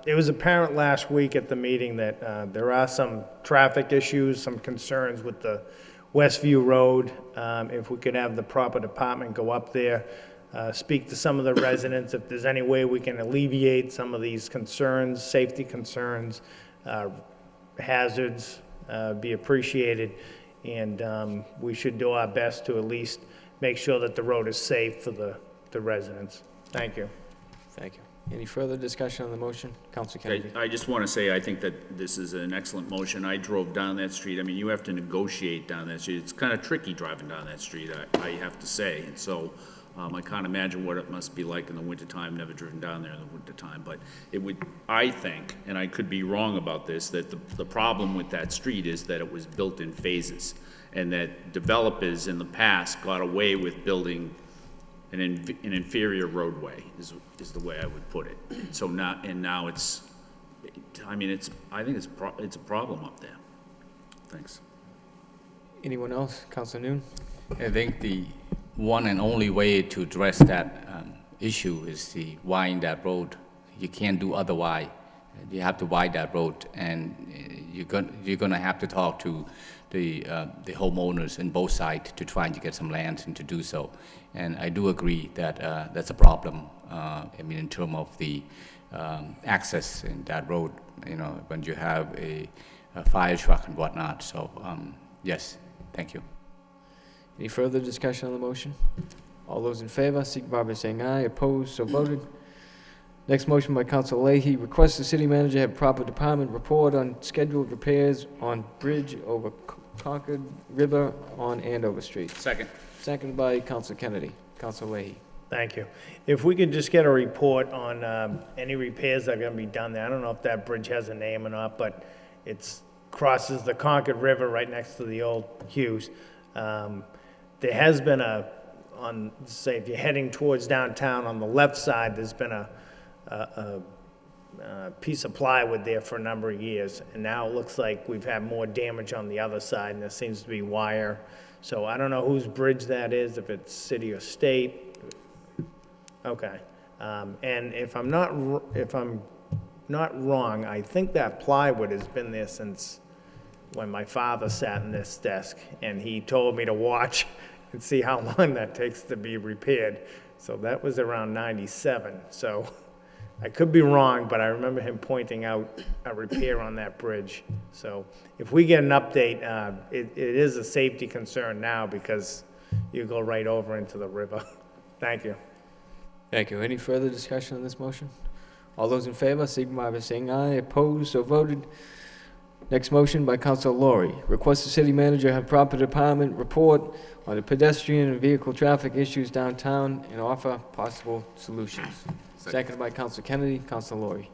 It was apparent last week at the meeting that there are some traffic issues, some concerns with the Westview Road. If we could have the proper department go up there, speak to some of the residents, if there's any way we can alleviate some of these concerns, safety concerns, hazards, be appreciated. And we should do our best to at least make sure that the road is safe for the residents. Thank you. Thank you. Any further discussion on the motion? Council Kennedy. I just want to say, I think that this is an excellent motion. I drove down that street. I mean, you have to negotiate down that street. It's kind of tricky driving down that street, I have to say. And so I can't imagine what it must be like in the wintertime. Never driven down there in the wintertime. But it would, I think, and I could be wrong about this, that the problem with that street is that it was built in phases, and that developers in the past got away with building an inferior roadway, is the way I would put it. So now it's, I mean, I think it's a problem up there. Thanks. Anyone else? Council Noon. I think the one and only way to address that issue is to widen that road. You can't do otherwise. You have to widen that road, and you're going to have to talk to the homeowners on both sides to try and get some land and to do so. And I do agree that that's a problem. I mean, in terms of the access in that road, you know, when you have a fire truck and whatnot. So, yes, thank you. Any further discussion on the motion? All those in favor, signify by saying aye. Opposed? So voted. Next motion by Council Leahy, request the city manager have proper department report on scheduled repairs on bridge over Concord River on Andover Street. Second. Second by Council Kennedy. Council Leahy. Thank you. If we could just get a report on any repairs that are going to be done there. I don't know if that bridge has a name or not, but it crosses the Concord River right next to the old Hughes. There has been say if you're heading towards downtown on the left side, there's been a piece of plywood there for a number of years, and now it looks like we've had more damage on the other side, and there seems to be wire. So I don't know whose bridge that is, if it's city or state. Okay, and if I'm not wrong, I think that plywood has been there since when my father sat in this desk, and he told me to watch and see how long that takes to be repaired. So that was around '97. So I could be wrong, but I remember him pointing out a repair on that bridge. So if we get an update, it is a safety concern now because you go right over into the river. Thank you. Thank you. Any further discussion on this motion? All those in favor, signify by saying aye. Opposed? So voted. Next motion by Council Laurie. Request the city manager have proper department report on the pedestrian and vehicle traffic issues downtown and offer possible solutions. Seconded by Council Kennedy. Council Laurie.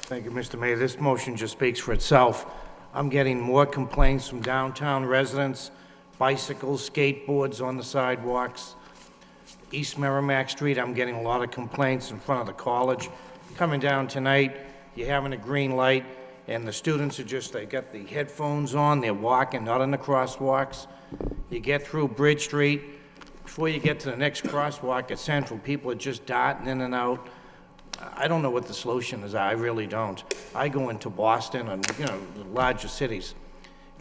Thank you, Mr. Mayor. This motion just speaks for itself. I'm getting more complaints from downtown residents, bicycles, skateboards on the sidewalks. East Merrimack Street, I'm getting a lot of complaints in front of the college. Coming down tonight, you're having a green light, and the students are they got the headphones on, they're walking, not in the crosswalks. You get through Bridge Street, before you get to the next crosswalk at Central, people are just darting in and out. I don't know what the solution is, I really don't. I go into Boston and, you know, the larger cities.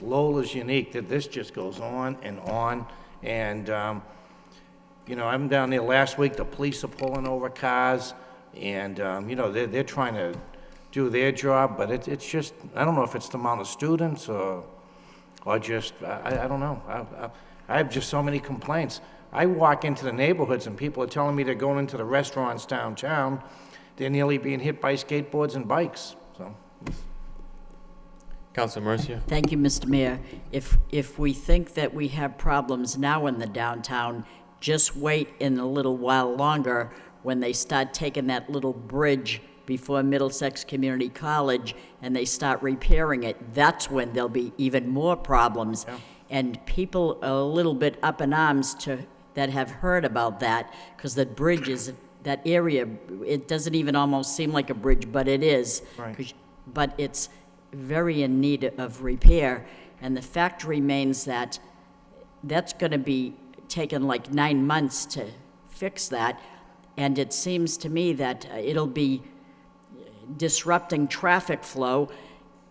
Lowell is unique, that this just goes on, and, you know, I'm down there last week, the police are pulling over cars, and, you know, they're trying to do their job, but it's just, I don't know if it's the amount of students or just, I don't know. I have just so many complaints. I walk into the neighborhoods and people are telling me they're going into the restaurants downtown. They're nearly being hit by skateboards and bikes, so. Council Mercia. Thank you, Mr. Mayor. If we think that we have problems now in the downtown, just wait in a little while longer when they start taking that little bridge before Middlesex Community College and they start repairing it. That's when there'll be even more problems. Yeah. and people are a little bit up in arms that have heard about that, because that bridge is, that area, it doesn't even almost seem like a bridge, but it is. Right. But it's very in need of repair, and the fact remains that that's going to be taken like 9 months to fix that, and it seems to me that it'll be disrupting traffic flow,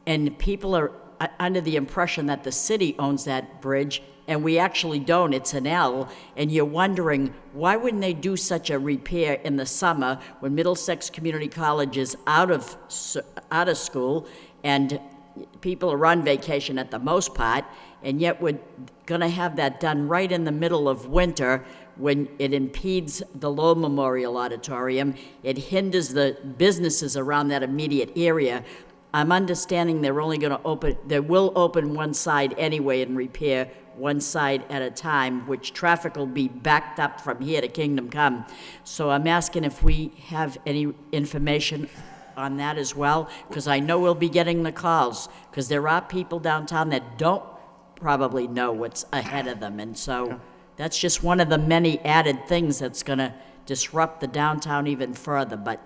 and people are under the impression that the city owns that bridge, and we actually don't. It's an L, and you're wondering, why wouldn't they do such a repair in the summer when Middlesex Community College is out of school and people are on vacation at the most part, and yet we're going to have that done right in the middle of winter when it impedes the Lowell Memorial Auditorium. It hinders the businesses around that immediate area. I'm understanding they're only going to open, they will open one side anyway and repair one side at a time, which traffic will be backed up from here to Kingdom Come. So I'm asking if we have any information on that as well, because I know we'll be getting the calls, because there are people downtown that don't probably know what's ahead of them. And so that's just one of the many added things that's going to disrupt the downtown even further. But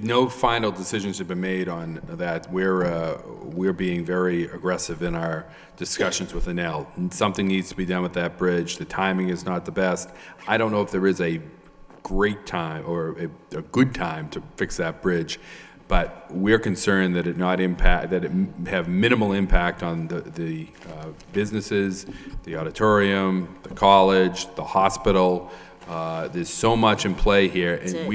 no final decisions have been made on that. We're being very aggressive in our discussions with Enel. Something needs to be done with that bridge. The timing is not the best. I don't know if there is a great time or a good time to fix that bridge, but we're concerned that it have minimal impact on the businesses, the auditorium, the college, the hospital. There's so much in play here, and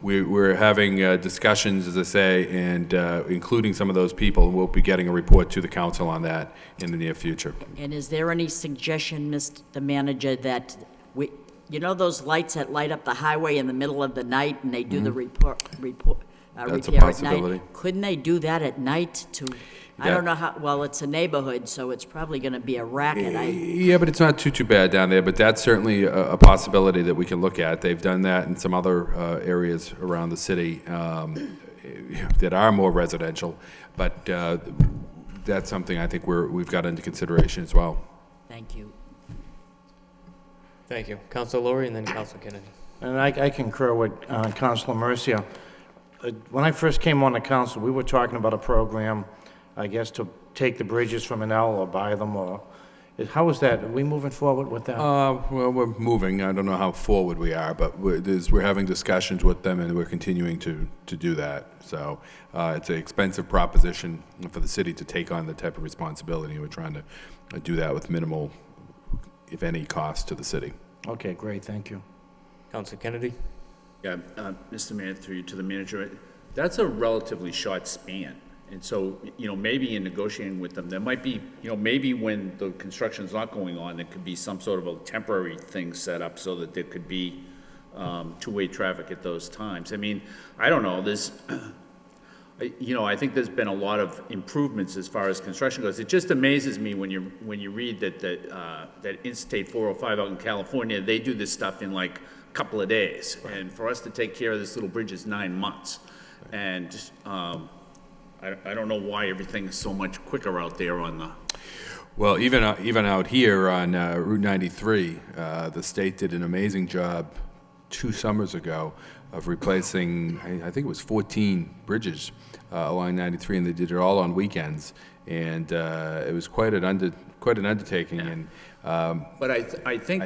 we're having discussions, as I say, and including some of those people, and we'll be getting a report to the council on that in the near future. And is there any suggestion, Mr. Manager, that you know those lights that light up the highway in the middle of the night and they do the repair That's a at possibility. night? Couldn't they do that at night to, I don't know how, well, it's a neighborhood, so it's probably going to be a racket. Yeah, but it's not too bad down there, but that's certainly a possibility that we can look at. They've done that in some other areas around the city that are more residential, but that's something I think we've got into consideration as well. Thank you. Thank you. Councilor Laurie and then Councilor Kennedy. And I concur with Councilor Mercia. When I first came on the council, we were talking about a program, I guess, to take the bridges from an L or buy them, or how is that? Are we moving forward with that? Well, we're moving. I don't know how forward we are, but we're having discussions with them, and we're continuing to do that. So it's an expensive proposition for the city to take on the type of responsibility. We're trying to do that with minimal, if any, cost to the city. Okay, great. Thank you. Councilor Kennedy? Yeah, Mr. Mayor, through you to the manager, that's a relatively short span. And so, maybe in negotiating with them, there might be, maybe when the construction's not going on, there could be some sort of a temporary thing set up so that there could be two-way traffic at those times. I mean, I don't know, I think there's been a lot of improvements as far as construction goes. It just amazes me when you read that Interstate 405 out in California, they do this stuff in like a couple of days. Right. And for us to take care of this little bridge is 9 months. Right. And I don't know why everything is so much quicker out there on the... Well, even out here on Route 93, the state did an amazing job 2 summers ago of replacing, I think it was 14 bridges along 93, and they did it all on weekends. And it was quite an undertaking. Yeah. And but I think,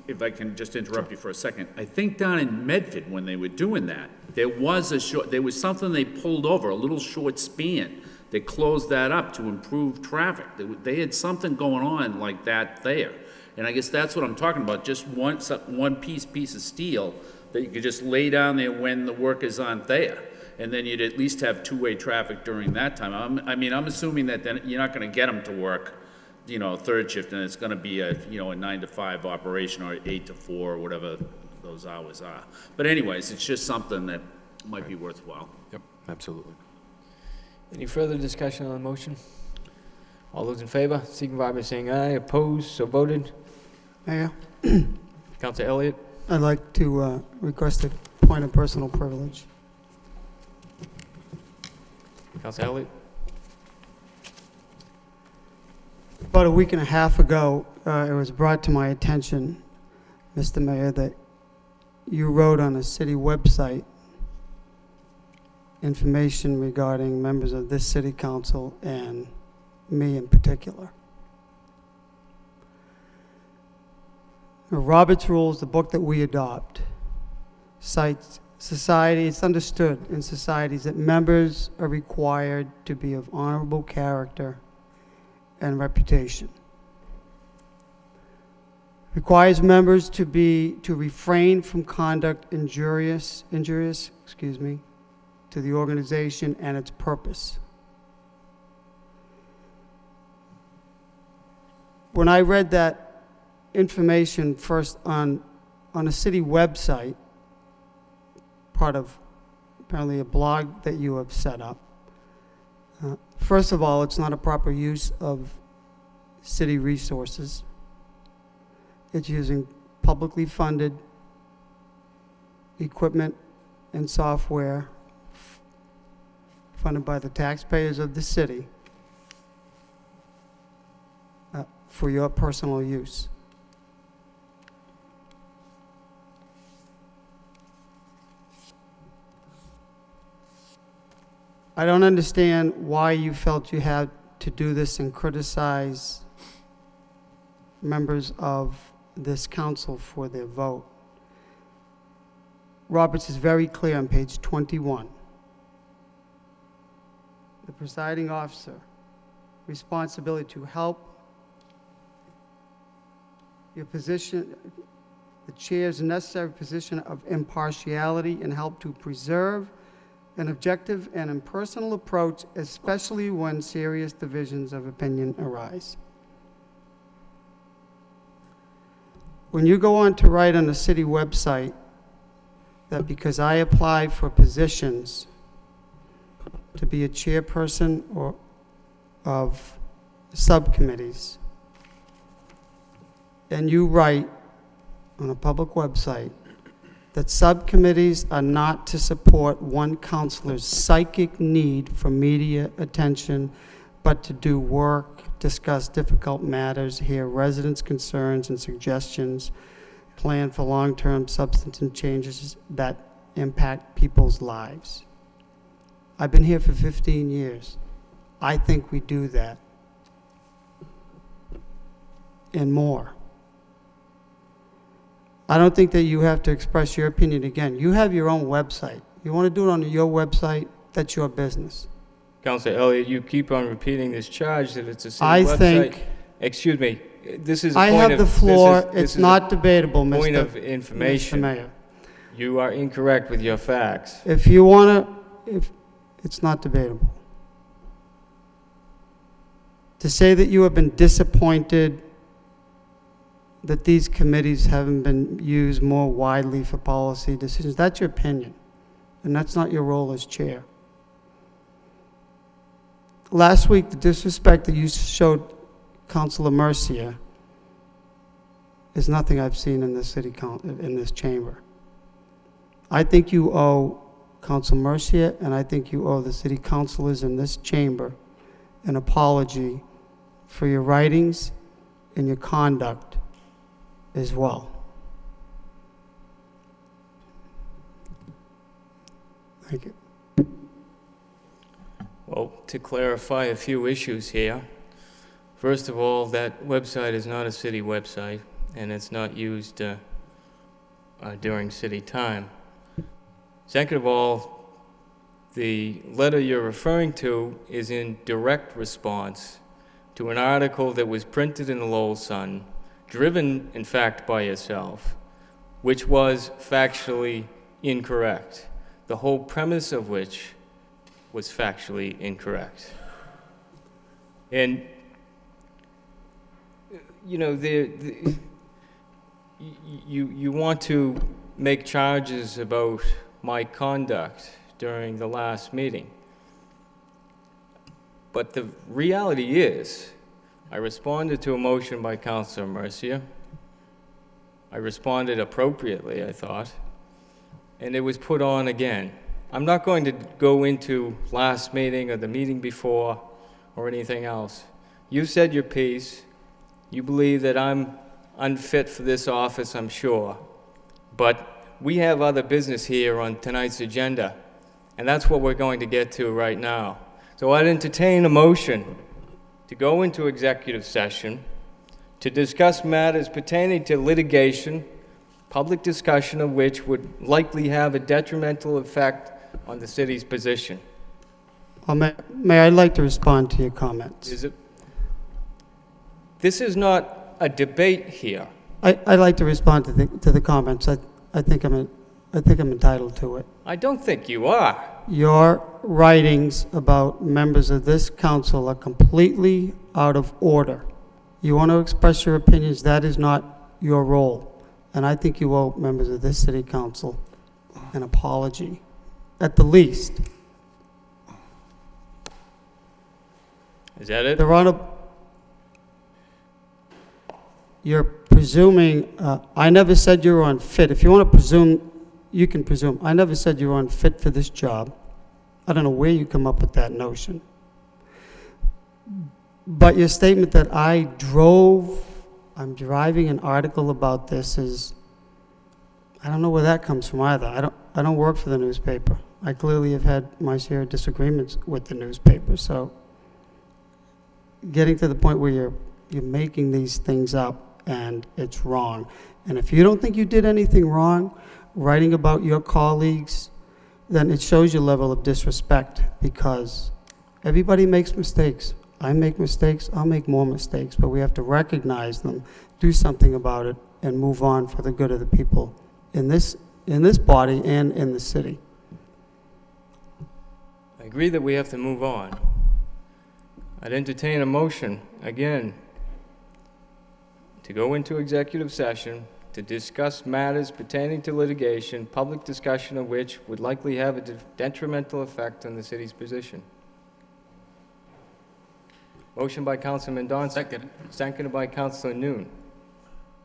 if I can just interrupt you for a second, I think down in Medford when they were doing that, there was something they pulled over, a little short span. They closed that up to improve traffic. They had something going on like that there. And I guess that's what I'm talking about, just one piece of steel that you could just lay down there when the work is on there. And then you'd at least have two-way traffic during that time. I'm assuming that then you're not going to get them to work, third shift, and it's going to be a 9 to 5 operation or 8 to 4 or whatever those hours are. But anyways, it's just something that might be worthwhile. Yep, absolutely. Any further discussion on the motion? All those in favor, signify by saying aye. Opposed, so voted. Mayor, Councilor Elliott? I'd like to request a point of personal privilege. Councilor Elliott? About a week and a half ago, it was brought to my attention, Mr. Mayor, that you wrote on a city website information regarding members of this city council and me in particular. Robert's Rules, the book that we adopt, cites society, it's understood in societies that members are required to be of honorable character and reputation. Requires members to refrain from conduct injurious to the organization and its purpose. When I read that information first on a city website, part of apparently a blog that you have set up, first of all, it's not a proper use of city resources. It's using publicly funded equipment and software funded by the taxpayers of the city for your personal use. I don't understand why you felt you had to do this and criticize members of this council for their vote. Roberts is very clear on page 21. The presiding officer, responsibility to help your position, the chair's necessary position of impartiality and help to preserve an objective and impersonal approach, especially when serious divisions of opinion arise. When you go on to write on the city website that because I apply for positions to be a chairperson or of subcommittees, and you write on a public website that subcommittees are not to support one counselor's psychic need for media attention, but to do work, discuss difficult matters, hear residents' concerns and suggestions, plan for long-term substantive changes that impact people's lives. I've been here for 15 years. I think we do that and more. I don't think that you have to express your opinion again. You have your own website. You want to do it on your website, that's your business. Councilor Elliott, you keep on repeating this charge that it's a city I website. think... Excuse me, this is a I point have of... the floor. this It's is not debatable, Mr. Point of information. Mr. Mayor. You are incorrect with your facts. If you want to... It's not debatable. To say that you have been disappointed that these committees haven't been used more widely for policy decisions, that's your opinion, and that's not your role as chair. Last week, the disrespect that you showed Councilor Mercia is nothing I've seen in this in this chamber. I think you owe Councilor Mercia, and I think you owe the city councilors in this chamber an apology for your writings and your conduct as well. Thank you. Well, to clarify a few issues here, first of all, that website is not a city website, and it's not used during city time. Second of all, the letter you're referring to is in direct response to an article that was printed in the Lowell Sun, driven, in fact, by yourself, which was factually incorrect, the whole premise of which was factually incorrect. And, you know, you want to make charges about my conduct during the last meeting. But the reality is, I responded to a motion by Councilor Mercia. I responded appropriately, I thought, and it was put on again. I'm not going to go into last meeting or the meeting before or anything else. you said your piece. You believe that I'm unfit for this office, I'm sure. But we have other business here on tonight's agenda, and that's what we're going to get to right now. So I'd entertain a motion to go into executive session to discuss matters pertaining to litigation, public discussion of which would likely have a detrimental effect on the city's position. May I like to respond to your comments? This is not a debate here. I'd like to respond to the comments. I think I'm entitled to it. I don't think you are. Your writings about members of this council are completely out of order. You want to express your opinions, that is not your role. And I think you owe members of this city council an apology, at the least. Is that it? You're presuming, I never said you were unfit. If you want to presume, you can presume. I never said you were unfit for this job. I don't know where you come up with that notion. But your statement that I'm driving an article about this is, I don't know where that comes from either. I don't work for the newspaper. I clearly have had my share of disagreements with the newspaper. So getting to the point where you're making these things up and it's wrong. And if you don't think you did anything wrong, writing about your colleagues, then it shows your level of disrespect, because everybody makes mistakes. I make mistakes, I'll make more mistakes, but we have to recognize them, do something about it, and move on for the good of the people in this body and in the city. I agree that we have to move on. I'd entertain a motion, again, to go into executive session to discuss matters pertaining to litigation, public discussion of which would likely have a detrimental effect on the city's position. Motion by Councilman Mendonça. Seconded by Councilor Noon.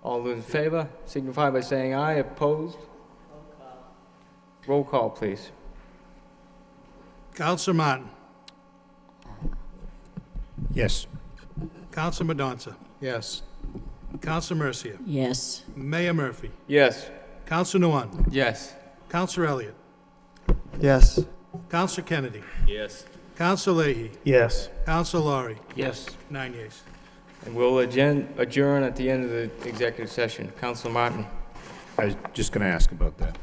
All those in favor signify by saying aye. Opposed? Roll call, please. Councilor Martin. Yes. Councilor Mendonça. Yes. Councilor Mercia. Yes. Mayor Murphy. Yes. Councilor Nguyen. Yes. Councilor Elliott. Yes. Councilor Kennedy. Yes. Councilor Leahy. Yes. Councilor Laurie. Yes. 9 yeas. And we'll adjourn at the end of the executive session. Councilor Martin. I was just going to ask about that.